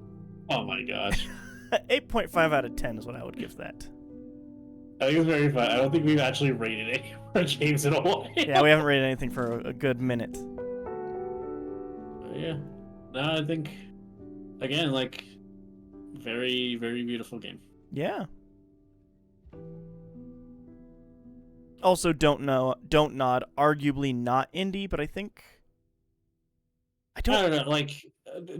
Speaker 2: my gosh.
Speaker 1: 8.5 out of 10 is what I would give that.
Speaker 2: I think it's very fun. I don't think we've actually rated any of our games in a while.
Speaker 1: Yeah, we haven't rated anything for a good minute.
Speaker 2: Yeah. No, I think again, like very, very beautiful game.
Speaker 1: Yeah. Also, don't nod. Arguably not indie, but I think
Speaker 2: I don't know, like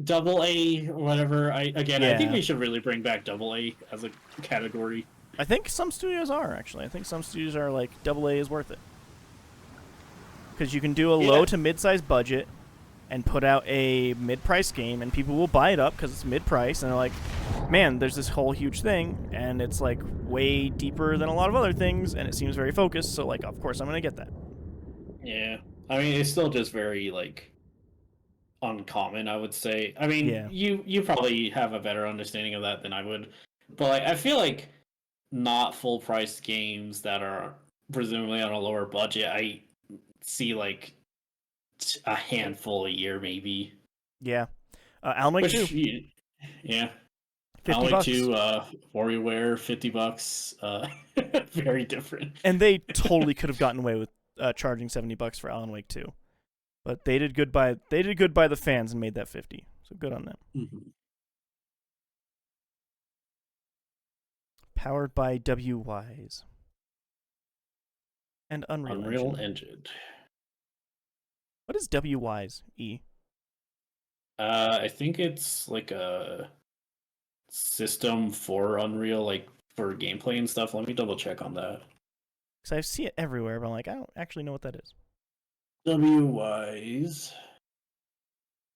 Speaker 2: double A or whatever. I think we should really bring back double A as a category.
Speaker 1: I think some studios are, actually. I think some studios are like, AA is worth it. Because you can do a low to mid-sized budget and put out a mid-price game, and people will buy it up because it's mid-price, and they're like, man, there's this whole huge thing, and it's like way deeper than a lot of other things, and it seems very focused, so like, of course I'm going to get that.
Speaker 2: Yeah. I mean, it's still just very, like, uncommon, I would say. I mean, you probably have a better understanding of that than I would. But like, I feel like not full-priced games that are presumably on a lower budget, I see like a handful a year, maybe.
Speaker 1: Yeah. Alan Wake 2.
Speaker 2: Yeah.
Speaker 1: Alan Wake 2,
Speaker 2: WarioWare, $50. Very different.
Speaker 1: And they totally could have gotten away with charging $70 for Alan Wake 2. But they did good by the fans and made that 50. So good on them.
Speaker 2: Mm-hmm.
Speaker 1: Powered by WWise. And Unreal
Speaker 2: Engine.
Speaker 1: What is WWise, E?
Speaker 2: I think it's like a system for Unreal, like for gameplay and stuff. Let me double check on that.
Speaker 1: Because I see it everywhere, but I'm like, I don't actually know what that is.
Speaker 2: WWise.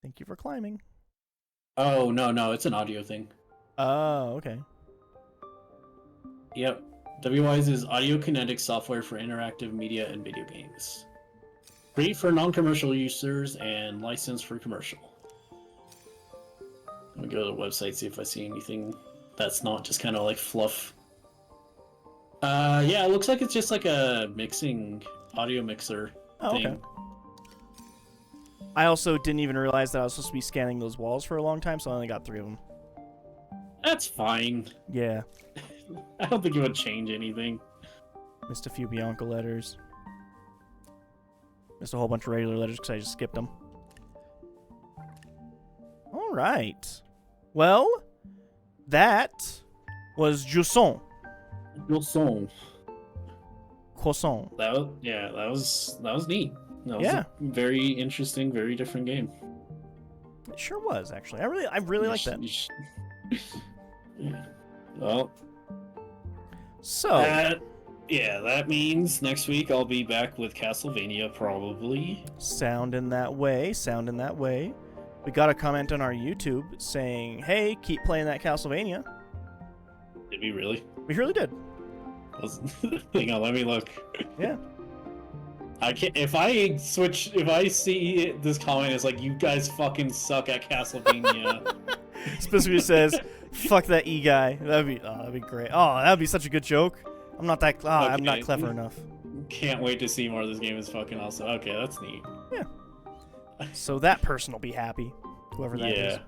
Speaker 1: Thank you for climbing.
Speaker 2: Oh, no, it's an audio thing.
Speaker 1: Oh, okay.
Speaker 2: Yep. WWise is audio kinetic software for interactive media and video games. Free for non-commercial users and licensed for commercial. Let me go to the website, see if I see anything that's not just kind of like fluff. Yeah, it looks like it's just like a audio mixer thing. Okay.
Speaker 1: I also didn't even realize that I was supposed to be scanning those walls for a long time, so I only got 3 of them.
Speaker 2: That's fine.
Speaker 1: Yeah.
Speaker 2: I don't think it would change anything.
Speaker 1: Missed a few Bianca letters. Missed a whole bunch of regular letters because I just skipped them. All right. Well, that was Jussants. Croissant.
Speaker 2: That was neat. That was a very interesting, very different game.
Speaker 1: It sure was, actually. I really like that.
Speaker 2: Yeah. Well.
Speaker 1: So.
Speaker 2: That means next week I'll be back with Castlevania, probably.
Speaker 1: Sound in that way. We got a comment on our YouTube saying, hey, keep playing that Castlevania.
Speaker 2: Did we really?
Speaker 1: We really did.
Speaker 2: Hang on, let me look.
Speaker 1: Yeah.
Speaker 2: I can't. If I see this comment as like, you guys fucking suck at Castlevania.
Speaker 1: Specifically says, fuck that E guy. That'd be great. Oh, that'd be such a good joke. I'm not clever enough.
Speaker 2: Can't wait to see more of this game. Is fucking awesome. Okay, that's neat.
Speaker 1: Yeah. So that person will be happy, whoever that is.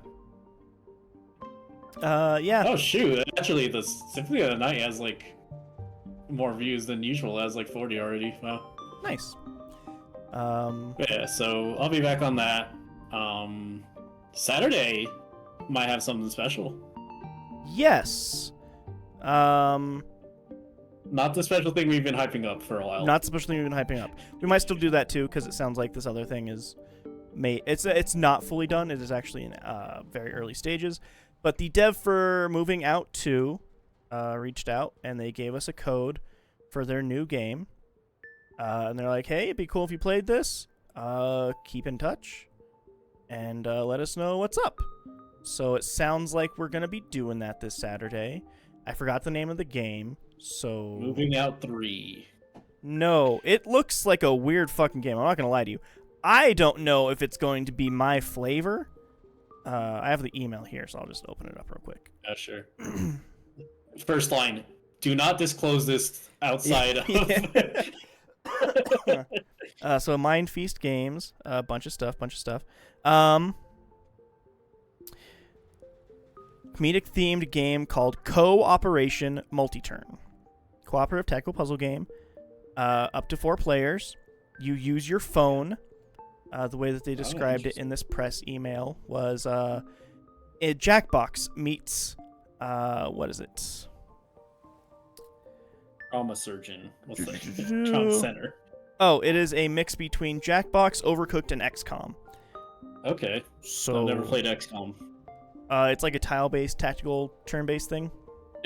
Speaker 1: Yeah.
Speaker 2: Oh shoot! Actually, the Symphony of the Night has like more views than usual. It has like 40 already. Wow.
Speaker 1: Nice.
Speaker 2: Yeah. So I'll be back on that. Saturday might have something special.
Speaker 1: Yes.
Speaker 2: Not the special thing we've been hyping up for a while.
Speaker 1: Not the special thing we've been hyping up. We might still do that too, because it sounds like this other thing is it's not fully done. It is actually in very early stages. But the dev for Moving Out 2 reached out, and they gave us a code for their new game. And they're like, hey, it'd be cool if you played this. Keep in touch, and let us know what's up. So it sounds like we're going to be doing that this Saturday. I forgot the name of the game. So
Speaker 2: Moving Out 3.
Speaker 1: No, it looks like a weird fucking game. I'm not gonna lie to you. I don't know if it's going to be my flavor. I have the email here, so I'll just open it up real quick.
Speaker 2: Yeah, sure. First line: do not disclose this outside of.
Speaker 1: So Mind Feast Games, bunch of stuff. Comedic themed game called Cooperation Multi-Turn. Cooperative tactical puzzle game. Up to 4 players. You use your phone. The way that they described it in this press email was a Jackbox meets what is it?
Speaker 2: Trauma Surgeon. What's that? Trauma Center.
Speaker 1: Oh, it is a mix between Jackbox, Overcooked, and XCOM.
Speaker 2: Okay.
Speaker 1: So
Speaker 2: I've never played XCOM.
Speaker 1: It's like a tile-based tactical turn-based thing.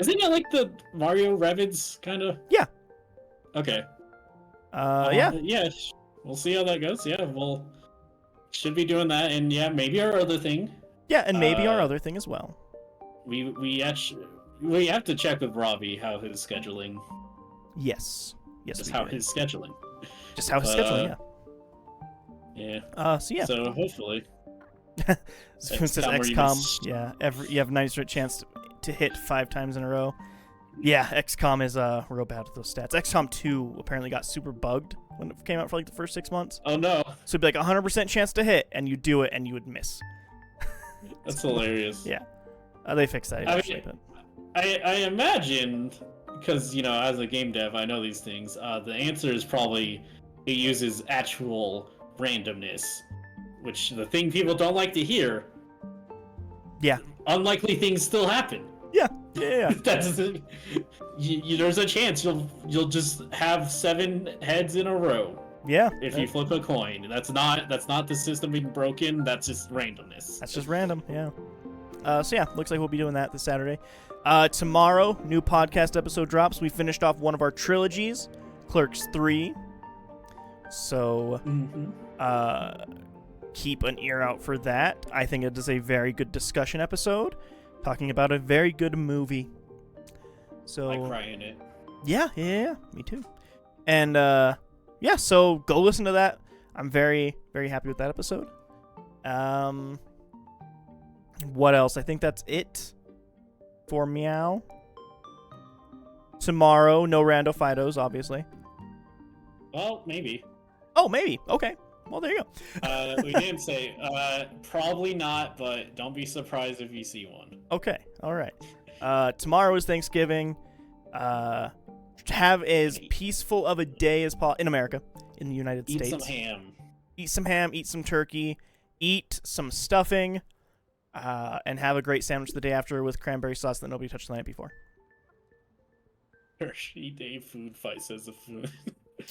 Speaker 2: Isn't it like the Mario Rabbids kind of?
Speaker 1: Yeah.
Speaker 2: Okay.
Speaker 1: Yeah.
Speaker 2: Yeah. We'll see how that goes. Yeah, we'll should be doing that, and yeah, maybe our other thing.
Speaker 1: Yeah, and maybe our other thing as well.
Speaker 2: We have to check with Robbie how his scheduling.
Speaker 1: Yes.
Speaker 2: Just how his scheduling.
Speaker 1: Just how his scheduling.
Speaker 2: Yeah.
Speaker 1: So yeah.
Speaker 2: So hopefully.
Speaker 1: So it says XCOM. Yeah. You have a 90% chance to hit 5 times in a row. Yeah, XCOM is real bad with those stats. XCOM 2 apparently got super bugged when it came out for like the first 6 months.
Speaker 2: Oh no.
Speaker 1: So it'd be like 100% chance to hit, and you do it, and you would miss.
Speaker 2: That's hilarious.
Speaker 1: Yeah. They fixed that eventually.
Speaker 2: I imagine, because, as a game dev, I know these things, the answer is probably it uses actual randomness, which the thing people don't like to hear.
Speaker 1: Yeah.
Speaker 2: Unlikely things still happen.
Speaker 1: Yeah.
Speaker 2: There's a chance you'll just have 7 heads in a row.
Speaker 1: Yeah.
Speaker 2: If you flip a coin, that's not the system being broken. That's just randomness.
Speaker 1: That's just random. Yeah. So yeah, looks like we'll be doing that this Saturday. Tomorrow, new podcast episode drops. We finished off one of our trilogies, Clerks 3. So keep an ear out for that. I think it is a very good discussion episode, talking about a very good movie. So
Speaker 2: I cry in it.
Speaker 1: Yeah, me too. And yeah, so go listen to that. I'm very, very happy with that episode. What else? I think that's it for Meow. Tomorrow, no Rando Fidos, obviously.
Speaker 2: Well, maybe.
Speaker 1: Oh, maybe. Okay. Well, there you
Speaker 2: go. We didn't say. Probably not, but don't be surprised if you see one.
Speaker 1: Okay. All right. Tomorrow is Thanksgiving. Have as peaceful of a day as possible in America, in the United States.
Speaker 2: Eat some ham.
Speaker 1: Eat some ham. Eat some turkey. Eat some stuffing. And have a great sandwich the day after with cranberry sauce that nobody touched the night before.
Speaker 2: Hershey Day food fight says the food.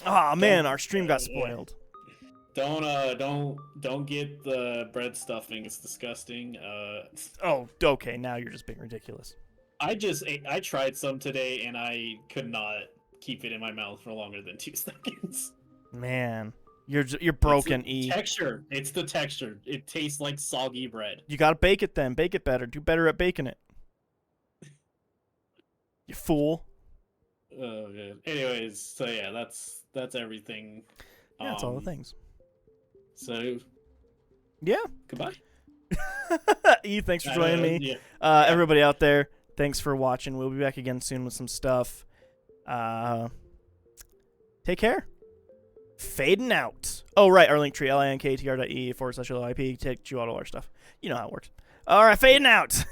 Speaker 1: Oh man, our stream got spoiled.
Speaker 2: Don't get the bread stuffing. It's disgusting.
Speaker 1: Oh, okay. Now you're just being ridiculous.
Speaker 2: I tried some today and I could not keep it in my mouth for longer than 2 seconds.
Speaker 1: Man. You're broken,
Speaker 2: it's texture. It's the texture. It tastes like soggy bread.
Speaker 1: You gotta bake it then. Bake it better. Do better at baking it. You fool.
Speaker 2: Oh, good. Anyways, so yeah, that's everything.
Speaker 1: Yeah, that's all the things.
Speaker 2: So.
Speaker 1: Yeah.
Speaker 2: Goodbye.
Speaker 1: E, thanks for joining me. Yeah. Everybody out there, thanks for watching. We'll be back again soon with some stuff. Take care. Fading out. Oh, right. Our link tree, linktr.ee/LIP. Take you all our stuff. You know how it works. All right. Fading out.